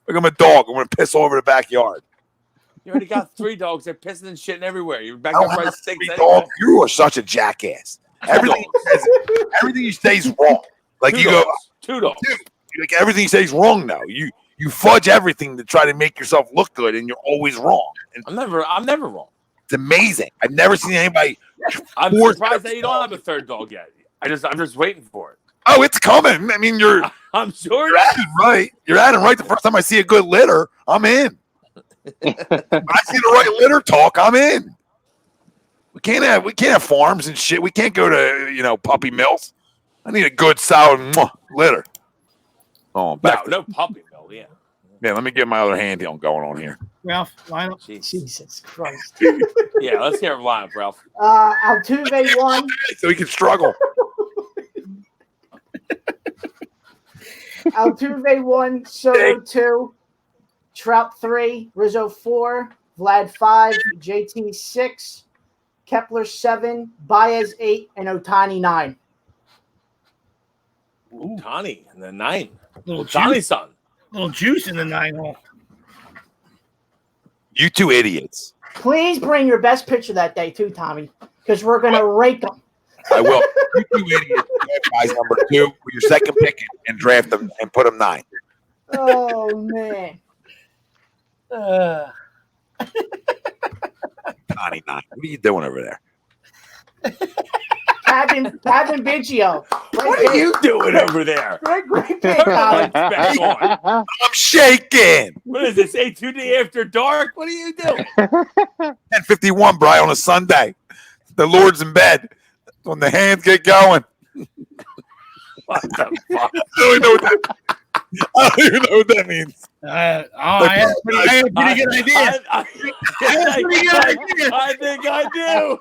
[SPEAKER 2] Like I'm a dog. I'm going to piss all over the backyard.
[SPEAKER 3] You already got 3 dogs. They're pissing and shitting everywhere. Your
[SPEAKER 2] I
[SPEAKER 3] backyard
[SPEAKER 2] don't
[SPEAKER 3] probably
[SPEAKER 2] have
[SPEAKER 3] stinks
[SPEAKER 2] 3
[SPEAKER 3] anyway.
[SPEAKER 2] dogs. You are such a jackass. Everything you say is wrong. Like
[SPEAKER 3] 2
[SPEAKER 2] you
[SPEAKER 3] dogs.
[SPEAKER 2] go,
[SPEAKER 3] 2 dogs.
[SPEAKER 2] like everything you say is wrong now. You fudge everything to try to make yourself look good, and you're always wrong. And
[SPEAKER 3] I'm never wrong.
[SPEAKER 2] it's amazing. I've never seen anybody.
[SPEAKER 3] I'm
[SPEAKER 2] force
[SPEAKER 3] surprised that you don't
[SPEAKER 2] dog.
[SPEAKER 3] have a 3rd dog yet. I'm just waiting for it.
[SPEAKER 2] Oh, it's coming. I mean, you're
[SPEAKER 3] I'm sure.
[SPEAKER 2] You're at it right. You're at it right. The first time I see a good litter, I'm in. When I see the right litter talk, I'm in. We can't have farms and shit. We can't go to puppy mills. I need a good solid litter. Oh, back.
[SPEAKER 3] No puppy mill. Yeah.
[SPEAKER 2] Yeah, let me get my other hand going on here.
[SPEAKER 5] Ralph, line up.
[SPEAKER 3] Jeez.
[SPEAKER 6] Jesus Christ.
[SPEAKER 3] Yeah, let's hear him live, Ralph.
[SPEAKER 6] Altuve 1.
[SPEAKER 2] So he can struggle.
[SPEAKER 6] Altuve 1, Soto 2, Trout 3, Rizzo 4, Vlad 5, JT 6, Kepler 7, Baez 8, and Ohtani 9.
[SPEAKER 3] Ohtani in the 9.
[SPEAKER 5] Little
[SPEAKER 3] Ohtani
[SPEAKER 5] juice,
[SPEAKER 3] son.
[SPEAKER 5] little juice in the 9 hole.
[SPEAKER 2] You two idiots.
[SPEAKER 6] Please bring your best pitcher that day too, Tommy, because we're going to rake them.
[SPEAKER 2] I will. You two idiots. Guys, number 2 with your second pick and draft them and put them 9.
[SPEAKER 6] Oh, man.
[SPEAKER 2] Connie 9. What are you doing over there?
[SPEAKER 6] Kevin Biggio.
[SPEAKER 3] What are you doing over there?
[SPEAKER 6] Great pick, Tommy.
[SPEAKER 3] Back on.
[SPEAKER 2] I'm shaking.
[SPEAKER 3] What is this, A2D after dark? What are you doing?
[SPEAKER 2] 10:51, Brian, on a Sunday. The Lord's in bed. When the hands get going.
[SPEAKER 3] What the fuck?
[SPEAKER 2] I don't even know what that means.
[SPEAKER 5] I had a pretty good idea.
[SPEAKER 3] I think I do.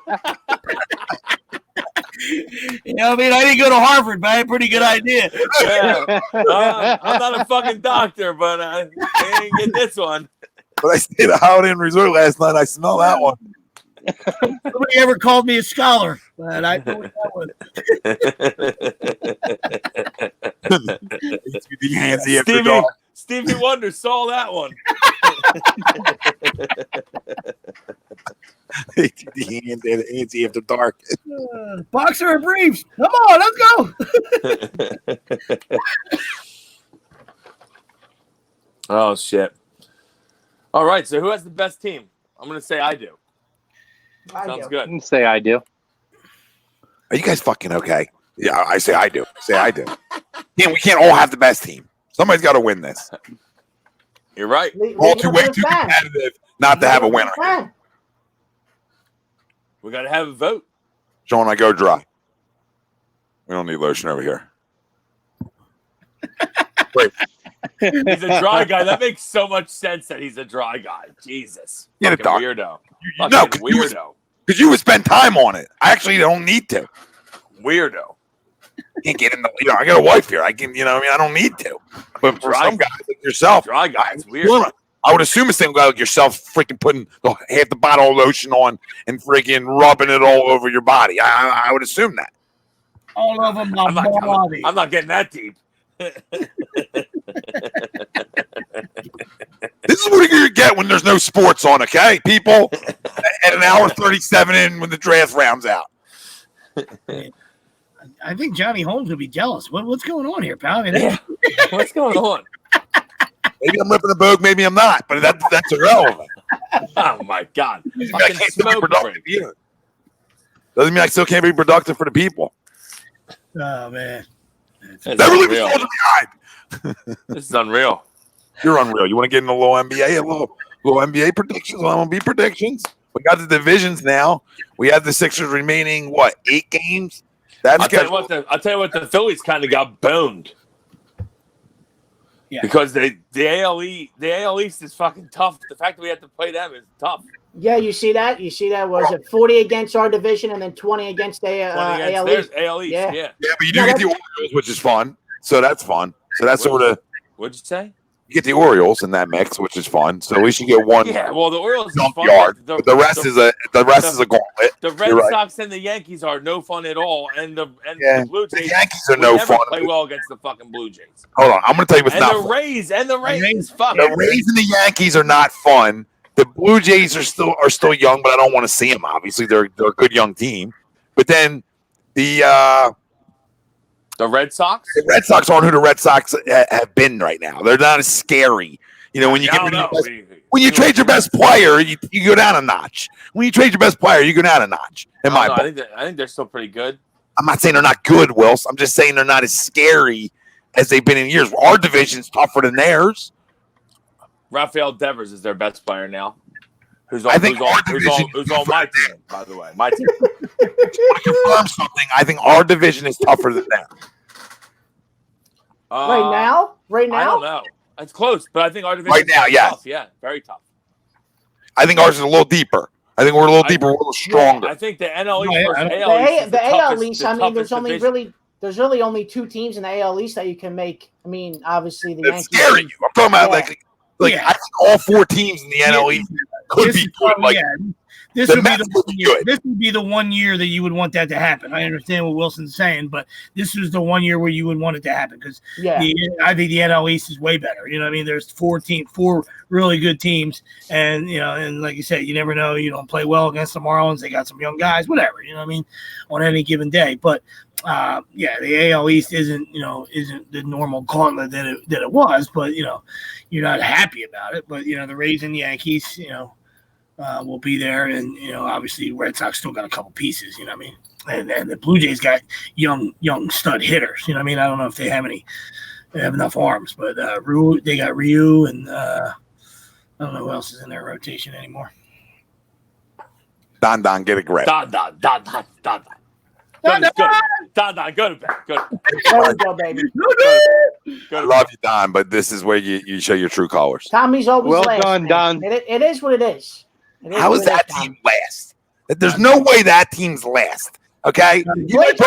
[SPEAKER 5] You know what I mean? I didn't go to Harvard, but I had a pretty good idea.
[SPEAKER 3] Yeah. I'm not a fucking doctor, but I ain't get this one.
[SPEAKER 2] But I stayed at Holiday Inn Resort last night. I smell that one.
[SPEAKER 5] Nobody ever called me a scholar, but I know what that was.
[SPEAKER 2] Handsy after dark.
[SPEAKER 3] Stevie Wonder saw that one.
[SPEAKER 2] Handsy after dark.
[SPEAKER 5] Boxer and briefs. Come on, let's go.
[SPEAKER 3] Oh, shit. All right, so who has the best team? I'm going to say I do. Sounds good.
[SPEAKER 4] You can say I do.
[SPEAKER 2] Are you guys fucking okay? Yeah, I say I do. Say I do. Yeah, we can't all have the best team. Somebody's got to win this.
[SPEAKER 3] You're right.
[SPEAKER 2] All too way too competitive not to have a winner.
[SPEAKER 3] We got to have a vote.
[SPEAKER 2] Sean, I go dry. We don't need lotion over here. Wait.
[SPEAKER 3] He's a dry guy. That makes so much sense that he's a dry guy. Jesus.
[SPEAKER 2] Get it,
[SPEAKER 3] Fucking
[SPEAKER 2] Doc.
[SPEAKER 3] weirdo.
[SPEAKER 2] No,
[SPEAKER 3] Weirdo.
[SPEAKER 2] because you would spend time on it. I actually don't need to.
[SPEAKER 3] Weirdo.
[SPEAKER 2] Can't get in the. I got a wife here. I can. I don't need to. But for some guys like yourself,
[SPEAKER 3] Dry guy. It's weird.
[SPEAKER 2] I would assume a single guy like yourself, freaking putting half the bottle of lotion on and freaking rubbing it all over your body. I would assume that.
[SPEAKER 5] All over my body.
[SPEAKER 3] I'm not getting that deep.
[SPEAKER 2] This is what you're going to get when there's no sports on, okay, people? At an hour 37 in when the draft rounds out.
[SPEAKER 5] I think Johnny Holmes would be jealous. What's going on here, pal? I mean,
[SPEAKER 3] Yeah. What's going on?
[SPEAKER 2] Maybe I'm ripping a bogue, maybe I'm not, but that's irrelevant.
[SPEAKER 3] Oh, my God.
[SPEAKER 2] Doesn't mean I can't still be productive either. Doesn't mean I still can't be productive for the people.
[SPEAKER 5] Oh, man.
[SPEAKER 3] It's
[SPEAKER 2] That really
[SPEAKER 3] unreal.
[SPEAKER 2] was the hype.
[SPEAKER 3] This is unreal.
[SPEAKER 2] You're unreal. You want to get in a little NBA, a little NBA predictions, MLB predictions? We got the divisions now. We have the Sixers remaining, 8 games?
[SPEAKER 3] I'll tell you what, the Phillies kind of got boned.
[SPEAKER 5] Yeah.
[SPEAKER 3] Because the AL East is fucking tough. The fact that we have to play them is tough.
[SPEAKER 6] Yeah, you see that? Was it 40 against our division and then 20 against the
[SPEAKER 3] 20 against
[SPEAKER 6] AL
[SPEAKER 3] theirs,
[SPEAKER 6] East?
[SPEAKER 3] AL East,
[SPEAKER 6] Yeah.
[SPEAKER 3] yeah.
[SPEAKER 2] Yeah, but you do get the Orioles, which is fun. So that's fun. So that's sort of
[SPEAKER 3] What'd you say?
[SPEAKER 2] you get the Orioles in that mix, which is fun. So at least you get one
[SPEAKER 3] Yeah, well, the Orioles is fun.
[SPEAKER 2] yard. But the rest is a gauntlet.
[SPEAKER 3] The Red
[SPEAKER 2] You're right.
[SPEAKER 3] Sox and the Yankees are no fun at all, and the Blue
[SPEAKER 2] The
[SPEAKER 3] Jays
[SPEAKER 2] Yankees are
[SPEAKER 3] would
[SPEAKER 2] no
[SPEAKER 3] never
[SPEAKER 2] fun.
[SPEAKER 3] play well against the fucking Blue Jays.
[SPEAKER 2] Hold on, I'm going to tell you what's
[SPEAKER 3] And
[SPEAKER 2] not
[SPEAKER 3] the
[SPEAKER 2] fun.
[SPEAKER 3] Rays, fuck.
[SPEAKER 2] The Rays and the Yankees are not fun. The Blue Jays are still young, but I don't want to see them. Obviously, they're a good young team. But then the
[SPEAKER 3] Red Sox?
[SPEAKER 2] Red Sox aren't who the Red Sox have been right now. They're not as scary. When you get rid of when you trade your best player, you go down a notch. When you trade your best player, you go down a notch. I
[SPEAKER 3] think they're still pretty good.
[SPEAKER 2] I'm not saying they're not good, Wills. I'm just saying they're not as scary as they've been in years. Our division's tougher than theirs.
[SPEAKER 3] Rafael Devers is their best player now. Who's
[SPEAKER 2] I
[SPEAKER 3] on
[SPEAKER 2] think
[SPEAKER 3] who's on my team, by the way. My team.
[SPEAKER 2] To confirm something, I think our division is tougher than theirs.
[SPEAKER 6] Right now?
[SPEAKER 3] I don't know. It's close, but I think our division
[SPEAKER 2] Right now,
[SPEAKER 3] is
[SPEAKER 2] yes.
[SPEAKER 3] tough. Yeah, very tough.
[SPEAKER 2] I think ours is a little deeper. I think we're a little deeper, a little stronger.
[SPEAKER 3] I think the NL East
[SPEAKER 5] Yeah,
[SPEAKER 3] versus
[SPEAKER 5] I
[SPEAKER 3] AL East is
[SPEAKER 6] The AL
[SPEAKER 3] toughest-
[SPEAKER 6] East,
[SPEAKER 3] the
[SPEAKER 6] I mean,
[SPEAKER 3] toughest division.
[SPEAKER 6] there's really only 2 teams in the AL East that you can make. I mean, obviously the
[SPEAKER 2] It's
[SPEAKER 6] Yankees.
[SPEAKER 2] scaring you. I'm talking about like
[SPEAKER 5] Yeah.
[SPEAKER 2] I think all 4 teams in the NL East could
[SPEAKER 5] This
[SPEAKER 2] be
[SPEAKER 5] is
[SPEAKER 2] good.
[SPEAKER 5] probably-
[SPEAKER 2] Like
[SPEAKER 5] yeah, this
[SPEAKER 2] the
[SPEAKER 5] would be
[SPEAKER 2] Mets
[SPEAKER 5] the
[SPEAKER 2] would
[SPEAKER 5] one
[SPEAKER 2] be
[SPEAKER 5] year.
[SPEAKER 2] good.
[SPEAKER 5] This would be the one year that you would want that to happen. I understand what Wilson's saying, but this is the one year where you would want it to happen because
[SPEAKER 6] Yeah.
[SPEAKER 5] I think the NL East is way better. You know what I mean? There's 4 really good teams, and and like you said, you never know. You don't play well against the Marlins. They got some young guys, whatever. You know what I mean? On any given day, but the AL East isn't the normal gauntlet that it was, but you're not happy about it. But the Rays and Yankees, will be there, and obviously Red Sox still got a couple pieces. You know what I mean? And the Blue Jays got young stud hitters. You know what I mean? I don't know if they have enough arms, but they got Ryu, and I don't know who else is in their rotation anymore.
[SPEAKER 2] Don, get a grip.
[SPEAKER 3] Don. Go to bed. Go to bed.
[SPEAKER 6] There we go, baby.
[SPEAKER 2] I love you, Don, but this is where you show your true colors.
[SPEAKER 6] Tommy's always
[SPEAKER 4] Well
[SPEAKER 6] last.
[SPEAKER 4] done,
[SPEAKER 6] man.
[SPEAKER 4] Don.
[SPEAKER 6] It is what it is.
[SPEAKER 2] How is that team last? There's no way that team's last. Okay,
[SPEAKER 6] Blake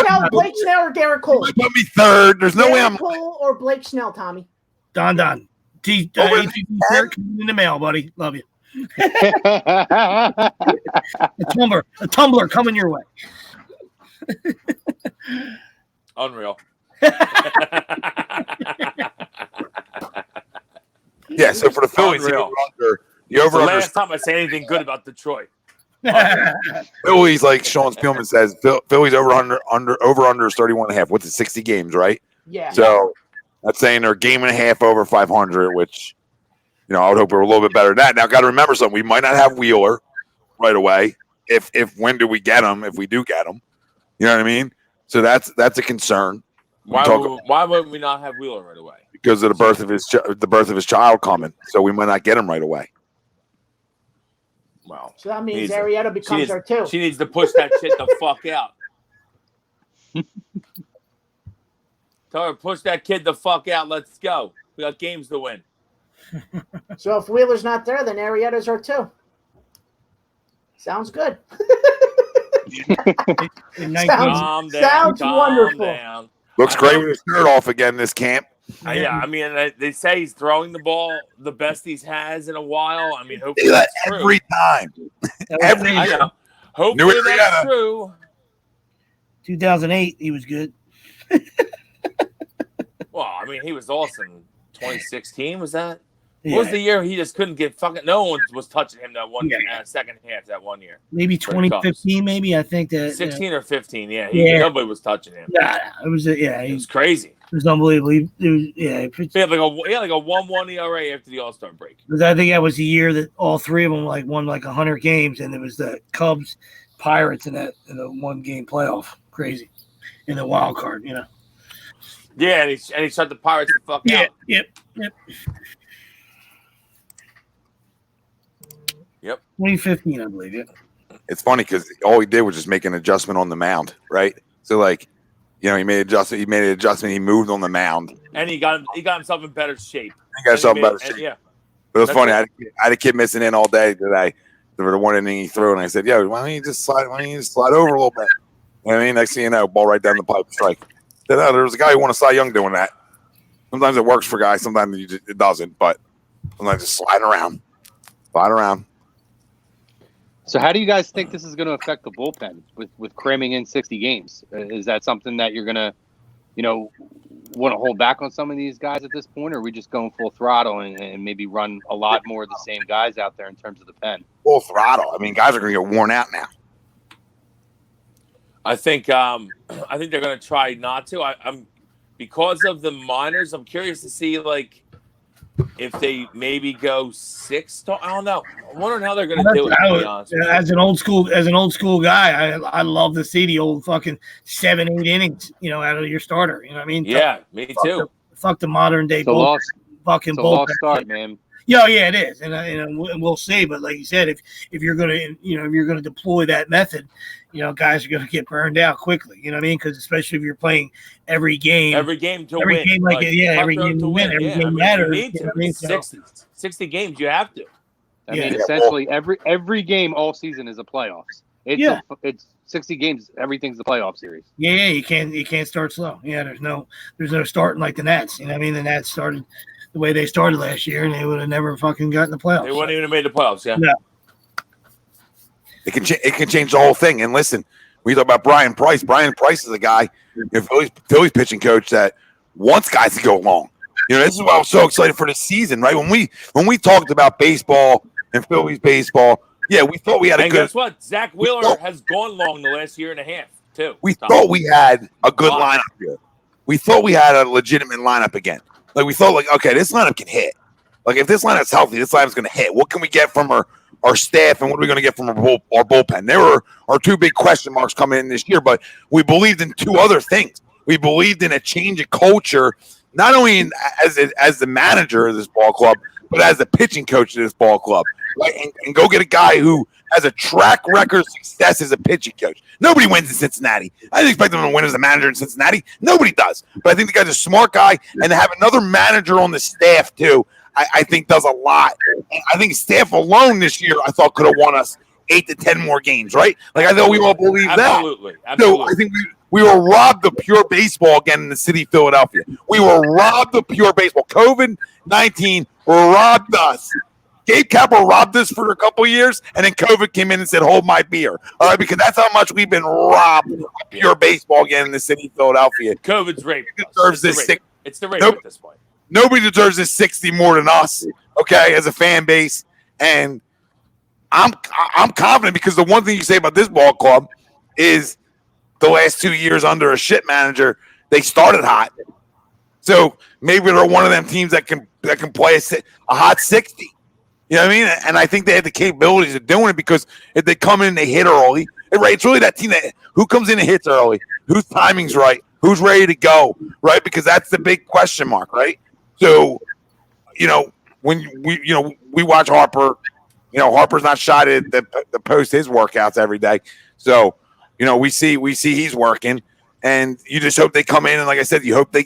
[SPEAKER 6] Snell or Garrett Cole?
[SPEAKER 2] You put me third. There's no way I'm.
[SPEAKER 6] Cole or Blake Snell, Tommy.
[SPEAKER 5] Don. ATD shirt coming in the mail, buddy. Love you. A tumbler coming your way.
[SPEAKER 3] Unreal.
[SPEAKER 2] Yeah. So for the Phillies,
[SPEAKER 3] Unreal.
[SPEAKER 2] the over
[SPEAKER 3] The
[SPEAKER 2] under.
[SPEAKER 3] last time I say anything good about Detroit.
[SPEAKER 2] Phillies, like Sean Spielman says, Phillies over under is 31.5. What's it? 60 games, right?
[SPEAKER 6] Yeah.
[SPEAKER 2] So that's saying they're a game and a half over 500, which I would hope we're a little bit better than that. Now, got to remember something. We might not have Wheeler right away. If when do we get him? If we do get him, you know what I mean. So that's a concern.
[SPEAKER 3] Why would we not have Wheeler right away?
[SPEAKER 2] Because of the birth of his child coming. So we might not get him right away.
[SPEAKER 3] Well,
[SPEAKER 6] So that means Arrieta becomes our 2.
[SPEAKER 3] She needs to push that shit the fuck out. Tell her, push that kid the fuck out. Let's go. We got games to win.
[SPEAKER 6] So if Wheeler's not there, then Arrieta's our 2. Sounds good. Sounds wonderful.
[SPEAKER 3] Down.
[SPEAKER 2] Looks great with his shirt off again this camp.
[SPEAKER 3] Yeah, I mean, they say he's throwing the ball the best he's has in a while. I mean, hopefully
[SPEAKER 2] Do that
[SPEAKER 3] that's true.
[SPEAKER 2] every time.
[SPEAKER 3] I know. Hopefully
[SPEAKER 2] New
[SPEAKER 3] that's
[SPEAKER 2] Arrieta.
[SPEAKER 3] true.
[SPEAKER 5] 2008, he was good.
[SPEAKER 3] Well, I mean, he was awesome. 2016 was that?
[SPEAKER 5] Yeah.
[SPEAKER 3] What was the year he just couldn't get fucking? No one was touching him that one second half that one year.
[SPEAKER 5] Maybe 2015, maybe I think that
[SPEAKER 3] 16 or 15, yeah. Nobody was touching him.
[SPEAKER 5] Yeah, it was.
[SPEAKER 3] It was crazy.
[SPEAKER 5] It was unbelievable. It was,
[SPEAKER 3] He had like a 1-1 ERA after the All-Star break.
[SPEAKER 5] because I think that was the year that all 3 of them won 100 games, and it was the Cubs, Pirates in the 1-game playoff. Crazy in the wild card,
[SPEAKER 3] Yeah, and he shut the Pirates the fuck out.
[SPEAKER 5] Yep. 2015, I believe. Yeah.
[SPEAKER 2] It's funny because all he did was just make an adjustment on the mound, right? So he made an adjustment. He moved on the mound.
[SPEAKER 3] And he got himself in better shape.
[SPEAKER 2] He got himself in better shape.
[SPEAKER 3] Yeah.
[SPEAKER 2] But it was
[SPEAKER 3] That's
[SPEAKER 2] funny.
[SPEAKER 3] it.
[SPEAKER 2] I had a kid missing in all day today. For the one inning he threw, and I said, "Yo, why don't you just slide over a little bit?" You know what I mean? Next thing you know, ball right down the pipe, strike. There was a guy who won a Cy Young doing that. Sometimes it works for guys, sometimes it doesn't. But sometimes just slide around.
[SPEAKER 4] So how do you guys think this is going to affect the bullpen with cramming in 60 games? Is that something that you're going to, want to hold back on some of these guys at this point, or are we just going full throttle and maybe run a lot more of the same guys out there in terms of the pen?
[SPEAKER 2] Full throttle. I mean, guys are going to get worn out now.
[SPEAKER 3] I think they're going to try not to. I'm because of the minors. I'm curious to see if they maybe go 6. I don't know. I'm wondering how they're going to do it. To be honest with you.
[SPEAKER 5] As an old school guy, I love to see the old fucking 7-8 innings, out of your starter. You know what I mean?
[SPEAKER 3] Yeah, me too.
[SPEAKER 5] fuck the modern day
[SPEAKER 4] It's a lost,
[SPEAKER 5] fucking
[SPEAKER 4] it's a lost
[SPEAKER 5] bullpen.
[SPEAKER 4] start, man.
[SPEAKER 5] Yeah, it is, and we'll see. But like you said, if you're gonna deploy that method, guys are gonna get burned out quickly. You know what I mean? Because especially if you're playing every game
[SPEAKER 3] to win.
[SPEAKER 5] game
[SPEAKER 3] Tough
[SPEAKER 5] every
[SPEAKER 3] road
[SPEAKER 5] game
[SPEAKER 3] to
[SPEAKER 5] to win, every game matters.
[SPEAKER 3] You need
[SPEAKER 5] You know
[SPEAKER 3] to.
[SPEAKER 5] what I mean? So,
[SPEAKER 3] 60 games, you have to.
[SPEAKER 4] I mean, essentially every game all season is a playoffs. It's 60 games. Everything's the playoff series.
[SPEAKER 5] Yeah, you can't start slow. Yeah, there's no starting like the Nats. You know what I mean? The Nats started the way they started last year, and they would have never fucking gotten the playoffs.
[SPEAKER 3] They wouldn't even have made the playoffs. Yeah.
[SPEAKER 2] It can change the whole thing. And listen, we talk about Brian Price. Brian Price is a guy, Phillies pitching coach that wants guys to go long. This is why I was so excited for the season, right? When we talked about baseball and Phillies baseball, yeah, we thought we had
[SPEAKER 3] and guess what? Zach Wheeler has gone long the last year and a half too.
[SPEAKER 2] We thought we had a good lineup here. We thought we had a legitimate lineup again. Like we thought, okay, this lineup can hit. Like if this lineup's healthy, this lineup's going to hit. What can we get from our staff, and what are we going to get from our bullpen? There were our two big question marks coming in this year, but we believed in two other things. We believed in a change of culture, not only as the manager of this ball club, but as the pitching coach of this ball club. Right? And go get a guy who has a track record of success as a pitching coach. Nobody wins in Cincinnati. I didn't expect him to win as a manager in Cincinnati. Nobody does. But I think the guy's a smart guy, and to have another manager on the staff too, I think does a lot. I think staff alone this year, I thought could have won us 8 to 10 more games, right? Like I thought we all believed that.
[SPEAKER 3] Absolutely. So
[SPEAKER 2] I think we were robbed of pure baseball again in the city of Philadelphia. We were robbed of pure baseball. COVID-19 robbed us. Gabe Kapler robbed us for a couple of years, and then COVID came in and said, hold my beer. All right, because that's how much we've been robbed of pure baseball again in the city of Philadelphia.
[SPEAKER 3] COVID's rape. It's the rape at this point.
[SPEAKER 2] Nobody deserves this 60 more than us, okay, as a fan base. And I'm confident because the one thing you say about this ball club is the last 2 years under a shit manager, they started hot. So maybe they're one of them teams that can play a hot 60. You know what I mean? And I think they had the capabilities of doing it because if they come in and they hit early, it's really that team that who comes in and hits early, whose timing's right, who's ready to go, right? Because that's the big question mark, right? So, when we watch Harper, Harper's not shot at the post his workouts every day. So, we see he's working, and you just hope they come in and like I said, you hope they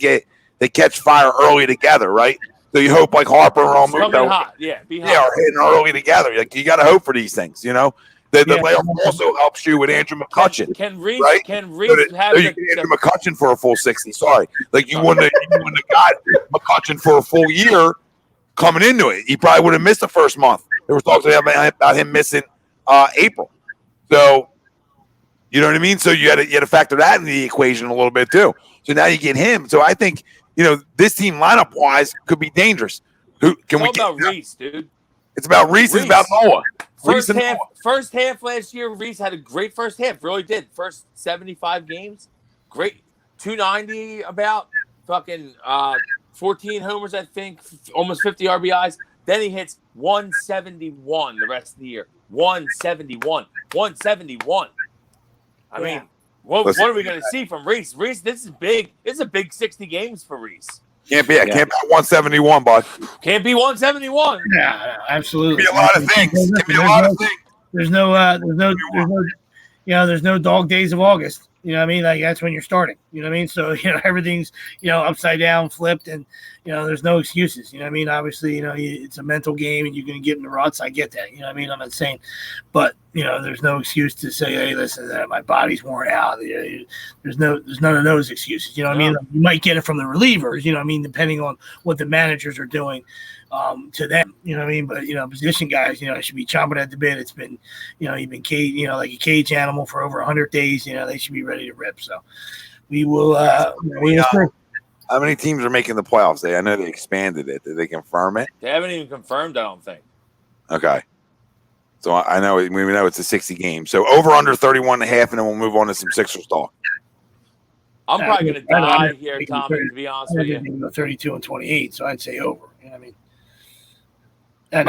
[SPEAKER 2] catch fire early together, right? So you hope like Harper and Almundo,
[SPEAKER 3] are
[SPEAKER 2] hitting early together. Like you got to hope for these things, The playoff also helps you with Andrew McCutchen.
[SPEAKER 3] Can Reese
[SPEAKER 2] have Andrew McCutchen for a full 60? Sorry, like you wouldn't have got McCutchen for a full year coming into it. He probably would have missed the first month. There was talks about him missing April. So you know what I mean. So you had to factor that into the equation a little bit too. So now you get him. So I think. This team lineup-wise could be dangerous. It's
[SPEAKER 3] about Reese, dude.
[SPEAKER 2] It's about Reese. It's about Noah.
[SPEAKER 3] First half last year, Reese had a great first half. Really did. First 75 games, great. 290 about. Fucking 14 homers, I think. Almost 50 RBIs. Then he hits 171 the rest of the year. 171. I mean. What are we going to see from Reese? Reese, this is big. This is a big 60 games for Reese.
[SPEAKER 2] Can't be 171, bud.
[SPEAKER 3] Can't be 171.
[SPEAKER 5] Yeah, absolutely.
[SPEAKER 2] Can be a lot of things.
[SPEAKER 5] There's no dog days of August. You know what I mean? Like that's when you're starting. You know what I mean? So everything's upside down, flipped, and there's no excuses. You know what I mean? Obviously, it's a mental game, and you're going to get in the ruts. I get that. You know what I mean? I'm not saying, but there's no excuse to say, hey, listen, my body's worn out. There's none of those excuses. You know what I mean? You might get it from the relievers. You know what I mean? Depending on what the managers are doing to them. You know what I mean? But position guys, should be chomping at the bit. It's been, you've been cage, like a cage animal for over 100 days. They should be ready to rip. So we will.
[SPEAKER 2] How many teams are making the playoffs? I know they expanded it. Did they confirm it?
[SPEAKER 3] They haven't even confirmed. I don't think.
[SPEAKER 2] Okay. So I know we know it's a 60 game. So over under 31 and a half, and then we'll move on to some Sixers talk.
[SPEAKER 3] I'm probably going to die here, Tommy, to be honest with you.
[SPEAKER 5] 32 and 28, so I'd say over. You know what I mean?
[SPEAKER 6] I'm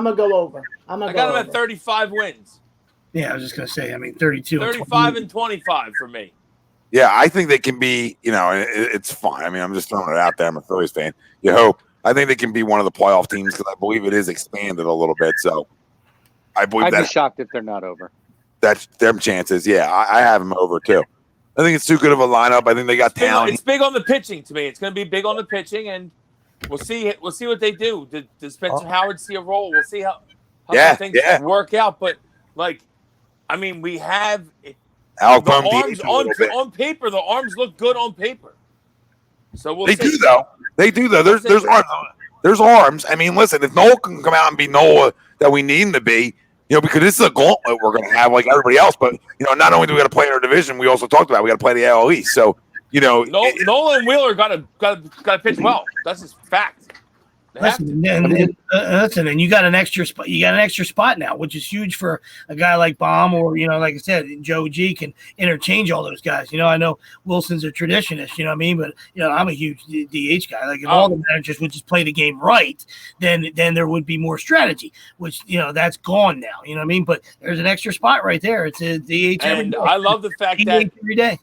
[SPEAKER 6] going to go over.
[SPEAKER 3] I got them at 35 wins.
[SPEAKER 5] Yeah, I was just going to say, 32
[SPEAKER 3] 35 and 25 for me.
[SPEAKER 2] Yeah, I think they can be, it's fine. I mean, I'm just throwing it out there. I'm a Phillies fan. You hope. I think they can be one of the playoff teams because I believe it is expanded a little bit. So I believe
[SPEAKER 4] I'd be shocked if they're not over.
[SPEAKER 2] that's their chances. Yeah, I have them over too. I think it's too good of a lineup. I think they got talent.
[SPEAKER 3] It's big on the pitching to me. It's going to be big on the pitching, and we'll see what they do. Does Spencer Howard see a role? We'll see how things work out. But I mean, we have
[SPEAKER 2] Alec
[SPEAKER 3] the
[SPEAKER 2] Bohm
[SPEAKER 3] arms on paper. The arms look good on paper. So we'll see.
[SPEAKER 2] They do though. There's arms. There's arms. I mean, listen, if Noah can come out and be Noah that we need him to be, because this is a gauntlet we're going to have like everybody else. But not only do we got to play in our division, we also talked about we got to play the AL East. So
[SPEAKER 3] Nolan Wheeler got to pitch well. That's just fact.
[SPEAKER 5] Listen, and you got an extra spot. You got an extra spot now, which is huge for a guy like Baum, or like I said, Joe G can interchange all those guys. I know Wilson's a traditionist. You know what I mean? But I'm a huge DH guy. Like if all the managers would just play the game right, then there would be more strategy. Which that's gone now. You know what I mean? But there's an extra spot right there. It's a DH every day.
[SPEAKER 3] I love the fact that
[SPEAKER 5] every day.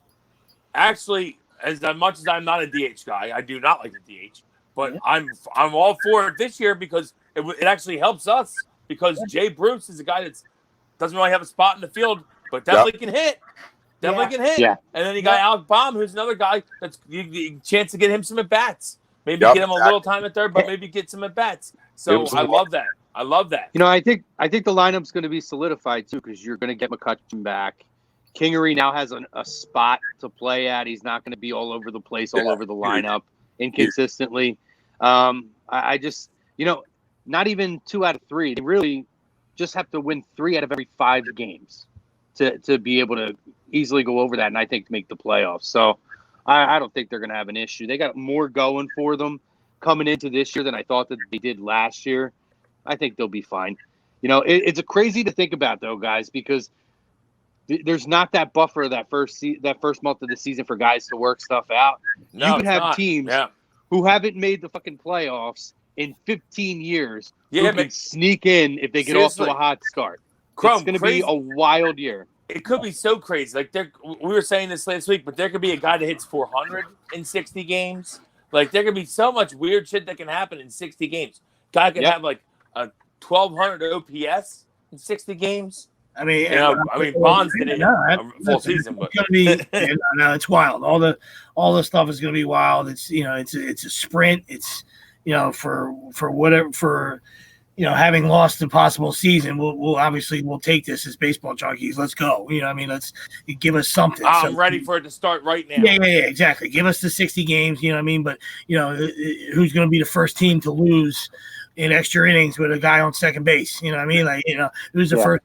[SPEAKER 3] Actually, as much as I'm not a DH guy, I do not like the DH. But I'm all for it this year because it actually helps us because Jay Bruce is a guy that doesn't really have a spot in the field, but definitely can hit. Definitely can hit. Yeah. And then you got Alec Baum, who's another guy that's a chance to get him some at-bats. Maybe get him a little time at third, but maybe get some at-bats. So I love that. I love that.
[SPEAKER 4] I think the lineup's going to be solidified, too, because you're going to get McCutchen back. Kingery now has a spot to play at. He's not going to be all over the place, all over the lineup inconsistently. I just, not even 2 out of 3. They really just have to win 3 out of every 5 games to be able to easily go over that, and I think to make the playoffs. So I don't think they're going to have an issue. They got more going for them coming into this year than I thought that they did last year. I think they'll be fine. It's crazy to think about, though, guys, because there's not that buffer that first month of the season for guys to work stuff out.
[SPEAKER 3] No,
[SPEAKER 4] you can have teams who haven't made the fucking playoffs in 15 years who can sneak in if they get off to a hot start. It's going to be a wild year.
[SPEAKER 3] It could be so crazy. Like we were saying this last week, but there could be a guy that hits 400 in 60 games. Like there could be so much weird shit that can happen in 60 games. Guy could have like a 1,200 OPS in 60 games.
[SPEAKER 5] I mean,
[SPEAKER 3] Bonds did it full season, but
[SPEAKER 5] it's going to be. It's wild. All the stuff is going to be wild. It's it's a sprint. It's for having lost the possible season, we'll take this as baseball junkies. Let's go. Let's give us something.
[SPEAKER 3] I'm ready for it to start right now.
[SPEAKER 5] Yeah, exactly. Give us the 60 games. But who's going to be the first team to lose in extra innings with a guy on second base? Who's the first?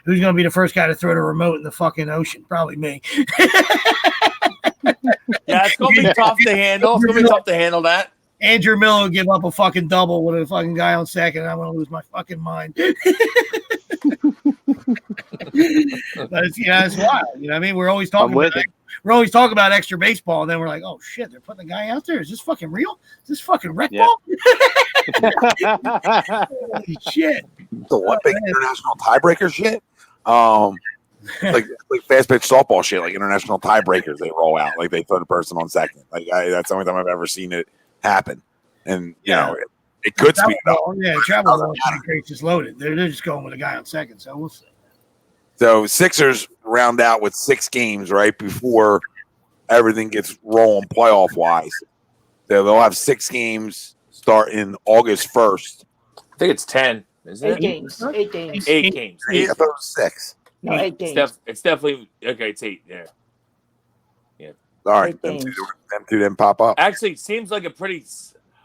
[SPEAKER 5] Who's going to be the first guy to throw the remote in the fucking ocean? Probably me.
[SPEAKER 3] Yeah, it's going to be tough to handle. It's going to be tough to handle that.
[SPEAKER 5] Andrew Miller will give up a fucking double with a fucking guy on second. I'm going to lose my fucking mind. But it's wild. We're always talking about extra baseball, and then we're like, oh shit, they're putting the guy out there. Is this fucking real? Is this fucking rec ball? Holy shit.
[SPEAKER 2] The what big international tiebreaker shit? Like fast pitch softball shit, like international tiebreakers they roll out, like they put a person on second. That's the only time I've ever seen it happen. And it could speed it up.
[SPEAKER 5] Travel ball is loaded. They're just going with a guy on second, so we'll see.
[SPEAKER 2] So Sixers round out with 6 games right before everything gets rolling playoff wise. So they'll have 6 games starting August 1st.
[SPEAKER 3] I think it's 10. Isn't it?
[SPEAKER 6] 8 games. 8 games.
[SPEAKER 3] 8 games.
[SPEAKER 2] I thought it was 6.
[SPEAKER 6] No, 8 games.
[SPEAKER 3] It's definitely okay. It's 8. Yeah.
[SPEAKER 2] All right, them two didn't pop up.
[SPEAKER 3] Actually, seems like a pretty.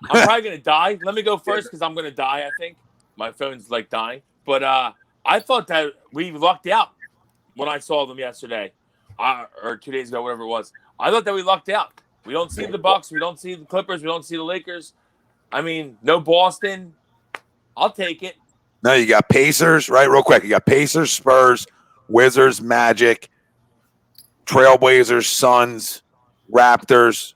[SPEAKER 3] I'm probably gonna die. Let me go first because I'm gonna die. I think my phone's like dying. But I thought that we lucked out when I saw them yesterday, or 2 days ago, whatever it was. I thought that we lucked out. We don't see the Bucks. We don't see the Clippers. We don't see the Lakers. I mean, no Boston. I'll take it.
[SPEAKER 2] No, you got Pacers, right? Real quick, you got Pacers, Spurs, Wizards, Magic, Trailblazers, Suns, Raptors,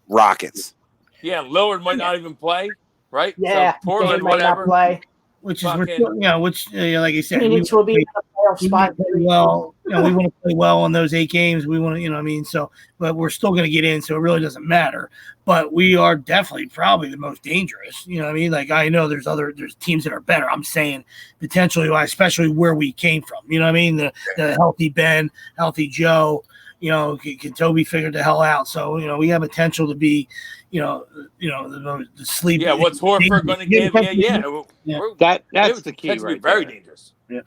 [SPEAKER 2] Rockets.
[SPEAKER 3] Yeah, Lillard might not even play, right?
[SPEAKER 6] Yeah,
[SPEAKER 3] so Portland,
[SPEAKER 6] might
[SPEAKER 3] whatever.
[SPEAKER 6] not play.
[SPEAKER 5] which is
[SPEAKER 3] Fucking-
[SPEAKER 5] like I said,
[SPEAKER 6] Phoenix will be in the playoff
[SPEAKER 5] we
[SPEAKER 6] spot.
[SPEAKER 5] want to play well. We want to play well on those 8 games. We want to, so, but we're still going to get in, so it really doesn't matter. But we are definitely probably the most dangerous. Like I know there's teams that are better. I'm saying potentially, especially where we came from. The healthy Ben, healthy Joe. Can Toby figure the hell out? So we have potential to be, the sleep.
[SPEAKER 3] Yeah, what's Horford going to give you? Yeah,
[SPEAKER 4] that's the key, right?
[SPEAKER 3] Very
[SPEAKER 4] there.
[SPEAKER 3] dangerous.
[SPEAKER 4] Yeah,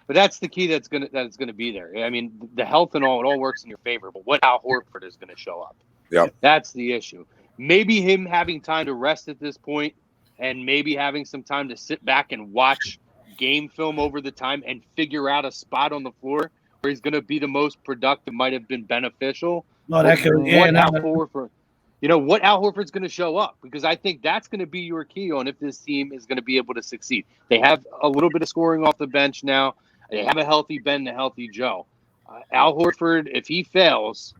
[SPEAKER 4] but that's the key that's gonna be there. I mean, the health and all, it all works in your favor. But what Al Horford is going to show up?
[SPEAKER 2] Yep.
[SPEAKER 4] That's the issue. Maybe him having time to rest at this point, and maybe having some time to sit back and watch game film over the time and figure out a spot on the floor where he's going to be the most productive might have been beneficial.
[SPEAKER 5] No, that could,
[SPEAKER 4] what Al Horford's going to show up, because I think that's going to be your key on if this team is going to be able to succeed. They have a little bit of scoring off the bench now. They have a healthy Ben and a healthy Joe. Al Horford, if he fails,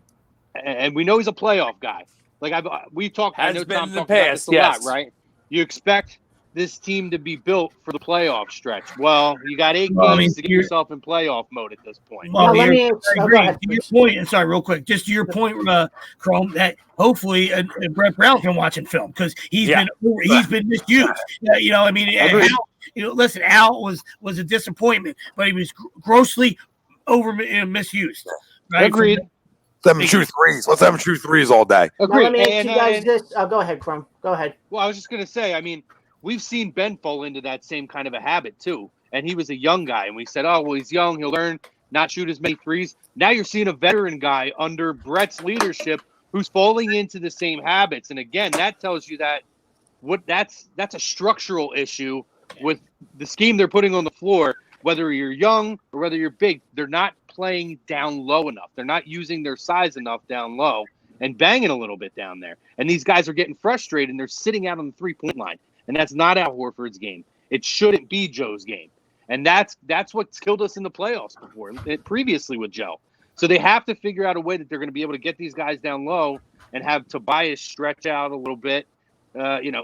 [SPEAKER 4] and we know he's a playoff guy. Like we talked, I know Tom talked about this a lot, right? You expect this team to be built for the playoff stretch. Well, you got 8 games to get yourself in playoff mode at this point.
[SPEAKER 5] Well, to your point, and sorry, real quick, just to your point, Chrome, that hopefully Brett Brown can watch and film because he's been misused. Listen, Al was a disappointment, but he was grossly misused. Right?
[SPEAKER 4] Agreed.
[SPEAKER 2] Let them shoot threes. Let's have them shoot threes all day.
[SPEAKER 6] Agreed. Let me ask you guys this. Go ahead, Crum. Go ahead.
[SPEAKER 4] Well, I was just going to say, we've seen Ben fall into that same kind of a habit too. And he was a young guy. And we said, oh, well, he's young. He'll learn not shoot as many threes. Now you're seeing a veteran guy under Brett's leadership who's falling into the same habits. And again, that tells you that that's a structural issue with the scheme they're putting on the floor. Whether you're young or whether you're big, they're not playing down low enough. They're not using their size enough down low and banging a little bit down there. And these guys are getting frustrated and they're sitting out on the 3-point line. And that's not Al Horford's game. It shouldn't be Joe's game. And that's what's killed us in the playoffs previously with Joe. So they have to figure out a way that they're going to be able to get these guys down low and have Tobias stretch out a little bit,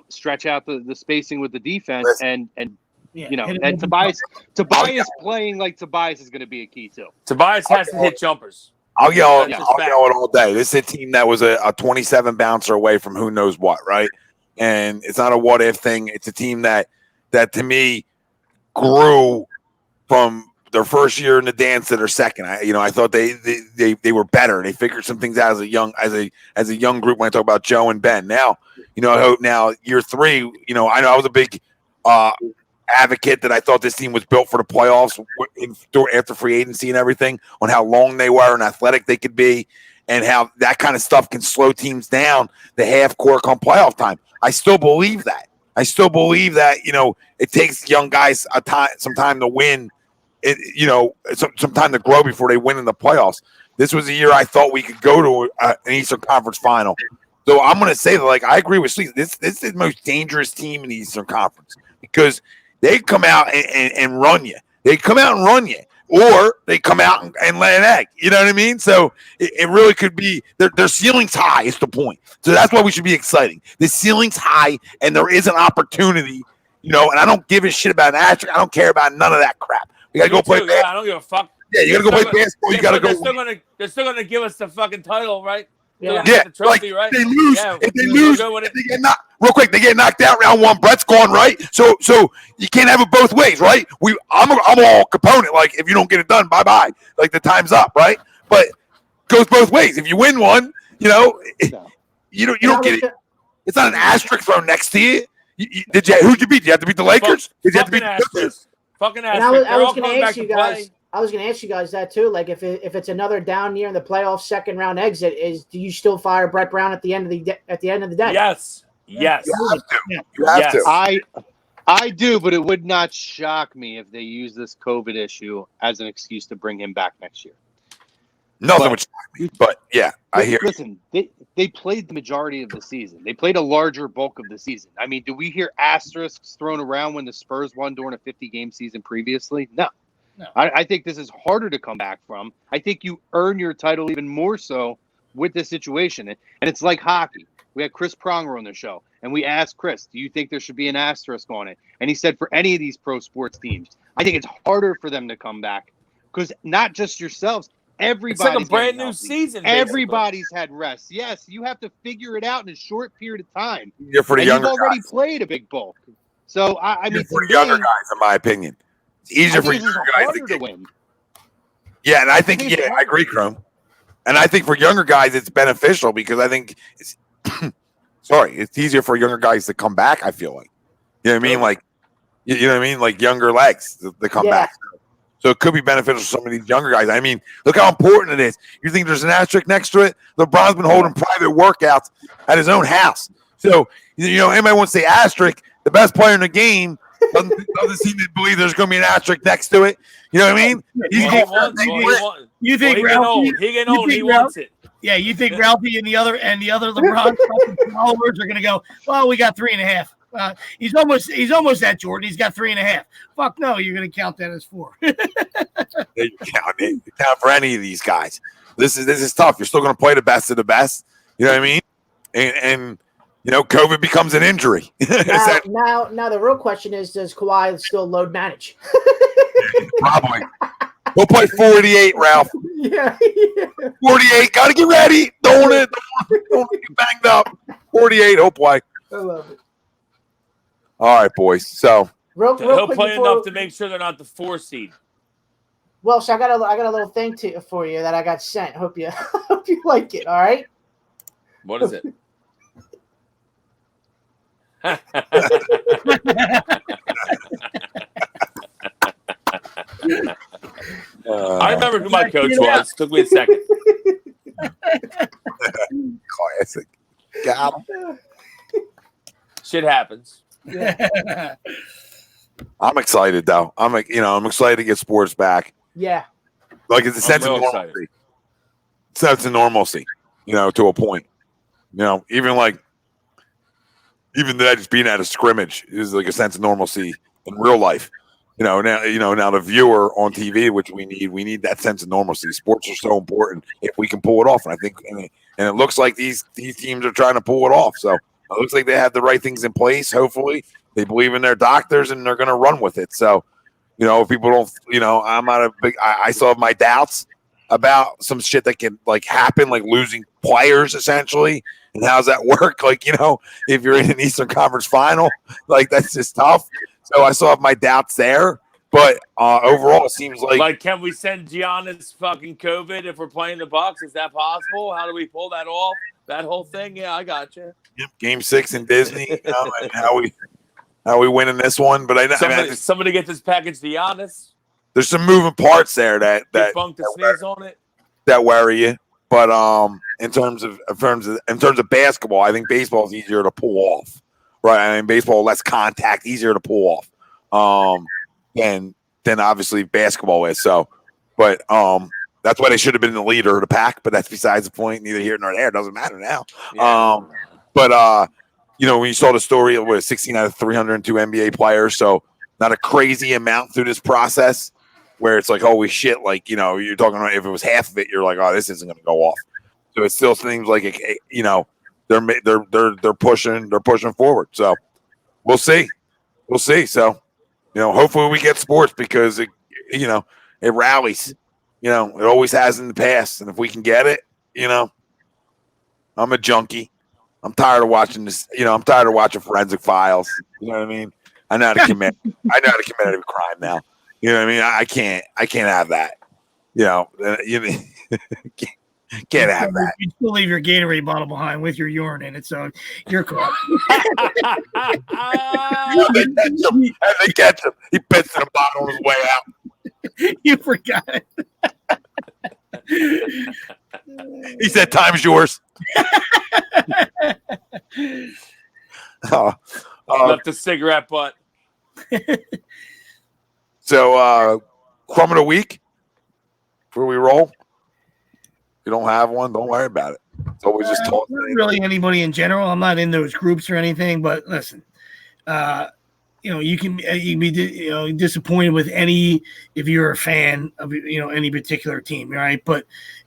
[SPEAKER 4] stretch out the spacing with the defense and Tobias playing like Tobias is going to be a key too.
[SPEAKER 3] Tobias has to hit jumpers.
[SPEAKER 2] I'll yell it all day. This is a team that was a 27 bouncer away from who knows what, right? And it's not a what if thing. It's a team that to me grew from their first year in the dance to their second. I thought they were better. They figured some things out as a young group. When I talk about Joe and Ben, now I hope now year 3. I know I was a big advocate that I thought this team was built for the playoffs after free agency and everything, on how long they were and athletic they could be, and how that kind of stuff can slow teams down the half court come playoff time. I still believe that. It takes young guys some time to win. Some time to grow before they win in the playoffs. This was a year I thought we could go to an Eastern Conference final. So I'm going to say that, I agree with Sleeve. This is the most dangerous team in the Eastern Conference because they come out and run you. They come out and run you, or they come out and lay an egg. You know what I mean? So it really could be their ceiling's high is the point. So that's why we should be exciting. The ceiling's high, and there is an opportunity. And I don't give a shit about an asterisk. I don't care about none of that crap. We gotta go play basketball.
[SPEAKER 3] Yeah, I don't give a fuck.
[SPEAKER 2] Yeah, you gotta go play basketball. You gotta go.
[SPEAKER 3] They're still gonna give us the fucking title, right?
[SPEAKER 6] Yeah.
[SPEAKER 3] The trophy, right?
[SPEAKER 2] They lose.
[SPEAKER 3] Yeah.
[SPEAKER 2] If they lose, they get knocked. Real quick, they get knocked out round 1. Brett's gone, right? So you can't have it both ways, right? I'm all component. Like, if you don't get it done, bye bye. Like, the time's up, right? But it goes both ways. If you win one, you don't get it. It's not an asterisk thrown next to you. Who'd you beat? Did you have to beat the Lakers? Did you have to beat the Clippers?
[SPEAKER 3] Fucking asterisk.
[SPEAKER 6] I was going to ask you guys. I was going to ask you guys that too. Like, if it's another down year in the playoff second round exit, do you still fire Brett Brown at the end of the day?
[SPEAKER 3] Yes. Yes.
[SPEAKER 2] You have to.
[SPEAKER 4] I do, but it would not shock me if they use this COVID issue as an excuse to bring him back next year.
[SPEAKER 2] Nothing would shock me, but yeah, I hear.
[SPEAKER 4] Listen, they played the majority of the season. They played a larger bulk of the season. I mean, do we hear asterisks thrown around when the Spurs won during a 50-game season previously? No. I think this is harder to come back from. I think you earn your title even more so with this situation. And it's like hockey. We had Chris Pronger on the show, and we asked Chris, do you think there should be an asterisk on it? And he said for any of these pro sports teams, I think it's harder for them to come back because not just yourselves,
[SPEAKER 3] It's
[SPEAKER 4] everybody's
[SPEAKER 3] like a brand
[SPEAKER 4] getting
[SPEAKER 3] new
[SPEAKER 4] healthy.
[SPEAKER 3] season. Basically.
[SPEAKER 4] Everybody's had rest. Yes, you have to figure it out in a short period of time.
[SPEAKER 2] You're for the
[SPEAKER 4] And
[SPEAKER 2] younger
[SPEAKER 4] you've already
[SPEAKER 2] guys.
[SPEAKER 4] played a big bulk. So, I mean,
[SPEAKER 2] For
[SPEAKER 4] to
[SPEAKER 2] the younger
[SPEAKER 4] me,
[SPEAKER 2] guys, in my opinion, it's
[SPEAKER 4] I
[SPEAKER 2] easier for
[SPEAKER 4] think this is
[SPEAKER 2] younger guys to
[SPEAKER 4] harder to
[SPEAKER 2] get.
[SPEAKER 4] win.
[SPEAKER 2] Yeah, and I think
[SPEAKER 4] I think it's
[SPEAKER 2] I agree, Chrome. And I think for younger guys, it's beneficial because I think it's it's easier for younger guys to come back. I feel like, you know what I mean, like, you know what I mean, like younger legs to come
[SPEAKER 6] Yeah.
[SPEAKER 2] back. So it could be beneficial for some of these younger guys. I mean, look how important it is. You think there's an asterisk next to it? LeBron's been holding private workouts at his own house. So anybody wants to say asterisk, the best player in the game doesn't seem to believe there's going to be an asterisk next to it. You know what I mean?
[SPEAKER 5] You think
[SPEAKER 3] he
[SPEAKER 5] Ralphie?
[SPEAKER 3] getting old. He wants it.
[SPEAKER 5] Yeah, you think Ralphie and the other LeBron followers are going to go? Well, we got 3.5. He's almost at Jordan. He's got 3.5. Fuck no, you're going to count that as 4.
[SPEAKER 2] You count for any of these guys. This is tough. You're still going to play the best of the best. You know what I mean? And COVID becomes an injury.
[SPEAKER 6] Now the real question is, does Kawhi still load manage?
[SPEAKER 2] Probably. We'll play 48, Ralph.
[SPEAKER 6] Yeah.
[SPEAKER 2] 48. Got to get ready. Don't get banged up. 48. He'll play.
[SPEAKER 6] I love it.
[SPEAKER 2] All right, boys. So
[SPEAKER 6] Real
[SPEAKER 3] He'll
[SPEAKER 6] quick
[SPEAKER 3] play
[SPEAKER 6] before-
[SPEAKER 3] enough to make sure they're not the 4 seed.
[SPEAKER 6] Well, so I got a little thing for you that I got sent. Hope you like it. All right.
[SPEAKER 3] What is it? I remember who my coach was. Took me a second.
[SPEAKER 2] Classic. Got him.
[SPEAKER 3] Shit happens.
[SPEAKER 2] I'm excited though. I'm excited to get sports back.
[SPEAKER 6] Yeah.
[SPEAKER 2] Like it's a sense of
[SPEAKER 3] real
[SPEAKER 2] normalcy.
[SPEAKER 3] excited.
[SPEAKER 2] Sense of normalcy. To a point. Even that just being at a scrimmage is like a sense of normalcy in real life. Now the viewer on TV, which we need that sense of normalcy. Sports are so important if we can pull it off, and I think, and it looks like these teams are trying to pull it off. So it looks like they have the right things in place. Hopefully, they believe in their doctors and they're going to run with it. So, if people don't, I'm not a big. I still have my doubts about some shit that can happen, like losing players essentially. And how's that work? If you're in an Eastern Conference final, that's just tough. So I still have my doubts there. But overall, it seems like
[SPEAKER 3] can we send Giannis fucking COVID if we're playing the Bucks? Is that possible? How do we pull that off? That whole thing? Yeah, I got you.
[SPEAKER 2] Game 6 in Disney, and how we winning this one. But
[SPEAKER 3] somebody get this package to Giannis.
[SPEAKER 2] There's some moving parts there that
[SPEAKER 3] Bunk to sneeze on it.
[SPEAKER 2] That worry you. But in terms of basketball, I think baseball is easier to pull off. Right? I mean, baseball less contact, easier to pull off. Than obviously basketball is. So, but that's why they should have been the leader of the pack. But that's besides the point. Neither here nor there. It doesn't matter now.
[SPEAKER 3] Yeah.
[SPEAKER 2] But when you saw the story of 16 out of 302 NBA players, so not a crazy amount through this process. Where it's like, holy shit, you're talking about if it was half of it, you're like, oh, this isn't going to go off. So it still seems like they're pushing forward. So we'll see. So hopefully we get sports because it rallies. It always has in the past, and if we can get it, I'm a junkie. I'm tired of watching this. I'm tired of watching Forensic Files. You know what I mean? I know how to commit. A crime now. You know what I mean? I can't have that. Can't have that.
[SPEAKER 5] You still leave your Gatorade bottle behind with your urine in it, so you're caught.
[SPEAKER 2] They catch him. He pissed in a bottle on his way out.
[SPEAKER 5] You forgot it.
[SPEAKER 2] He said, "Time's yours."
[SPEAKER 3] Left the cigarette butt.
[SPEAKER 2] So, crumb of the week before we roll. If you don't have one, don't worry about it. It's always just talk.
[SPEAKER 5] Not really anybody in general. I'm not in those groups or anything. But listen, you can be disappointed with any if you're a fan of any particular team, right? But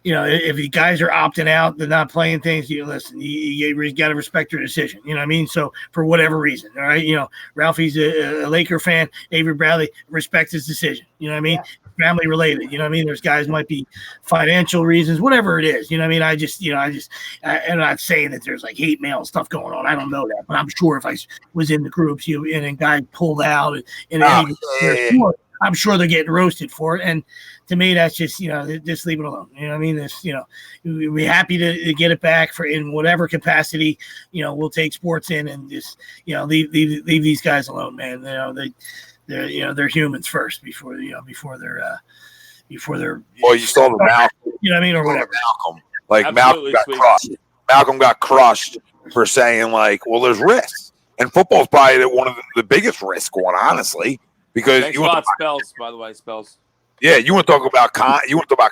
[SPEAKER 5] if the guys are opting out, they're not playing things. Listen, you got to respect your decision. You know what I mean? So for whatever reason, all right. Ralphie's a Laker fan. Avery Bradley respects his decision. You know what I mean?
[SPEAKER 6] Yeah.
[SPEAKER 5] Family related. You know what I mean? There's guys might be financial reasons, whatever it is. You know what I mean? I'm not saying that there's like hate mail stuff going on. I don't know that, but I'm sure if I was in the groups, and a guy pulled out, I'm sure they're getting roasted for it. And to me, that's just, just leave it alone. You know what I mean? This, we're happy to get it back for in whatever capacity, we'll take sports in and just, leave these guys alone, man. They're humans first before they're
[SPEAKER 2] Well, you saw the Malcolm.
[SPEAKER 5] You know what I mean? Or whatever.
[SPEAKER 2] Malcolm. Like Malcolm got crushed. Malcolm got crushed for saying like, well, there's risks. And football's probably one of the biggest risks going, honestly. Because
[SPEAKER 3] Thanks a lot, Spells, by the way, Spells.
[SPEAKER 2] Yeah, you want to talk about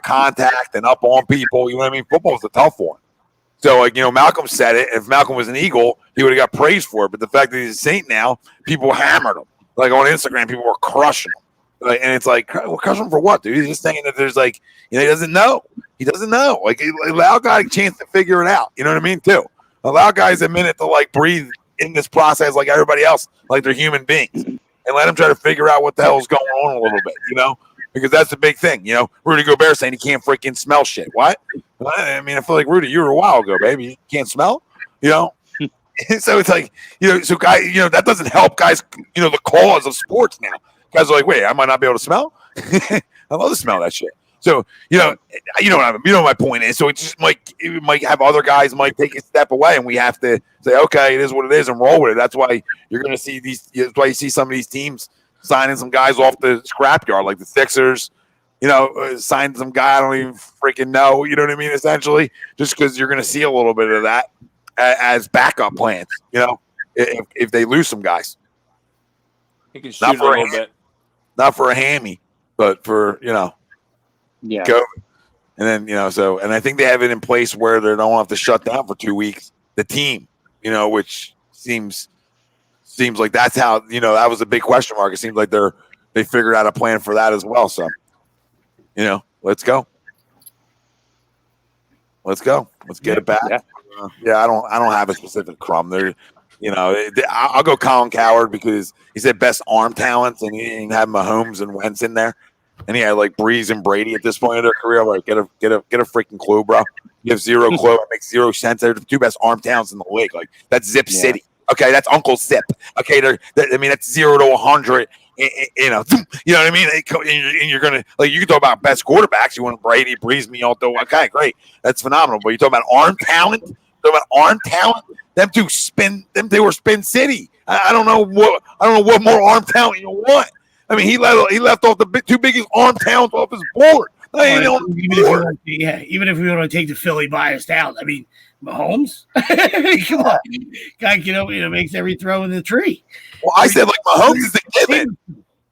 [SPEAKER 2] contact and up on people. You know what I mean? Football's a tough one. So, like, Malcolm said it. If Malcolm was an Eagle, he would have got praised for it. But the fact that he's a Saint now, people hammered him. Like on Instagram, people were crushing him. Like, and it's like, well, crush him for what, dude? He's just saying that there's like, he doesn't know. He doesn't know. Like, allow guys a chance to figure it out. You know what I mean? Too. Allow guys a minute to like breathe in this process like everybody else, like they're human beings, and let them try to figure out what the hell is going on a little bit. Because that's the big thing. Rudy Gobert saying he can't freaking smell shit. What? I mean, I feel like Rudy, you were a while ago, baby. You can't smell. So it's like, so guys, that doesn't help guys, the cause of sports now. Guys are like, wait, I might not be able to smell. I love to smell that shit. So, what my point is. So it just might have other guys might take a step away, and we have to say, okay, it is what it is, and roll with it. That's why you're going to see that's why you see some of these teams signing some guys off the scrapyard, like the Sixers, signing some guy I don't even freaking know. You know what I mean? Essentially, just because you're going to see a little bit of that as backup plans. If they lose some guys,
[SPEAKER 3] he can shoot a little bit,
[SPEAKER 2] not for a hammy, but for
[SPEAKER 4] Yeah.
[SPEAKER 2] Go. And then, and I think they have it in place where they don't have to shut down for 2 weeks, the team, which seems like that's how, that was a big question mark. It seems like they figured out a plan for that as well. So, let's go. Let's get it back. Yeah. I don't have a specific crumb there. I'll go Colin Cowherd because he said best arm talents, and he didn't have Mahomes and Wentz in there. And he had like Breeze and Brady at this point in their career. I'm like, get a freaking clue, bro. You have zero clue. It makes zero sense. They're the two best arm talents in the league. Like that's Zip City. Okay, that's Uncle Zip. Okay, that's 0 to 100. You know what I mean? And you're gonna you can talk about best quarterbacks. You want Brady, Breeze, me, all throw. Okay, great. That's phenomenal. But you talk about arm talent. Them two they were Spin City. I don't know what more arm talent you want. I mean, he left off the two biggest arm talents off his board.
[SPEAKER 5] Even if we want to take the Philly biased out, I mean, Mahomes, come on, guy, makes every throw in the tree.
[SPEAKER 2] Well, I said Mahomes is the given.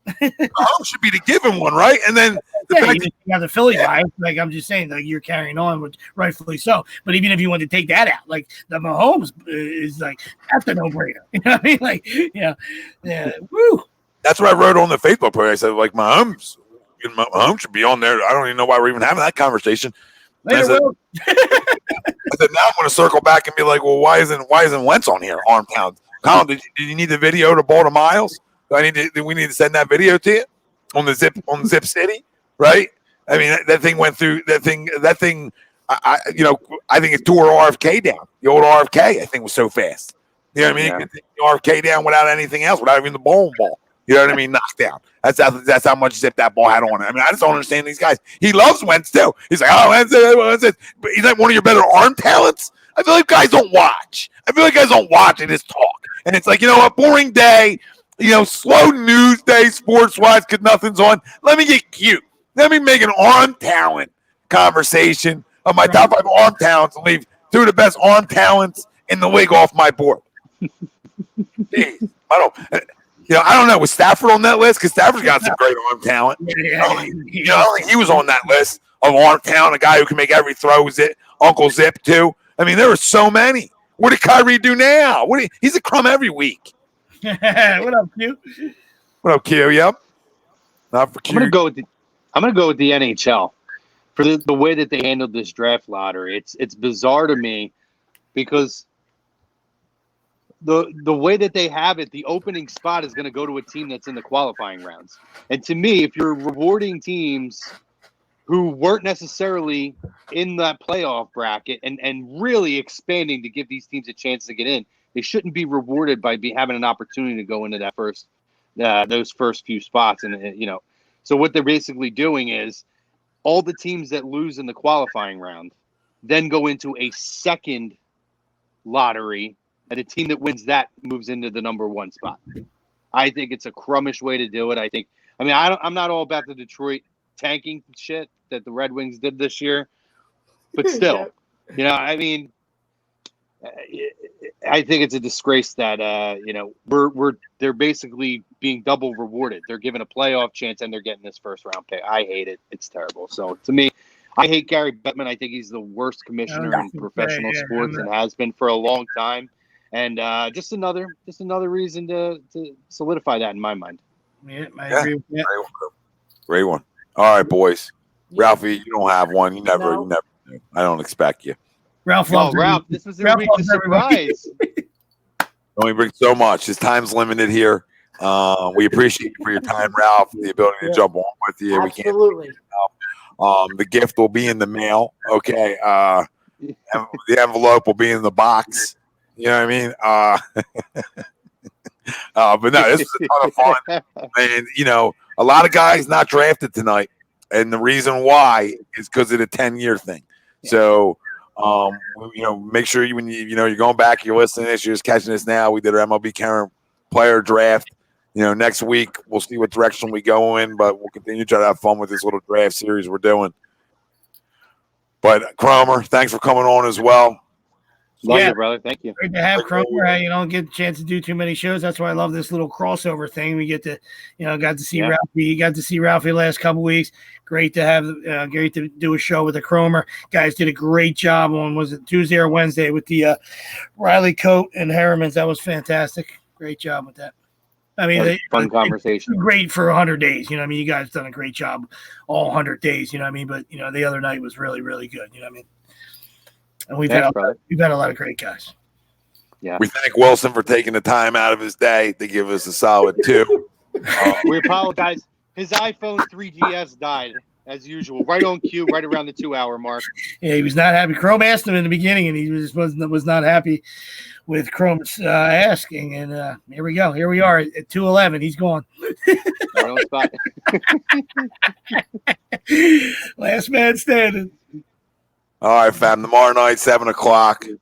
[SPEAKER 2] Mahomes should be the given one, right? And then
[SPEAKER 5] you have the Philly bias. Like I'm just saying, you're carrying on, which rightfully so. But even if you want to take that out, the Mahomes is that's a no brainer. You know what I mean? Yeah, woo.
[SPEAKER 2] That's what I wrote on the Facebook page. I said, Mahomes should be on there. I don't even know why we're even having that conversation. I said, now I'm going to circle back and be like, well, why isn't Wentz on here? Arm talent. Colin, did you need the video to Baltimore Miles? Do we need to send that video to you on the Zip City? Right? I mean, that thing went through that thing. I think it tore RFK down. The old RFK, I think, was so fast. You know what I mean? Yeah. RFK down without anything else, without even the ball. You know what I mean? Knocked down. That's how much zip that ball had on it. I mean, I just don't understand these guys. He loves Wentz too. He's like, oh, Wentz, but he's like one of your better arm talents. I feel like guys don't watch. And just talk. And it's like, boring day. Slow news day, sports wise, because nothing's on. Let me get cute. Let me make an arm talent conversation of my top 5 arm talents and leave 2 of the best arm talents in the league off my board. Jeez, I don't know. Was Stafford on that list? Because Stafford's got some great arm talent. I don't think he was on that list of arm talent, a guy who can make every throw. Is it Uncle Zip, too? I mean, there were so many. What did Kyrie do now? He's a crumb every week.
[SPEAKER 5] What up, Q?
[SPEAKER 2] What up, Q? Yep. Not for Q.
[SPEAKER 4] I'm gonna go with the NHL. for the way that they handled this draft lottery. It's bizarre to me because the way that they have it, the opening spot is going to go to a team that's in the qualifying rounds. And to me, if you're rewarding teams who weren't necessarily in that playoff bracket and really expanding to give these teams a chance to get in, they shouldn't be rewarded by having an opportunity to go into that those first few spots. And so what they're basically doing is all the teams that lose in the qualifying round then go into a second lottery, and the team that wins that moves into the number one spot. I think it's a crummish way to do it. I'm not all about the Detroit tanking shit that the Red Wings did this year, but still, I think it's a disgrace that they're basically being double rewarded. They're given a playoff chance and they're getting this first round pick. I hate it. It's terrible. So to me, I hate Gary Bettman. I think he's the worst commissioner in professional sports and has been for a long time. And just another reason to solidify that in my mind.
[SPEAKER 5] Yeah, I agree with that.
[SPEAKER 2] Great one. All right, boys. Ralphie, you don't have one. You never. I don't expect you.
[SPEAKER 5] Ralph,
[SPEAKER 4] this was a week of surprise.
[SPEAKER 2] Only brings so much. His time's limited here. We appreciate you for your time, Ralph. The ability to jump on with you.
[SPEAKER 6] Absolutely.
[SPEAKER 2] The gift will be in the mail. Okay. The envelope will be in the box. You know what I mean? But no, this was a ton of fun. And, a lot of guys not drafted tonight. And the reason why is because of the 10-year thing. So, make sure when you're going back, you're listening to this, you're just catching this now. We did our MLB current player draft. Next week we'll see what direction we go in, but we'll continue to try to have fun with this little draft series we're doing. But Cromer, thanks for coming on as well.
[SPEAKER 4] Love you, brother. Thank you.
[SPEAKER 5] Great to have Cromer. You don't get a chance to do too many shows. That's why I love this little crossover thing. We get to, got to see Ralphie. You got to see Ralphie the last couple weeks. Great to have, great to do a show with the Cromer guys. Did a great job on, was it Tuesday or Wednesday with the Riley Coat and Harriman's. That was fantastic. Great job with that. I mean,
[SPEAKER 4] fun conversation.
[SPEAKER 5] Great for 100 days. You guys done a great job all 100 days. But the other night was really, really good. And we've had a lot of great guys.
[SPEAKER 4] Yeah.
[SPEAKER 2] We thank Wilson for taking the time out of his day to give us a solid 2.
[SPEAKER 4] We apologize. His iPhone 3GS died as usual, right on cue, right around the 2-hour mark.
[SPEAKER 5] Yeah, he was not happy. Chrome asked him in the beginning, and he was not happy with Chrome's asking. And here we go. Here we are at 2:11. He's gone.
[SPEAKER 4] Right on spot.
[SPEAKER 5] Last man standing.
[SPEAKER 2] All right, fam. Tomorrow night, 7:00.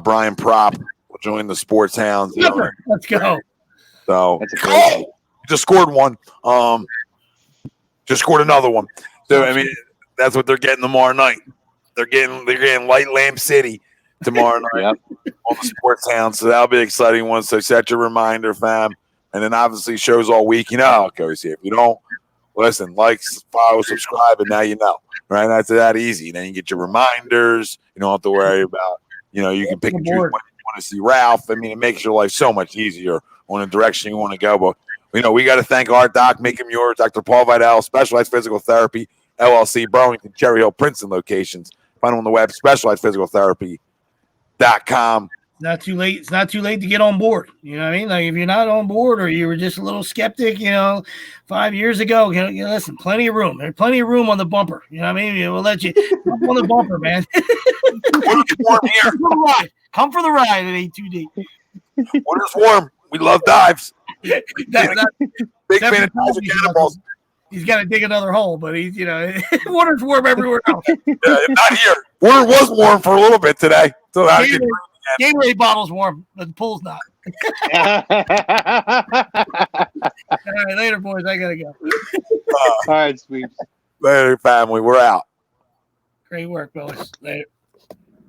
[SPEAKER 2] Brian Prop will join the Sports Hounds.
[SPEAKER 5] Let's go.
[SPEAKER 2] So
[SPEAKER 4] that's a great
[SPEAKER 2] just scored one. Just scored another one. So that's what they're getting tomorrow night. They're getting Light Lamp City tomorrow night on the Sports Hounds. So that'll be an exciting one. So set your reminder, fam. And then obviously shows all week. How it goes here. If you don't listen, like, follow, subscribe, and now you know. Right? That's that easy. Then you get your reminders. You don't have to worry about, you can pick and choose when you want to see Ralph. It makes your life so much easier on the direction you want to go. But, we got to thank our doc, Make Him Yours, Dr. Paul Vidal, Specialized Physical Therapy, LLC, Burlington, Cherry Hill, Princeton locations. Find them on the web, specializedphysicaltherapy.com.
[SPEAKER 5] Not too late. It's not too late to get on board. You know what I mean? Like if you're not on board or you were just a little skeptic, 5 years ago, listen, plenty of room. There's plenty of room on the bumper. You know what I mean? We'll let you jump on the bumper, man. Come for the ride at A2D.
[SPEAKER 2] Water's warm. We love dives. Big fan of dives and cannonballs.
[SPEAKER 5] He's got to dig another hole, but he's, water's warm everywhere else.
[SPEAKER 2] Not here. Water was warm for a little bit today. So
[SPEAKER 5] Gatorade bottle's warm, but the pool's not. All right, later, boys. I gotta go.
[SPEAKER 4] All right, sweet.
[SPEAKER 2] Later, family. We're out.
[SPEAKER 5] Great work, boys. Later.